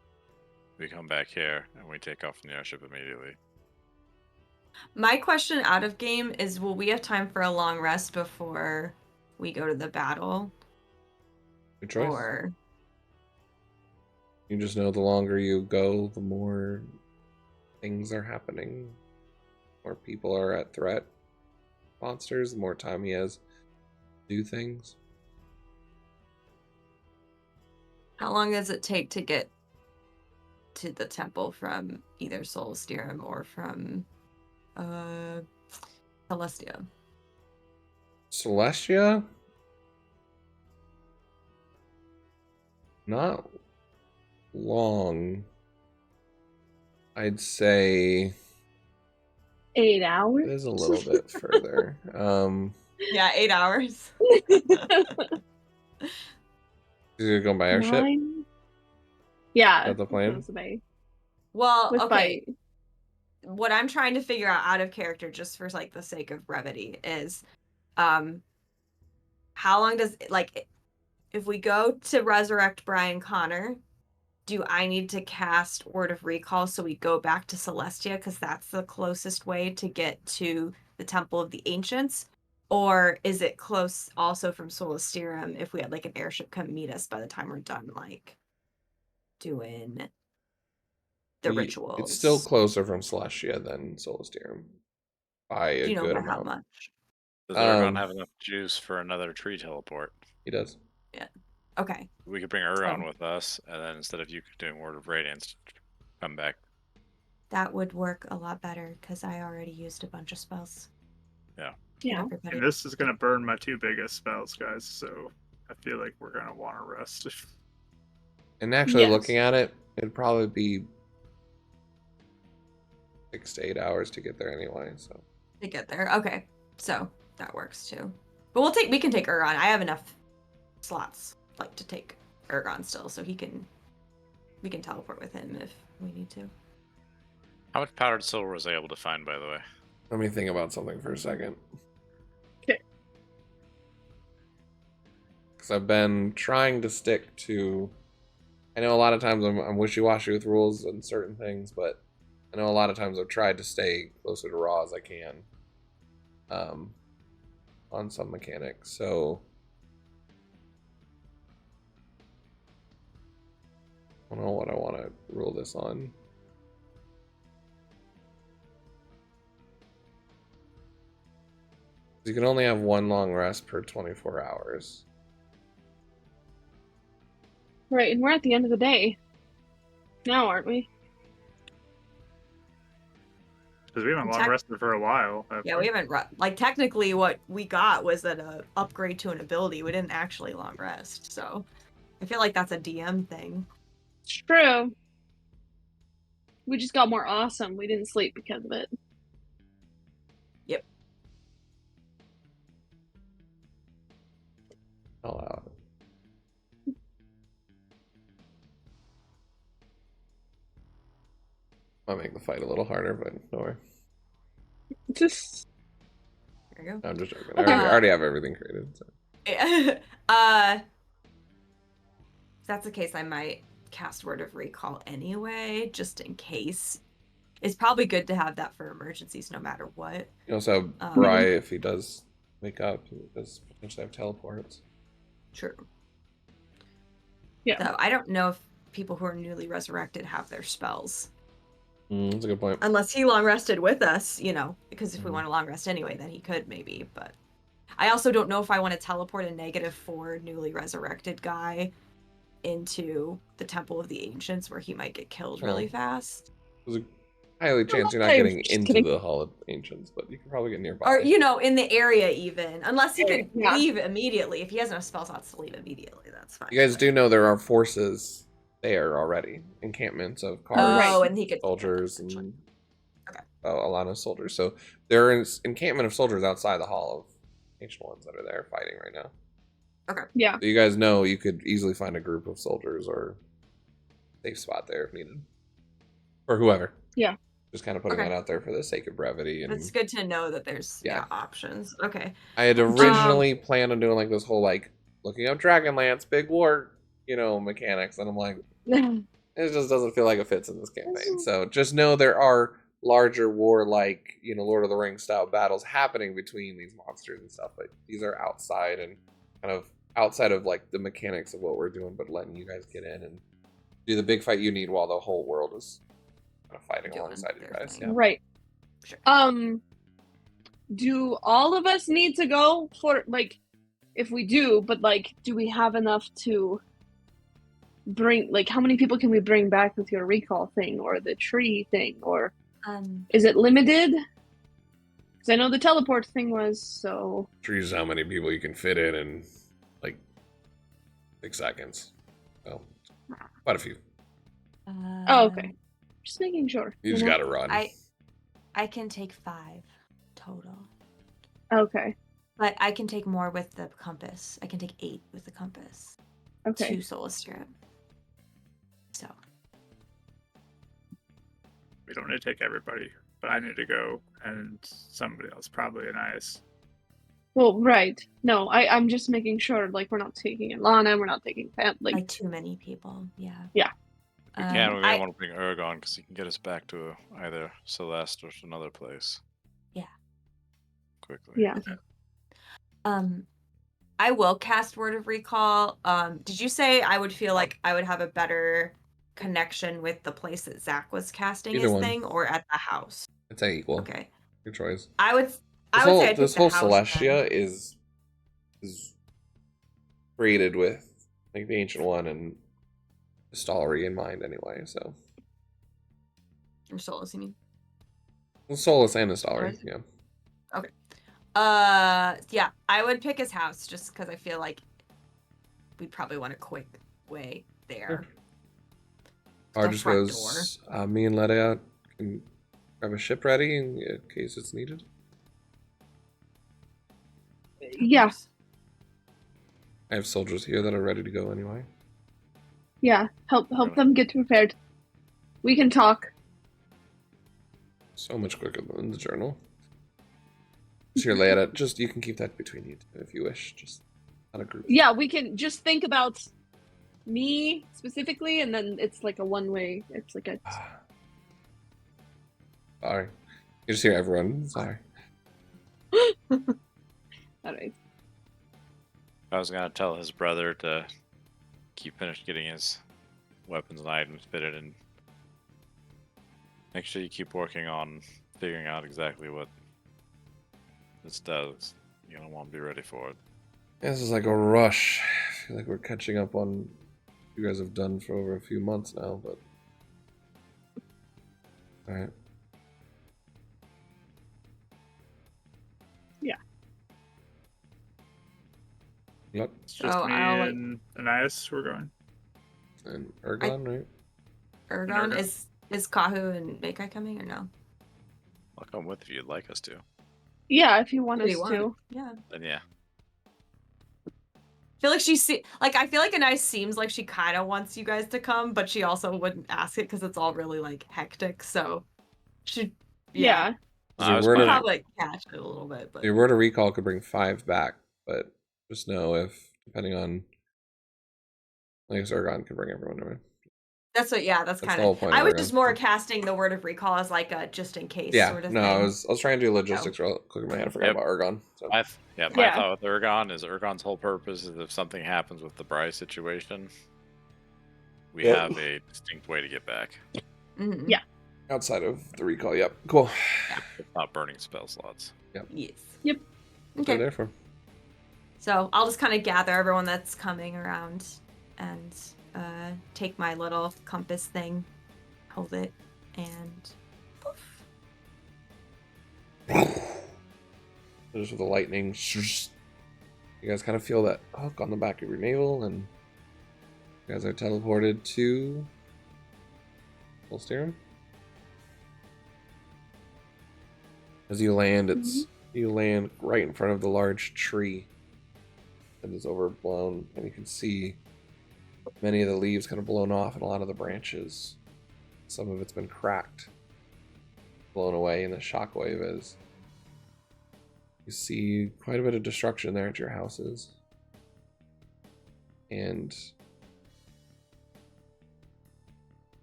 We come back here and we take off from the airship immediately. My question out of game is, will we have time for a long rest before we go to the battle? Good choice. Or You just know the longer you go, the more things are happening. More people are at threat. Monsters, the more time he has to do things. how long does it take to get to the temple from either Solstirum or from Celestia? Celestia? Not long. I'd say 8 hours? it is a little bit further. Yeah, 8 hours. You're going by airship? 9? Yeah. Is that the plan? That's by- Well, with okay. by- What I'm trying to figure out of character, just for like the sake of brevity, is how long does if we go to resurrect Brian Connor, do I need to cast Word of Recall so we go back to Celestia because that's the closest way to get to the Temple of the Ancients? Or is it close also from Solstirum if we had like an airship come meet us by the time we're done doing the rituals? It's still closer from Celestia than Solstirum by a Do you know good by how amount. much? Does Aragon Um, have enough juice for another tree teleport? He does. Okay. We could bring Urion So- with us, and then instead of you doing Word of Radiance, come back that would work a lot better because I already used a bunch of spells. Yeah. Everybody. And this is going to burn my 2 biggest spells, guys, so I feel like we're going to want to rest. And actually, Yes. looking at it, it'd probably be 6 to 8 hours to get there anyway. So To get there. Okay. So that works too. But we can take Ergon. I have enough slots like to take Ergon still, so we can teleport with him if we need to. How much powdered silver was I able to find, by the way? let me think about something for a second. Okay. Because I've been trying to stick to. I know a lot of times I'm wishy-washy with rules and certain things, but I know a lot of times I've tried to stay closer to raw as I can on some mechanics. So I don't know what I want to rule this on. You can only have 1 long rest per 24 hours. Right, and we're at the end of the day now, aren't we? Because we haven't long Tech- rested for a while. have Yeah, we haven't like technically what we got was an upgrade to an ability. We didn't actually long rest, so I feel like that's a DM thing. It's true. We just got more awesome. We didn't sleep because of it. Yep. I'll allow it. Might make the fight a little harder, but no worry. Just There you go. I'm just joking. Okay. I already have everything created. So. If that's the case, I might cast Word of Recall anyway, just in case. It's probably good to have that for emergencies, no matter what. You also have Bry if he does wake up. He does potentially have teleports. True. Yeah. So I don't know if people who are newly resurrected have their spells. That's a good point. Unless he long rested with us, because if we Mhm. want to long rest anyway, then he could maybe. But I also don't know if I want to teleport a -4 newly resurrected guy into the Temple of the Ancients where he might get killed really Oh. fast. There's a highly chance you're not I'm getting just into kidding. the Hall of Ancients, but you can probably get nearby. Or, in the area even. Unless he could Yeah. leave immediately. If he has no spell slots to leave immediately, that's fine. You guys do know there are forces there already. Encampments of cars, Oh, and he could soldiers, essentially. and Okay. Alana soldiers. So there is encampment of soldiers outside the Hall of Ancient Ones that are there fighting right now. yeah. So you guys know you could easily find a group of soldiers or safe spot there if needed. Or whoever. Yeah. Just kind of putting Okay. that out there for the sake of brevity. And It's good to know that there's Yeah. options. Okay. I had originally planned on doing like this whole like looking up Dragonlance, big war, mechanics, and I'm like, it just doesn't feel like it fits in this campaign. So just know there are larger war like, Lord of the Rings style battles happening between these monsters and stuff, but these are outside and kind of outside of like the mechanics of what we're doing, but letting you guys get in and do the big fight you need while the whole world is kind of fighting Doing alongside you their guys. thing. Yeah. Right. Sure. Do all of us need to go for if we do, but do we have enough to bring how many people can we bring back with your recall thing or the tree thing, or is it limited? Because I know the teleport thing was so. Trees how many people you can fit in like 6 seconds. So quite a few. Oh, okay. Just making sure. You just gotta run. I can take 5 total. Okay. But I can take more with the compass. I can take 8 with the compass. Okay. 2 soul strip. So. We don't need to take everybody, but I need to go, and somebody else, probably Anais. Well, right. No, I'm just making sure we're not taking Ilana, we're not taking Pam. Like too many people. Yeah. Yeah. We can. We're gonna want to bring Ergon because he can get us back to either Celeste or another place. Yeah. Quickly. Yeah. Okay. I will cast Word of Recall. Did you say I would feel like I would have a better connection with the place that Zach was casting Either his one. thing, or at the house? I'd say equal. Okay. Your choice. I would say I'd This pick the whole house Celestia then. is created with the Ancient One and Stollery in mind anyway, so Or Solus, you mean? Solus and Astolari, Alright. yeah. Yeah, I would pick his house just because I feel like we'd probably want a quick way there. Or The just front goes, me and Ledia can grab a ship ready in case it's needed. Yeah, I have soldiers here that are ready to go anyway. yeah. Help them get prepared. We can talk. So much quicker than the journal. Here, Leia, just you can keep that between you two if you wish. Just not a group. Yeah, we can just think about me specifically, and then it's like a one-way. It's like a. Sorry. You just hear everyone. Sorry. All right. I was gonna tell his brother to finish getting his weapons and items fitted, and make sure you keep working on figuring out exactly what this does. You're gonna want to be ready for it. This is like a rush. I feel like we're catching up on you guys have done for over a few months now, but alright. Yeah. Yep. It's just Oh, me I'll, like- and Anais who are going. And Ergon, right? Ergon, Ergon. is Kahu and Meikai coming or no? I'll come with if you'd like us to. Yeah, if you want What us do you to. want? Yeah. Then yeah. I feel like I feel like Anais seems like she kind of wants you guys to come, but she also wouldn't ask it because it's all really like hectic. So, Yeah. I was Your word we'll of- planning- probably catch it a little bit, but Your word of recall could bring 5 back, but just know if, depending on, I guess Ergon could bring everyone over. that's the kind whole of. point I of was Ergon. just more casting the word of recall as like a just in case Yeah, sort of no, thing. I was trying to do logistics real quick in my head. I forgot Yep. about Ergon. So. My Yeah. thought with Ergon is Ergon's whole purpose is if something happens with the Bryce situation, we Yep. have a distinct way to get back. Mhm. Yeah. Outside of the recall, yep. Cool. It's not burning spell slots. Yes. Yep. What they're Okay. there for. So I'll just kind of gather everyone that's coming around and take my little compass thing, hold it, and poof. Just with the lightning. You guys kind of feel that hook on the back of your navel, and you guys are teleported to Volsterum. As you land, you land right in front of the large tree that is overblown, and you can see many of the leaves kind of blown off, and a lot of the branches. Some of it's been cracked, blown away, and the shockwave is. You see quite a bit of destruction there at your houses. And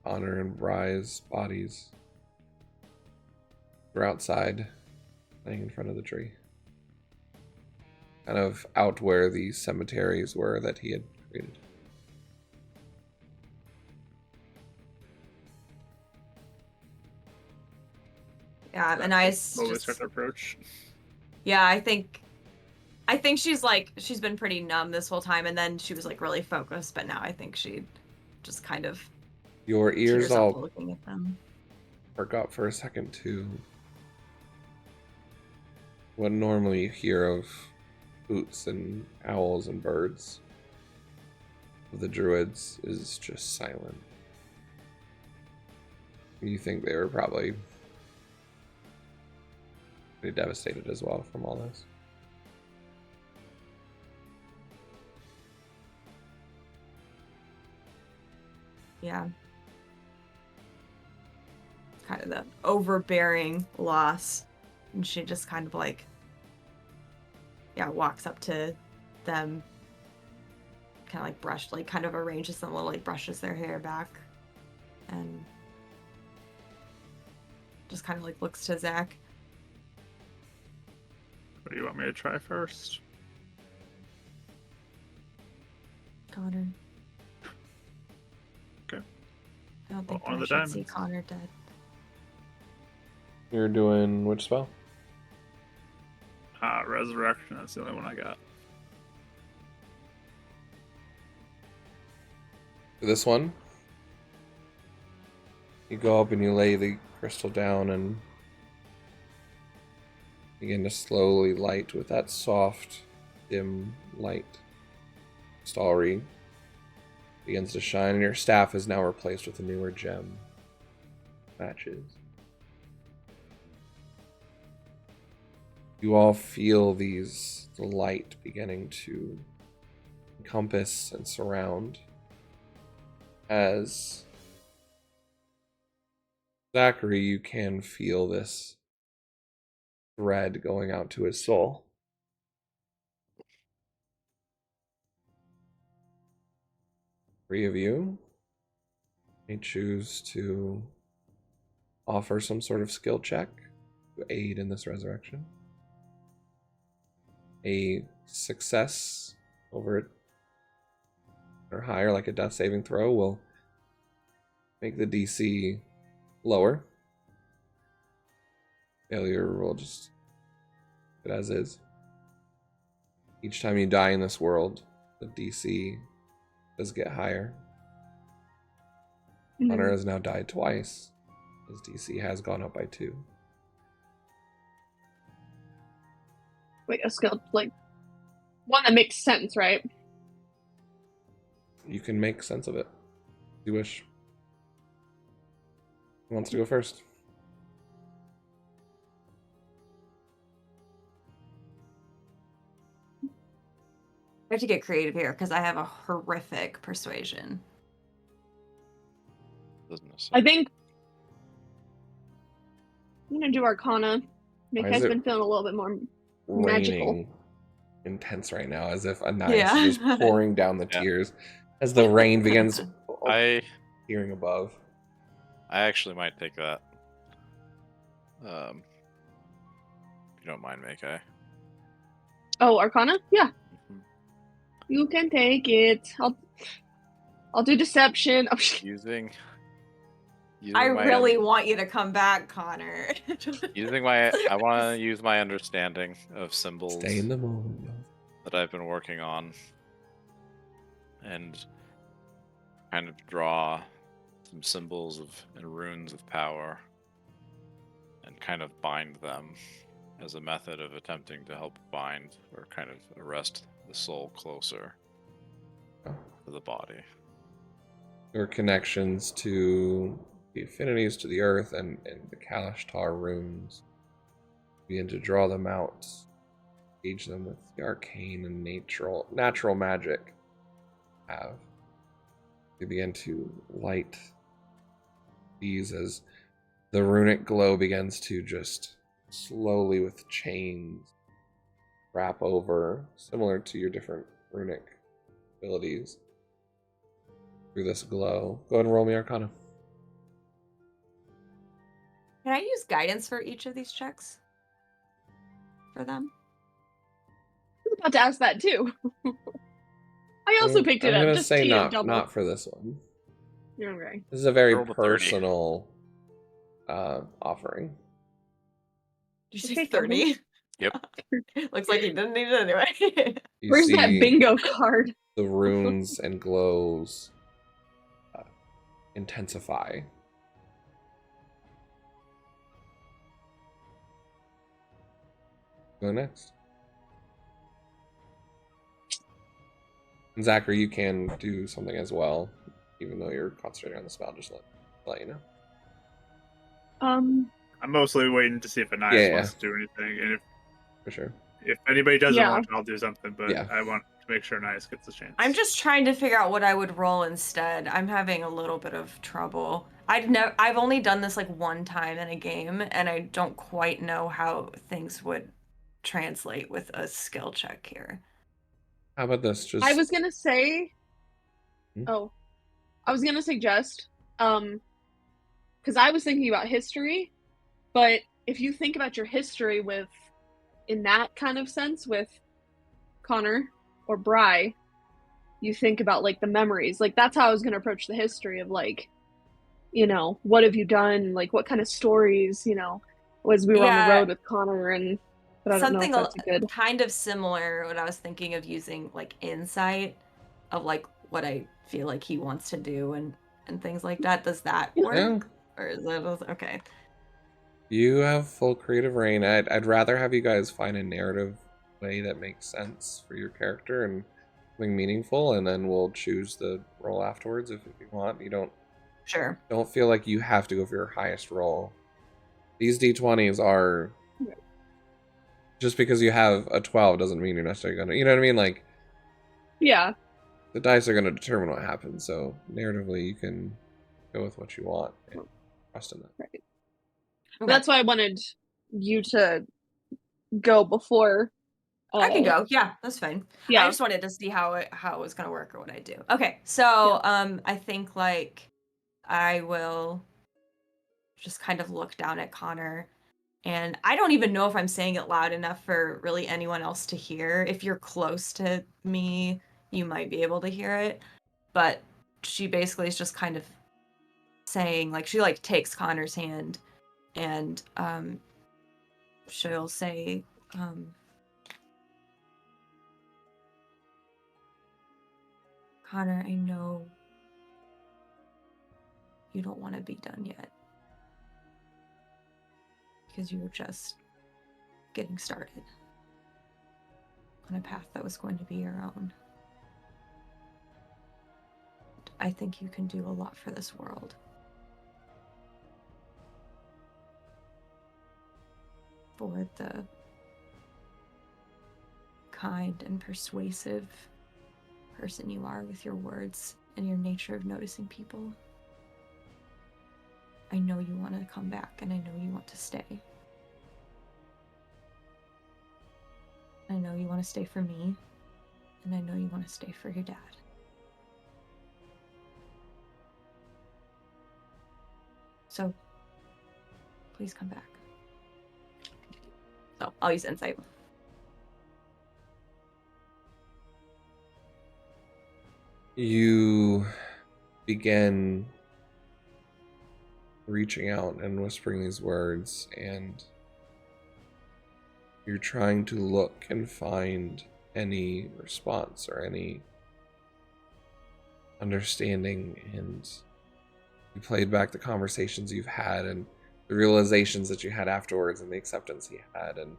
Honor and Rye's bodies were outside, laying in front of the tree. Kind of out where the cemeteries were that he had created. Yeah, and I Slowly just, start to approach. yeah, I think she's been pretty numb this whole time, and then she was like really focused, but now I think she just kind of Your ears tears up all looking at them. perk up for a second to what normally you hear of hoots and owls and birds. Of the druids is just silent. You think they were probably pretty devastated as well from all this. Yeah. Kind of the overbearing loss. And she just kind of like, yeah, walks up to them, kind of like kind of arranges them a little, like brushes their hair back, and just kind of like looks to Zach. What do you want me to try first? Connor. Okay. I don't think One of I the should see diamonds. Connor dead. You're doing which spell? Resurrection. That's the only one I got. This one? You go up and you lay the crystal down and begin to slowly light with that soft, dim light. Starry begins to shine, and your staff is now replaced with a newer gem. Matches. You all feel the light beginning to encompass and surround as Zachary, you can feel this thread going out to his soul. Three of you may choose to offer some sort of skill check to aid in this resurrection. A success over it or higher, like a death saving throw, will make the DC lower. Failure will just keep it as is. Each time you die in this world, the DC does get higher. Connor has now died twice. His DC has gone up by 2. Wait, a skill, like, one that makes sense, right? You can make sense of it if you wish. Who wants to go first? I have to get creative here because I have a horrific persuasion. I think I'm gonna do Arcana. Mick Why has is it been feeling a little bit more magical. Raining intense right now, as if a knife is just pouring down the Yeah. tears as the rain begins I hearing above. actually might take that. If you don't mind, Make. Oh, Arcana? Yeah, Mhm. you can take it. I'll do Deception. Oh, Using I my really want you to come back, Connor. I want to use my understanding of symbols Stay in the moment. Yo. that I've been working on and kind of draw some symbols and runes of power and kind of bind them as a method of attempting to help bind or kind of arrest the soul closer Oh. to the body. Your connections to the affinities to the earth and the Kalashtar runes begin to draw them out, engage them with the arcane and natural magic you have. You begin to light these as the runic glow begins to just slowly with chains wrap over, similar to your different runic abilities, through this glow. Go ahead and roll me Arcana. Can I use guidance for each of these checks? For them? I was about to ask that too. I also picked it I'm up. gonna Just say TM double. not for this one. You're okay. This is a very Roll the 30. personal offering. Did you say Okay, 30? Yep. Looks like he didn't need it anyway. You Where's that see bingo card? the runes and glows intensify. Go next. And Zachary, you can do something as well, even though you're concentrating on the spell. Just let you know. Um, I'm mostly waiting to see if Anais Yeah. wants to do anything, and For sure. if anybody doesn't Yeah. want, I'll do something. But Yeah. I want to make sure Anais gets a chance. I'm just trying to figure out what I would roll instead. I'm having a little bit of trouble. I've only done this like one time in a game, and I don't quite know how things would translate with a skill check here. How about this? Just I was gonna say. Hmm? Oh, I was gonna suggest. Because I was thinking about history, but if you think about your history with, in that kind of sense, with Connor or Bry, you think about like the memories. Like that's how I was gonna approach the history of like, you know, what have you done? Like what kind of stories, you know, as we were on the road with Connor and. But I don't Something know if that's a good. kind of similar when I was thinking of using like insight of like what I feel like he wants to do and things like that. Does that work? yeah. Or is that okay? You have full creative reign. I'd rather have you guys find a narrative way that makes sense for your character and something meaningful, and then we'll choose the roll afterwards if you want. You Sure. don't feel like you have to go for your highest roll. These d20s are just because you have a 12 doesn't mean you're necessarily gonna, you know what I mean? Like, Yeah. the dice are gonna determine what happens. So narratively, you can go with what you want and trust in that. Right. Okay. That's why I wanted you to go before. I can go. Yeah, that's fine. Yeah. I just wanted to see how it was gonna work or what I do. Okay, so I think like I will just kind of look down at Connor, and I don't even know if I'm saying it loud enough for really anyone else to hear. If you're close to me, you might be able to hear it. But she basically is just kind of saying, like, she like takes Connor's hand and she'll say, Connor, I know you don't want to be done yet. Because you were just getting started on a path that was going to be your own. I think you can do a lot for this world. For the kind and persuasive person you are with your words and your nature of noticing people. I know you want to come back, and I know you want to stay. I know you want to stay for me, and I know you want to stay for your dad. So, please come back. So, I'll use insight. You begin reaching out and whispering these words, and you're trying to look and find any response or any understanding, and you played back the conversations you've had and the realizations that you had afterwards and the acceptance he had and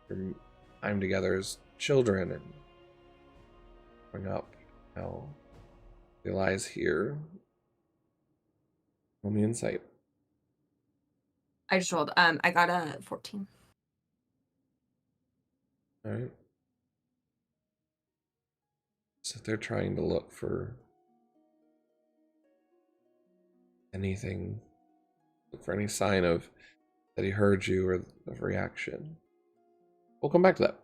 your time together as children and growing up. Now realize here. Roll me insight. I just rolled. I got a 14. All right. So they're trying to look for anything, look for any sign of that he heard you or of reaction. We'll come back to that.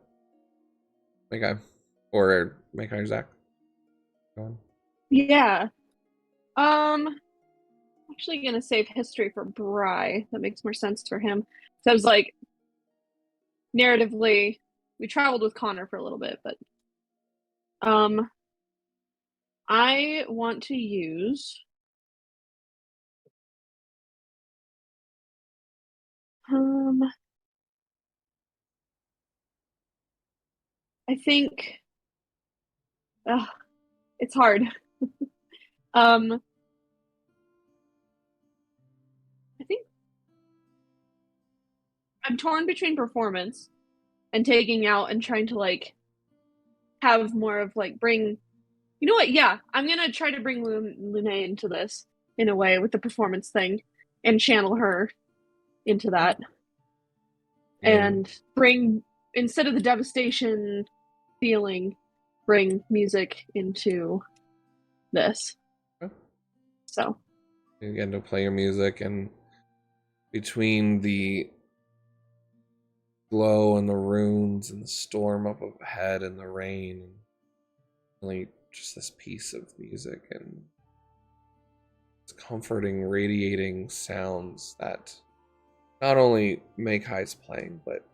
Makai. Or Makai or Zach. Go on. Yeah. Actually gonna save history for Bry. That makes more sense for him. So I was like, narratively, we traveled with Connor for a little bit, but I want to use I think it's hard. I think I'm torn between performance and taking out and trying to like have more of like bring, you know what? Yeah, I'm gonna try to bring Lune into this in a way with the performance thing and channel her into that. And bring, instead of the devastation feeling, bring music into this. Okay. So You get to play your music, and between the glow and the runes and the storm up ahead and the rain, and really just this piece of music and it's comforting, radiating sounds that not only Makai's playing, but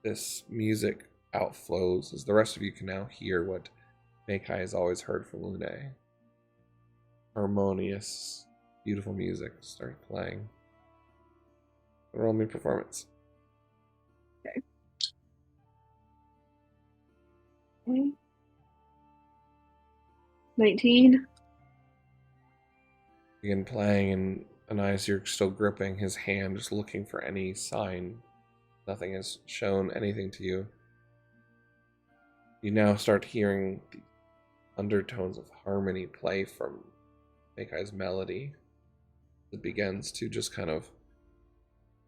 this music outflows as the rest of you can now hear what Makai has always heard from Lune. Harmonious, beautiful music starts playing. Roll me performance. okay. 19. Begin playing, and Anais, you're still gripping his hand, just looking for any sign. Nothing has shown anything to you. You now start hearing the undertones of harmony play from Makai's melody. It begins to just kind of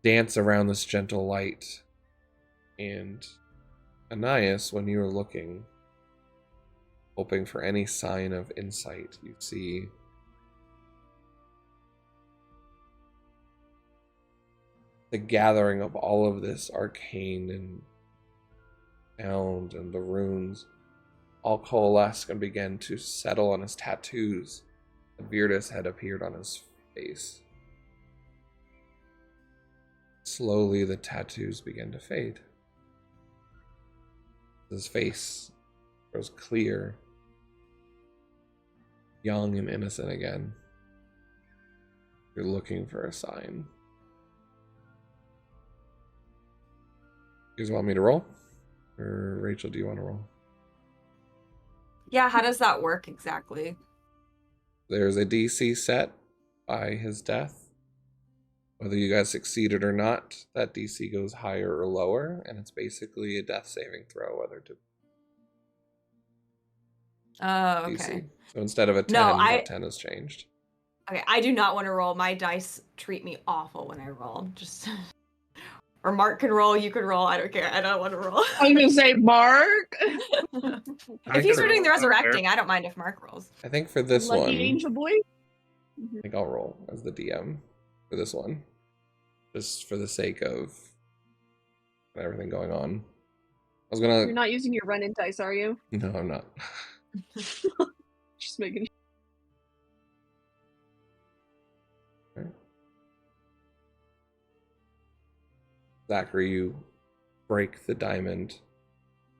dance around this gentle light. And Anais, when you were looking, hoping for any sign of insight, you see the gathering of all of this arcane and sound and the runes all coalesce and begin to settle on his tattoos. A Virtus had appeared on his face. Slowly the tattoos begin to fade. His face grows clear, young and innocent again. You're looking for a sign. You guys want me to roll? Or Rachel, do you want to roll? Yeah, how does that work exactly? There's a DC set by his death. Whether you guys succeeded or not, that DC goes higher or lower, and it's basically a death saving throw, whether to Oh, okay. DC. So instead of a 10, No, that 10 has changed. Okay, I do not want to roll. My dice treat me awful when I roll. Just or Mark can roll, you can roll. I don't care. I don't want to roll. I'm gonna say Mark. If he's doing the resurrecting, I don't mind if Mark rolls. I think for this Lucky one, angel boy. I think I'll roll as the DM for this one. Just for the sake of everything going on. I was You're gonna... not using your run-in dice, are you? No, I'm not. Just making. Okay. Zachary, you break the diamond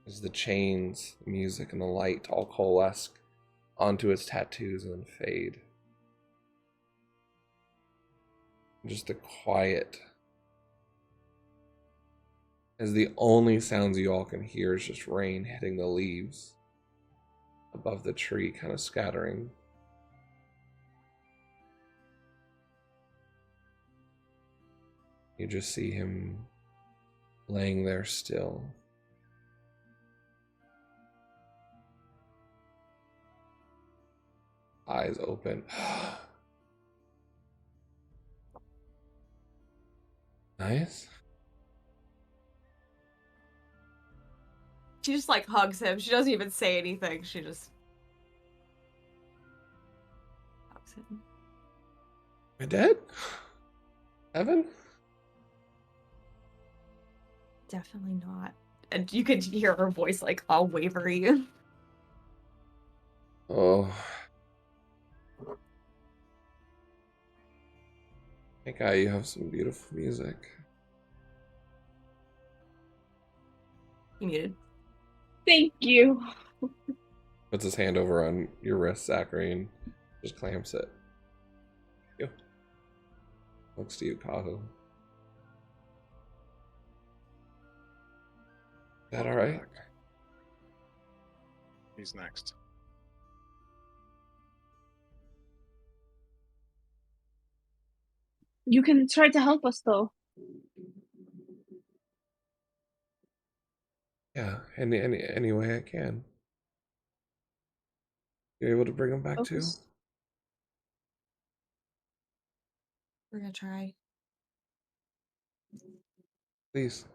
as the chains, the music, and the light all coalesce onto his tattoos and then fade. Just a quiet, as the only sounds you all can hear is just rain hitting the leaves above the tree, kind of scattering. You just see him laying there still. Eyes open. Nice. She just like hugs him. She doesn't even say anything. She just hugs him. Am I dead? Evan? Definitely not. And you could hear her voice like all wavery. Oh. Hey guy, you have some beautiful music. You muted. Thank you. Puts his hand over on your wrist, Zachary, and just clamps it. You. Looks to you, Kahu. Is that alright? He's next. You can try to help us though. Yeah, any way I can. You able to bring him back too? Focus. We're gonna try. Please.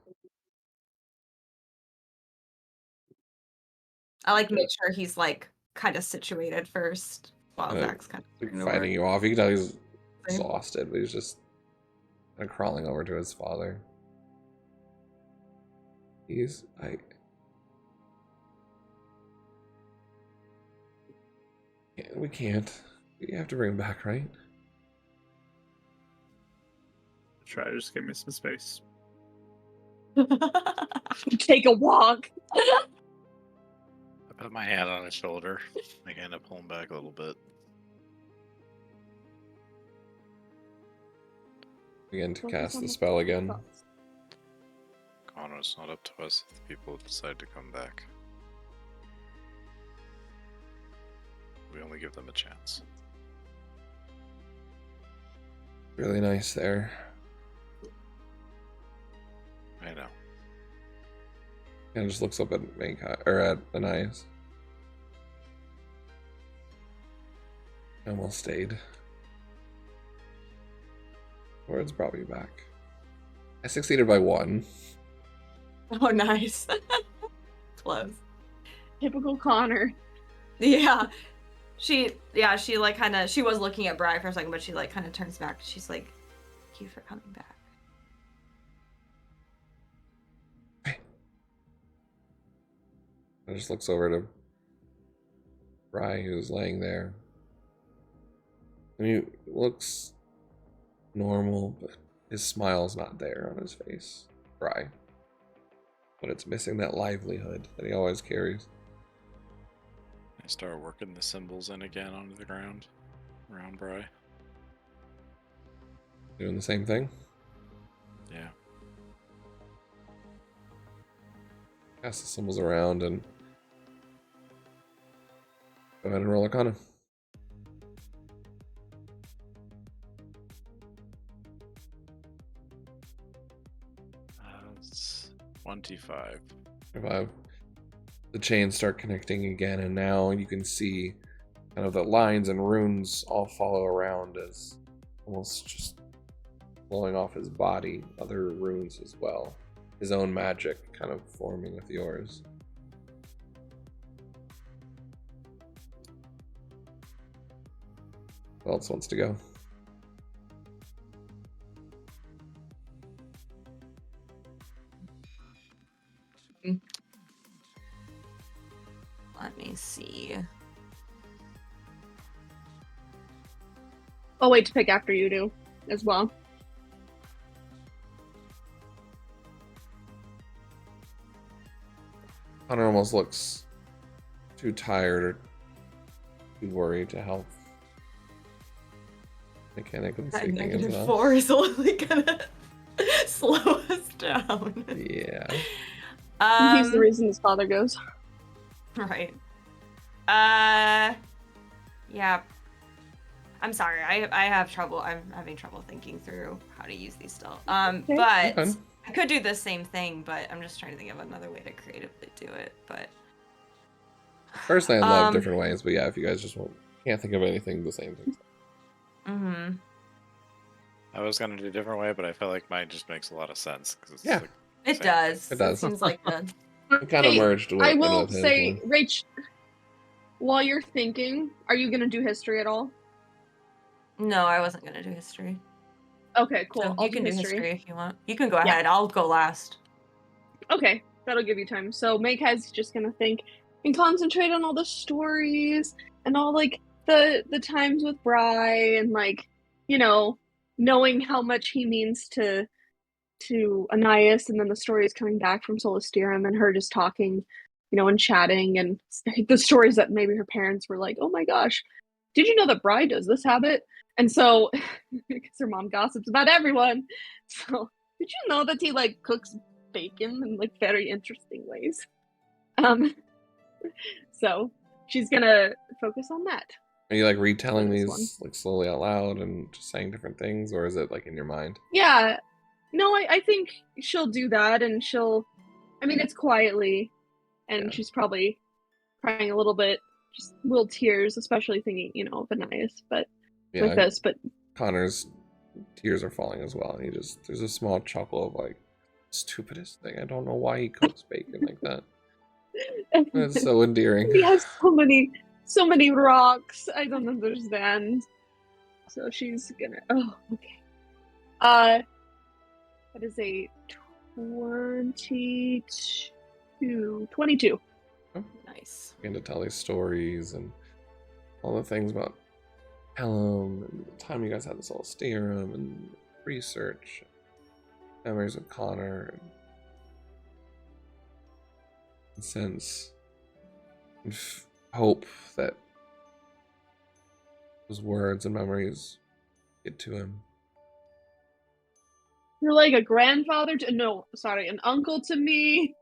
I like make sure he's like kind of situated first while Zach's kind of turning Fighting over. you off. You can tell he's Same. exhausted, but he's just kind of crawling over to his father. We can't. You have to bring him back, right? Try to just give me some space. Take a walk. I put my hand on his shoulder. I kind of pull him back a little bit. Begin to Focus cast on the the spell again. thoughts. Connor, it's not up to us if the people decide to come back. We only give them a chance. Really nice there. I know. And just looks up at or at Anais. I almost stayed. Words brought me back. I succeeded by 1. Oh, nice. Close. Typical Connor. Yeah. She like kind of, she was looking at Bri for a second, but she like kind of turns back. She's like, thank you for coming back. I just looks over to Bri, who's laying there. And he looks normal, but his smile's not there on his face. Bri. But it's missing that livelihood that he always carries. I start working the symbols in again onto the ground around Bri. Doing the same thing? Yeah. Pass the symbols around and go ahead and roll Arcana. It's 25. 5. The chains start connecting again, and now you can see kind of the lines and runes all follow around as almost just flowing off his body, other runes as well. His own magic kind of forming with yours. Who else wants to go? Let me see. I'll wait to pick after you do as well. Connor almost looks too tired or too worried to help. Mechanically That speaking as well. -4 is only gonna slow us down. Yeah. He's the reason his father goes. Right. Yeah. I'm sorry. I have trouble. I'm having trouble thinking through how to use these still. But Okay. I could do the same thing, but I'm just trying to think of another way to creatively do it. But Personally, I love different ways, but yeah, if you guys just can't think of anything, the same thing. mm-hmm. I was gonna do a different way, but I felt like mine just makes a lot of sense. 'Cause it's Yeah. like It same does. It does. Seems like the It kind of Hey, merged with I will his say, one. Rach, while you're thinking, are you gonna do history at all? No, I wasn't gonna do history. Okay, cool. So I'll you can do history if you want. You can go Yeah. ahead. I'll go last. Okay, that'll give you time. So Meghead's just gonna think and concentrate on all the stories and all like the times with Bri and like, you know, knowing how much he means to Anais, and then the stories coming back from Solisterum and her just talking, you know, and chatting, and the stories that maybe her parents were like, oh my gosh, did you know that Bri does this habit? And so because her mom gossips about everyone, so did you know that he like cooks bacon in like very interesting ways? So she's gonna focus on that. Are you like retelling For this these like slowly out loud and just saying different things, or is it like in your mind? Yeah, no, I think she'll do that, and I mean, it's quietly, and Yeah. she's probably crying a little bit, just little tears, especially thinking, you know, of Anais, but Yeah, with this, but Connor's tears are falling as well, and there's a small chuckle of like, stupidest thing. I don't know why he cooks bacon like that. That's so endearing. he has so many rocks. I don't understand. So she's gonna. Oh, okay. That is a 22. Nice. Begin to tell these stories and all the things about Pelham and the time you guys had this whole Steerum and research, memories of Connor, and sense and hope that those words and memories get to him. You're like a grandfather to an uncle to me.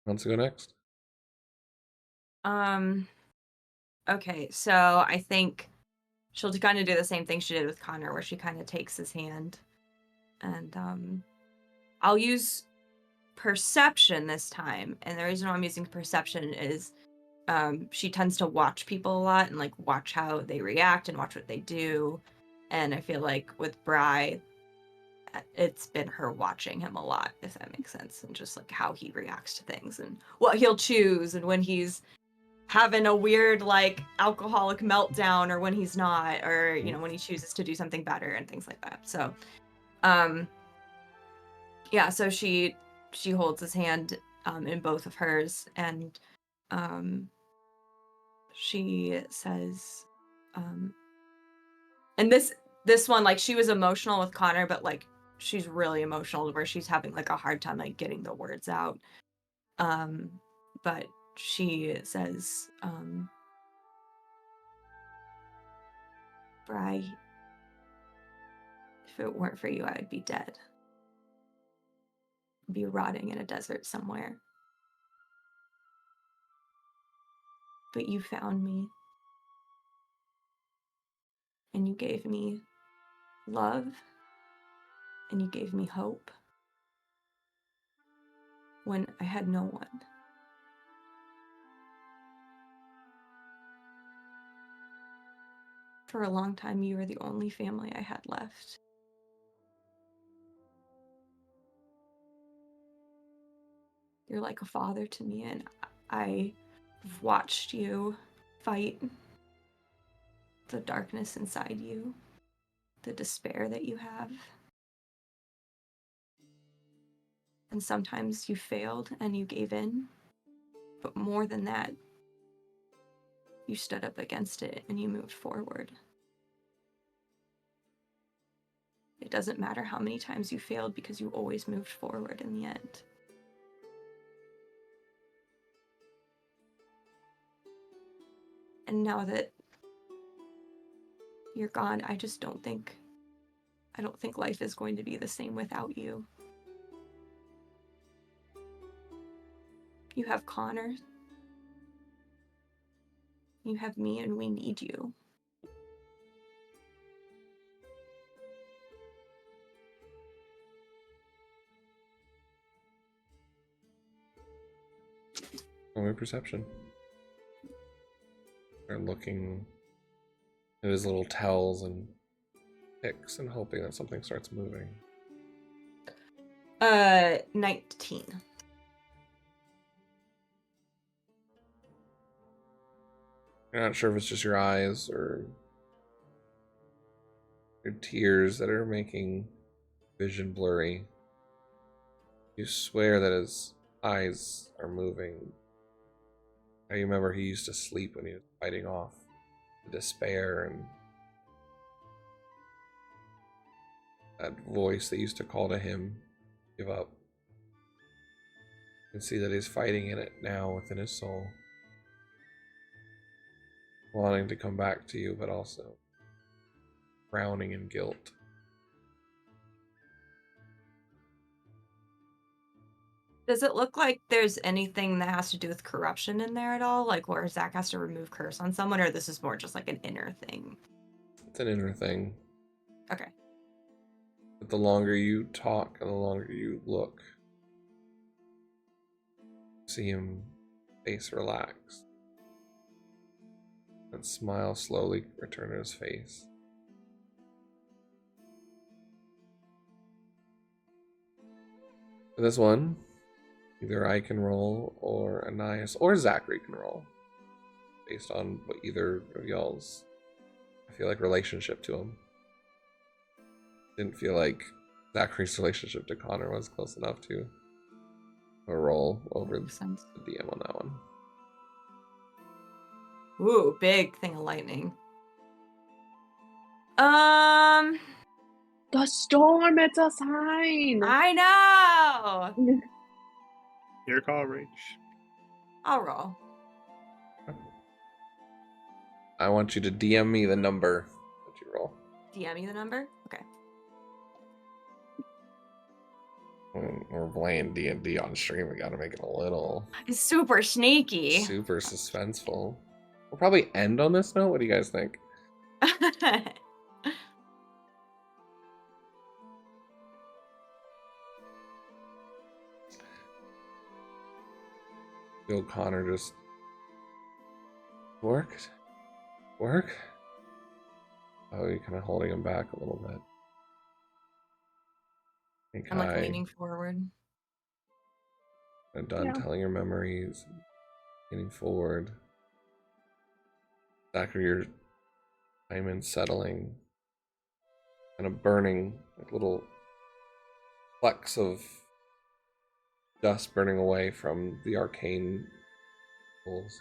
Wants to go next? Okay, so I think she'll kind of do the same thing she did with Connor, where she kind of takes his hand, and I'll use perception this time. And the reason why I'm using perception is she tends to watch people a lot and like watch how they react and watch what they do. And I feel like with Bri, it's been her watching him a lot, if that makes sense, and just like how he reacts to things and what he'll choose and when he's having a weird like alcoholic meltdown or when he's not, or you know, when he chooses to do something better and things like that. So yeah, so she holds his hand in both of hers, and she says and this one, like, she was emotional with Connor, but like she's really emotional where she's having like a hard time like getting the words out. But she says, Bri, if it weren't for you, I would be dead. Be rotting in a desert somewhere. But you found me. And you gave me love. And you gave me hope. When I had no one. For a long time, you were the only family I had left. You're like a father to me, and I've watched you fight the darkness inside you, the despair that you have. And sometimes you failed and you gave in, but more than that, you stood up against it and you moved forward. It doesn't matter how many times you failed because you always moved forward in the end. And now that you're gone, I don't think life is going to be the same without you. You have Connor. You have me, and we need you. Only perception. They're looking at his little tells and picks and hoping that something starts moving. 19. You're not sure if it's just your eyes or your tears that are making vision blurry. You swear that his eyes are moving. I remember he used to sleep when he was fighting off the despair and that voice that used to call to him, give up. You can see that he's fighting in it now within his soul. Wanting to come back to you, but also drowning in guilt. Does it look like there's anything that has to do with corruption in there at all? Like where Zach has to remove curse on someone, or this is more just like an inner thing? It's an inner thing. Okay. But the longer you talk and the longer you look, see him face relax. That smile slowly return to his face. For this one, either I can roll or Anais or Zachary can roll. Based on what either of y'all's, I feel like, relationship to him. Didn't feel like Zachary's relationship to Connor was close enough to a roll over the DM on that one. Ooh, big thing of lightning. The storm, it's a sign. I know. Your call, Rach. I'll roll. I want you to DM me the number that you roll. DM you the number? Okay. When we're playing D&D on stream, we gotta make it a little It's super sneaky. super suspenseful. We'll probably end on this note. What do you guys think? Bill Connor just work. Oh, you're kind of holding him back a little bit. I'm like leaning forward. And done Yeah. telling your memories, leaning forward. Back of your diamond settling, kind of burning, like little flecks of dust burning away from the arcane holes.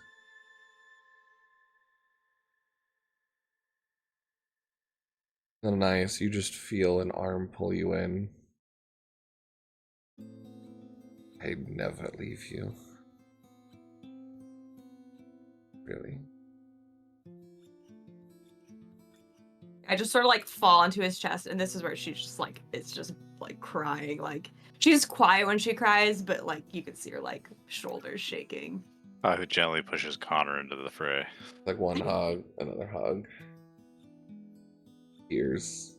Ananias, you just feel an arm pull you in. I'd never leave you. Really. I just sort of like fall into his chest, and this is where she's just like, it's just like crying. Like she's quiet when she cries, but like you can see her like shoulders shaking. Who gently pushes Connor into the fray. Like one hug, another hug. Tears.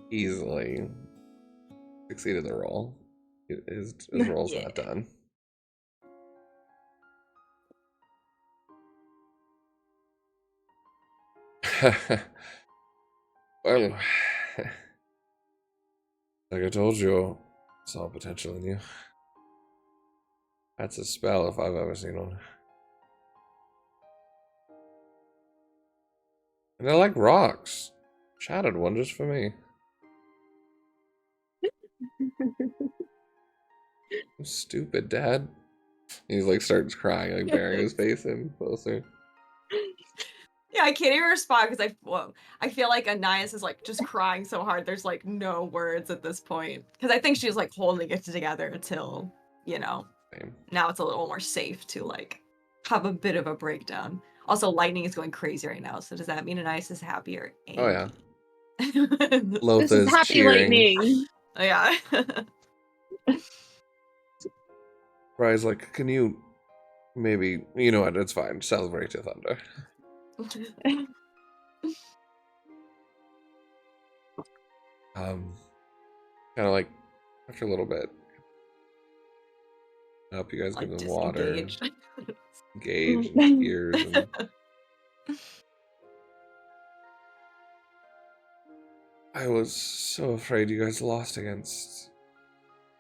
Easily succeeded the roll. His roll's Yeah. not done. Well, like I told you, I saw potential in you. That's a spell if I've ever seen one. And they're like rocks. Shattered one just for me. Stupid, Dad. He like starts crying, like burying his face in closer. Yeah, I can't even respond because I feel like Anais is like just crying so hard. There's like no words at this point because I think she's like holding it together until Same. now it's a little more safe to like have a bit of a breakdown. Also, lightning is going crazy right now, so does that mean Anais is happy or angry? Oh yeah. This Lotha is is happy cheering. lightning. Yeah. Rye's like, can you maybe, you know what, it's fine. Celebrate your thunder. Kind of like after a little bit, help you guys like give them water, disengaged. engage in tears, and I was so afraid you guys lost against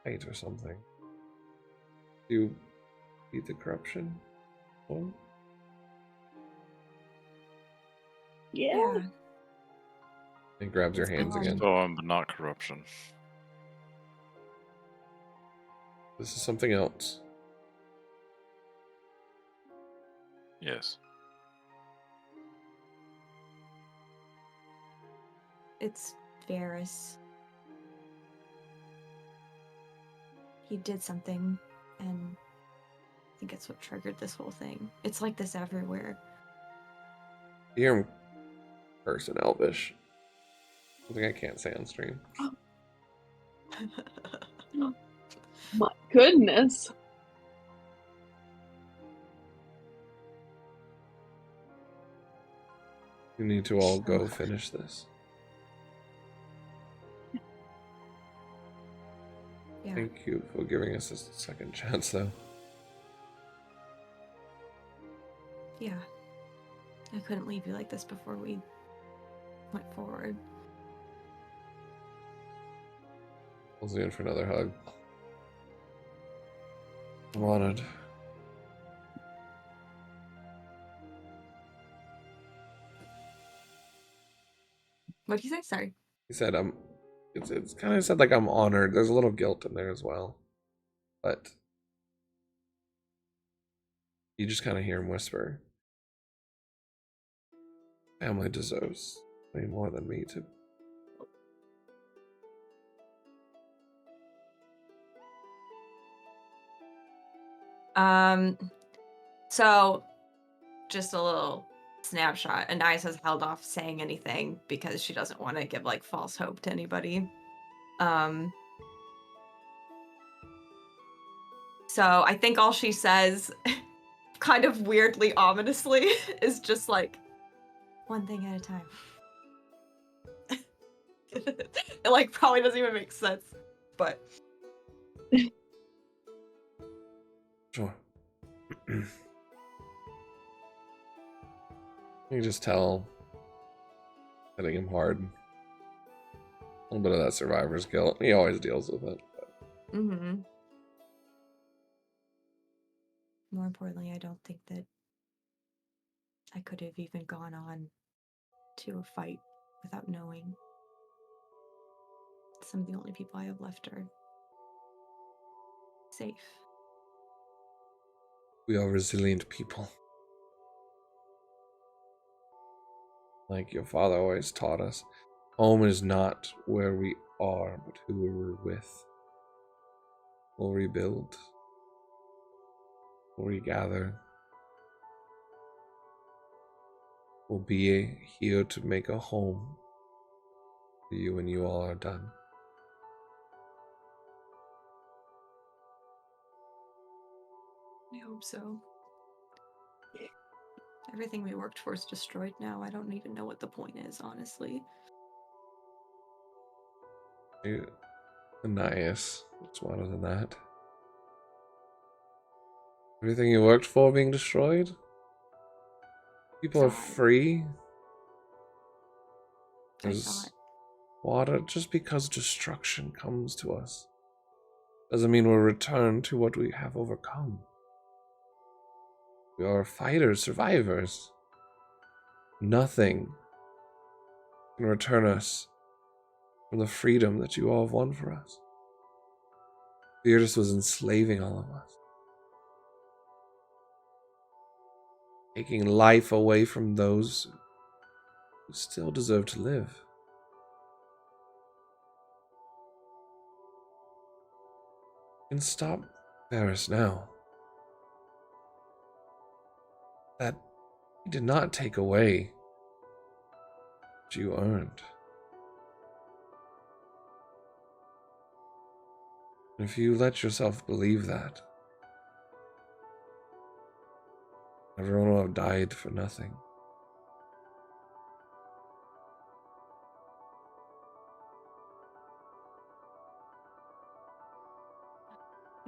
fate or something. You beat the corruption? Oh? Yeah. He grabs your hands again. Storm, but not corruption. This is something else. Yes. It's Varys. He did something, and I think it's what triggered this whole thing. It's like this everywhere. You hear him curse in Elvish. Something I can't say on stream. My goodness. You need to all go finish this. Yeah. Thank you for giving us a second chance, though. Yeah. I couldn't leave you like this before we went forward. Pulls you in for another hug. I'm honored. What did you say? Sorry. He said, it's kind of said like I'm honored. There's a little guilt in there as well. But you just kind of hear him whisper, family deserves way more than me to. So just a little snapshot. Anais has held off saying anything because she doesn't want to give like false hope to anybody. So I think all she says, kind of weirdly, ominously, is just like, one thing at a time. It like probably doesn't even make sense, but Sure. You just tell, hitting him hard. A little bit of that survivor's guilt. He always deals with it. But more importantly, I don't think that I could have even gone on to a fight without knowing some of the only people I have left are safe. we are resilient people. Like your father always taught us, home is not where we are, but who we're with. We'll rebuild. We'll regather. We'll be here to make a home for you when you all are done. I hope so. Everything we worked for is destroyed now. I don't even know what the point is, honestly. Ananias, it's smarter than that. Everything you worked for being destroyed? People are free. There's water. Just because destruction comes to us doesn't mean we'll return to what we have overcome. We are fighters, survivors. Nothing can return us from the freedom that you all have won for us. Bardicdice was enslaving all of us, taking life away from those who still deserve to live. You can stop Varys now. That he did not take away what you earned. If you let yourself believe that, everyone will have died for nothing.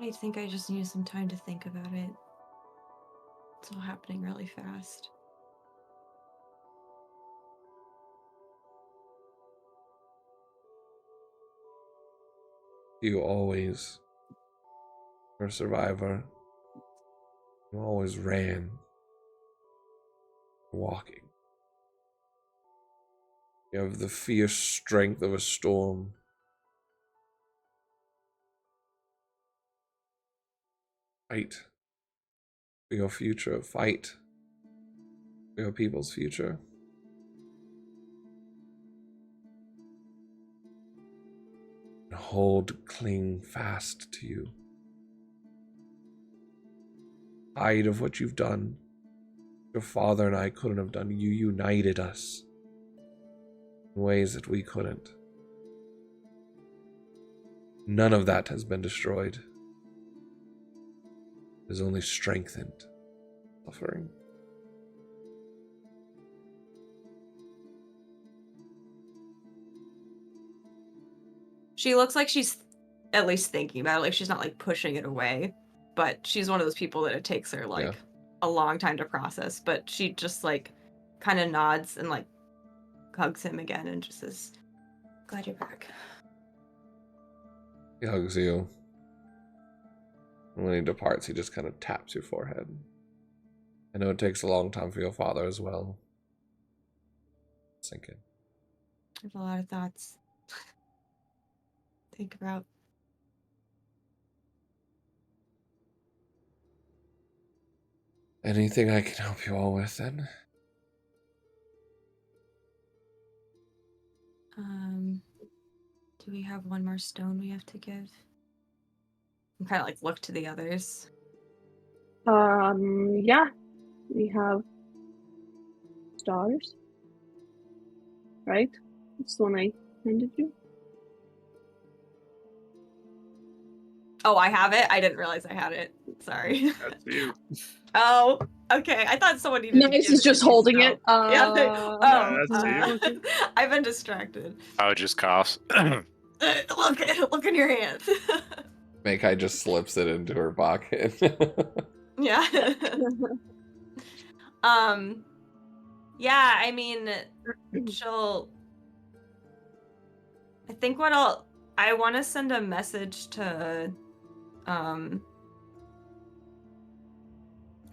I think I just need some time to think about it. It's all happening really fast. You always were a survivor. You always ran, walking. You have the fierce strength of a storm. Fight for your future. Fight for your people's future. And cling fast to you. Pride of what you've done. Your father and I couldn't have done. You united us in ways that we couldn't. None of that has been destroyed. It has only strengthened suffering. She looks like she's at least thinking about it. Like she's not like pushing it away, but she's one of those people that it takes her like a long time to process. But she just like kind of nods and like hugs him again and just says, "Glad you're back." He hugs you. And when he departs, he just kind of taps your forehead. I know it takes a long time for your father as well. Sink in. I have a lot of thoughts. Think about. Anything I can help you all with then? Do we have one more stone we have to give? I'm kind of like look to the others. Yeah. We have stars. Right? That's the one I handed you. Oh, I have it? I didn't realize I had it. Sorry. That's you. Oh, okay. I thought someone needed to Nice give is it just to me holding still. it. Yeah. No, that's you. I've been distracted. I just coughs. Look in your hand. Makai just slips it into her pocket. Yeah. Yeah, I mean, she'll. I think I want to send a message to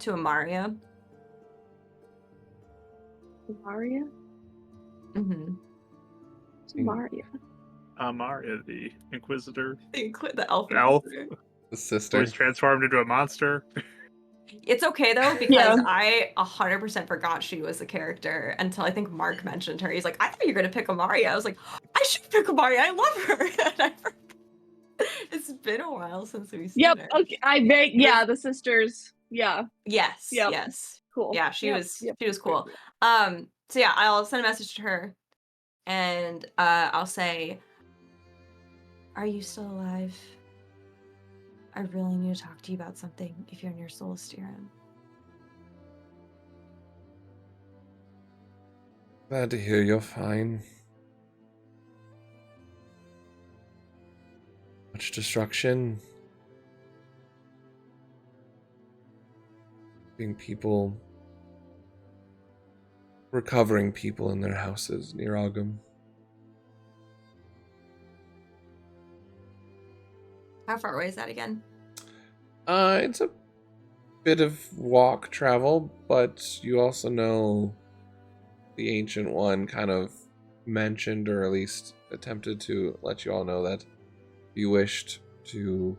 Amaria. Maria? Mm-hmm. Maria. Maria, the Inquisitor. The elf. Elf. The Who sister. is transformed into a monster. It's okay though, because Yeah. I 100% forgot she was a character until I think Mark mentioned her. He's like, I thought you were gonna pick Amaria. I was like, I should pick Amaria. I love her. And I forgot. It's been a while since we've seen Yep. her. Okay. The sisters. Yeah. Yes. Yep. Yes. Cool. Yeah, she Yep, was yep. she was cool. So yeah, I'll send a message to her, and I'll say, "Are you still alive? I really need to talk to you about something. If you're near Solstirum." Glad to hear you're fine. Much destruction. Being people. Recovering people in their houses near Ogum. How far away is that again? It's a bit of walk travel, but you also know the Ancient One kind of mentioned, or at least attempted to let you all know that you wished to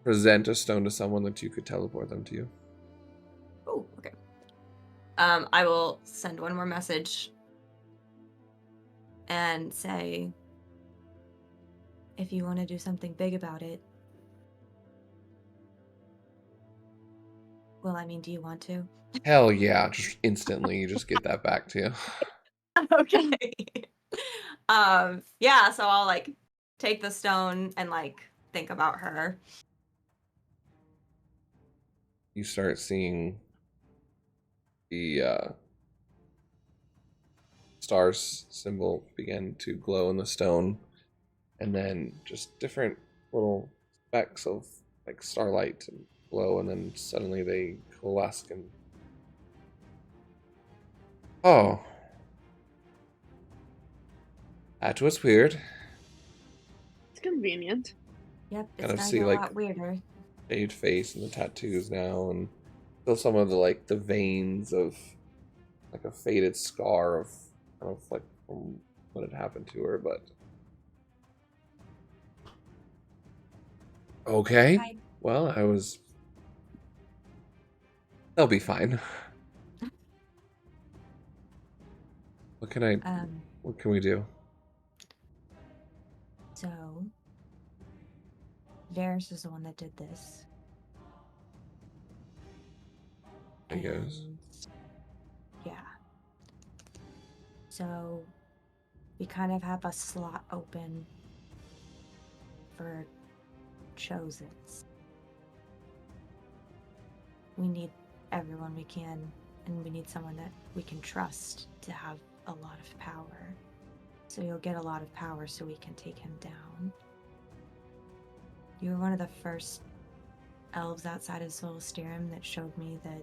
present a stone to someone that you could teleport them to you. Oh, okay. I will send one more message and say, if you want to do something big about it, well, I mean, do you want to? Hell yeah, just instantly you just get that back to you. Okay. Yeah, so I'll like take the stone and like think about her. You start seeing the stars symbol begin to glow in the stone, and then just different little specks of like starlight and glow, and then suddenly they coalesce and oh, that was weird. It's convenient. Yep, it's Kind of gonna see, get a like, lot weirder. Shaved face and the tattoos now, and still some of the like the veins of like a faded scar of kind of like from what had happened to her, but okay. Hi. Well, they'll be fine. What can we do? So Varys is the one that did this. He goes, And, yeah. So we kind of have a slot open for chosens. We need everyone we can, and we need someone that we can trust to have a lot of power. So you'll get a lot of power so we can take him down. You were one of the first elves outside of Solstirum that showed me that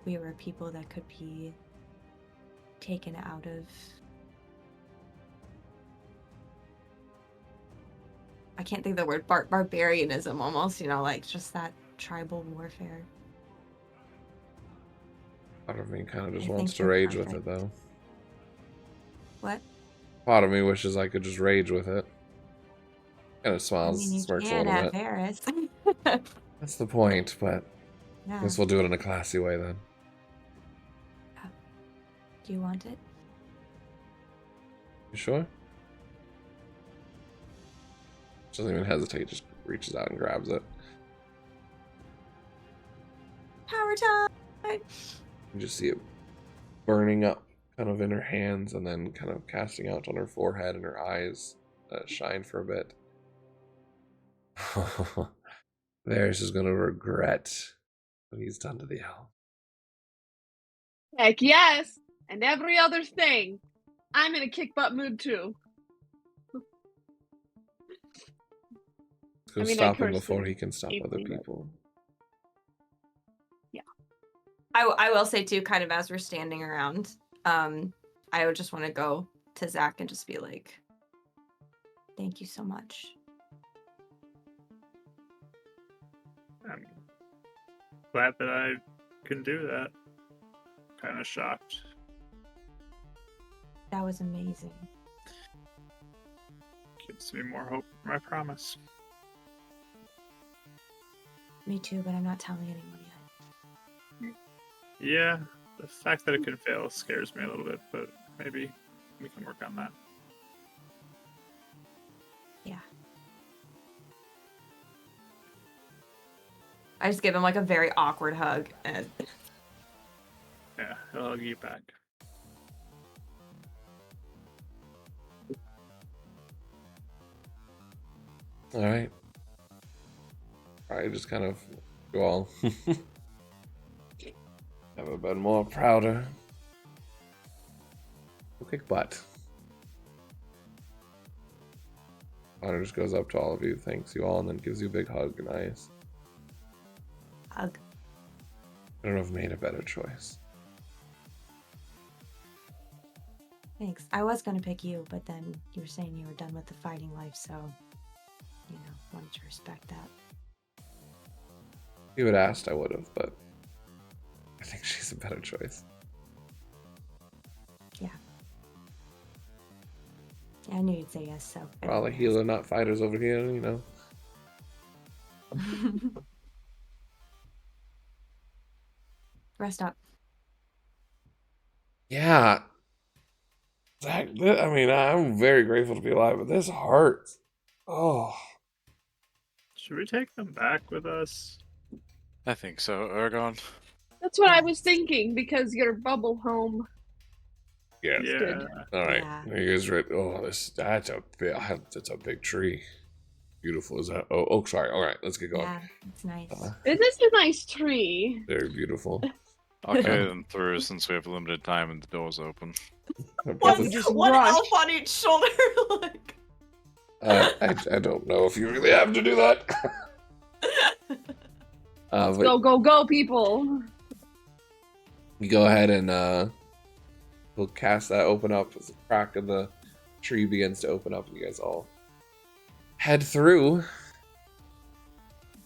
we were people that could be taken out of... I can't think of the word, barbarianism almost, like just that tribal warfare. part of me kind of just I wants think to you're rage with perfect. it, though. What? Part of me wishes I could just rage with it. Kind of I smiles, mean, you smirks a can little at bit. Varys. That's the point, but I Yeah. guess we'll do it in a classy way then. Do you want it? You sure? She doesn't even hesitate, just reaches out and grabs it. Power time! You just see it burning up kind of in her hands and then kind of casting out on her forehead and her eyes. shine for a bit. Varys is gonna regret what he's done to the elf. Heck yes, and every other thing. I'm in a kick butt mood too. Go I mean, stop I him cursed before him he can stop other deeply, but- people. I will say too, kind of as we're standing around, I would just want to go to Zach and just be like, "Thank you so much." I'm glad that I can do that. Kind of shocked. That was amazing. Gives me more hope for my promise. Me too, but I'm not telling anyone yet. Yeah, the fact that it could fail scares me a little bit, but maybe we can work on that. Yeah. I just give him like a very awkward hug and Yeah, I'll hug you back. All right. I just kind of go all. Never been more prouder. We'll kick butt. Connor just goes up to all of you, thanks you all, and then gives you a big hug and eyes. hug. I don't know if I've made a better choice. Thanks. I was gonna pick you, but then you were saying you were done with the fighting life, so wanted to respect that. If you had asked, I would have, but I think she's a better choice. Yeah, I knew you'd say yes, so. I All the didn't healer, not fighters over here, you know. ask. Rest up. Yeah. Zach, I mean, I'm very grateful to be alive, but this hurts. Oh. Should we take them back with us? I think so, Ergon. That's what I was thinking because your bubble home. Yeah. Yeah. All right. Yeah. You guys ready? Oh, that's a big tree. Beautiful is that? Oh, sorry. All right, let's get going. Yeah, it's nice. It is a nice tree. Very beautiful. I'll carry them through since we have limited time and the door's open. One- just one rush. elf on each shoulder. Like. I don't know if you really have to do that. But Go, people. you go ahead and we'll cast that open up as the crack of the tree begins to open up and you guys all head through.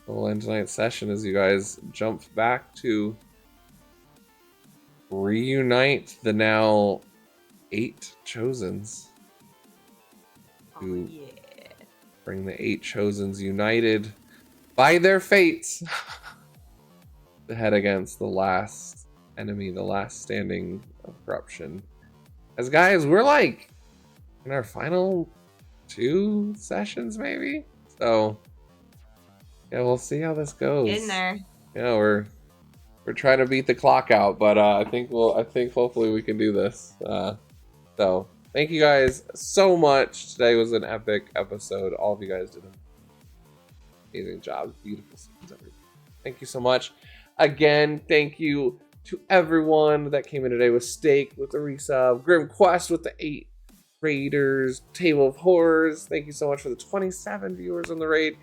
We'll end tonight's session as you guys jump back to reunite the now 8 Chosens. Oh, Ooh. yeah. Bring the 8 Chosens united by their fates to head against the last enemy, the last standing of corruption. As guys, we're like in our final 2 sessions, maybe. So yeah, we'll see how this goes. In there. Yeah, we're trying to beat the clock out, but I think hopefully we can do this. So thank you guys so much. Today was an epic episode. All of you guys did an amazing job. Beautiful scenes, everybody. Thank you so much. Again, thank you to everyone that came in today with Steak, with the resub, Grim Quest with the 8 Raiders, Table of Horrors. Thank you so much for the 27 viewers on the raid.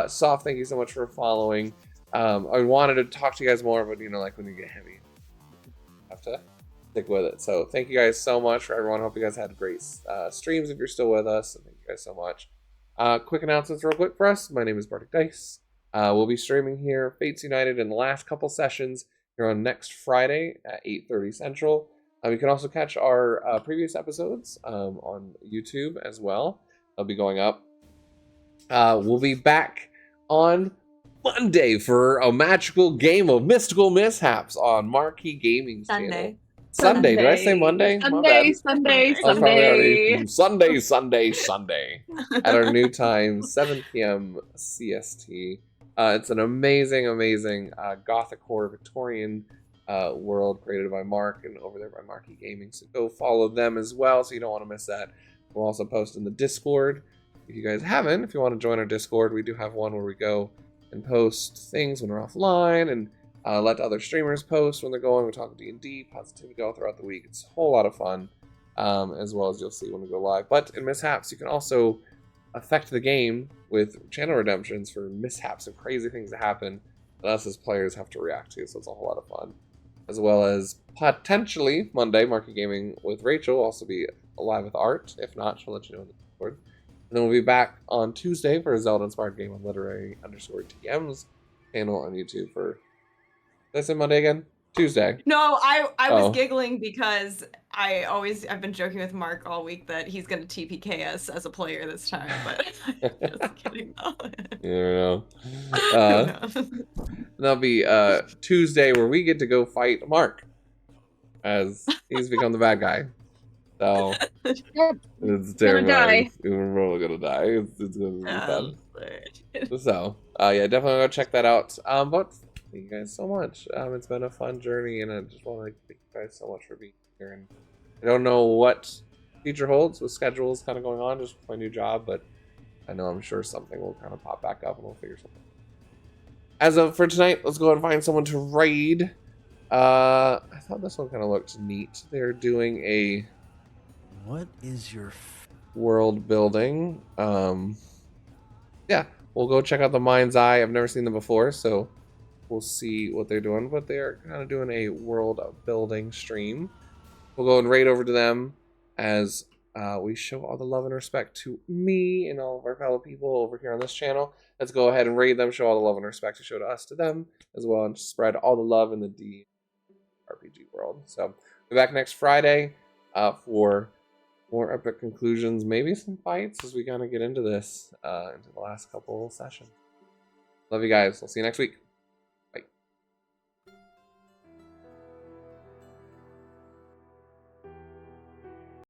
Soft, thank you so much for following. I wanted to talk to you guys more, but like when you get heavy, you have to stick with it. So thank you guys so much for everyone. Hope you guys had great streams if you're still with us. Thank you guys so much. Quick announcements real quick for us. My name is Bardicdice. We'll be streaming here Fates United in the last couple sessions here on next Friday at 8:30 Central. You can also catch our previous episodes on YouTube as well. They'll be going up. We'll be back on Monday for a magical game of mystical mishaps on Marquee Gaming's channel. Sunday. Did I say Monday? My bad. Sunday. I was probably already Sunday at our new time, 7 p.m. CST. It's an amazing Gothic horror Victorian world created by Mark and over there by Marquee Gaming. So go follow them as well, so you don't want to miss that. We'll also post in the Discord. If you guys haven't, if you want to join our Discord, we do have one where we go and post things when we're offline and let other streamers post when they're going. We talk D&D, positivity all throughout the week. It's a whole lot of fun, as well as you'll see when we go live. But in Mishaps, you can also affect the game with channel redemptions for mishaps and crazy things that happen that us as players have to react to. So it's a whole lot of fun. As well as potentially Monday, Market Gaming with Rachel will also be live with Art. If not, she'll let you know in the Discord. And then we'll be back on Tuesday for a Zelda-inspired game on literary_TM's channel on YouTube for... Did I say Monday again? Tuesday. No, I was Oh. giggling because I've been joking with Mark all week that he's gonna TPK us as a player this time, but just kidding though. You never know. Who knows? That'll be Tuesday where we get to go fight Mark as he's become the bad guy. So Yep. it's Gonna die. We're probably gonna die. It's gonna be fun. Lord. So yeah, definitely go check that out. But thank you guys so much. It's been a fun journey, and I just want to thank you guys so much for being here. And I don't know what future holds with schedules kind of going on just with my new job, but I know I'm sure something will kind of pop back up and we'll figure something. As of for tonight, let's go ahead and find someone to raid. I thought this one kind of looked neat. They're doing a What is your world building. Yeah, we'll go check out the Mind's Eye. I've never seen them before, so we'll see what they're doing. But they're kind of doing a world building stream. We'll go and raid over to them as we show all the love and respect to me and all of our fellow people over here on this channel. Let's go ahead and raid them, show all the love and respect we show to us to them as well, and spread all the love in the D RPG world. So we'll be back next Friday for more epic conclusions, maybe some fights as we kind of get into this, into the last couple sessions. Love you guys. We'll see you next week.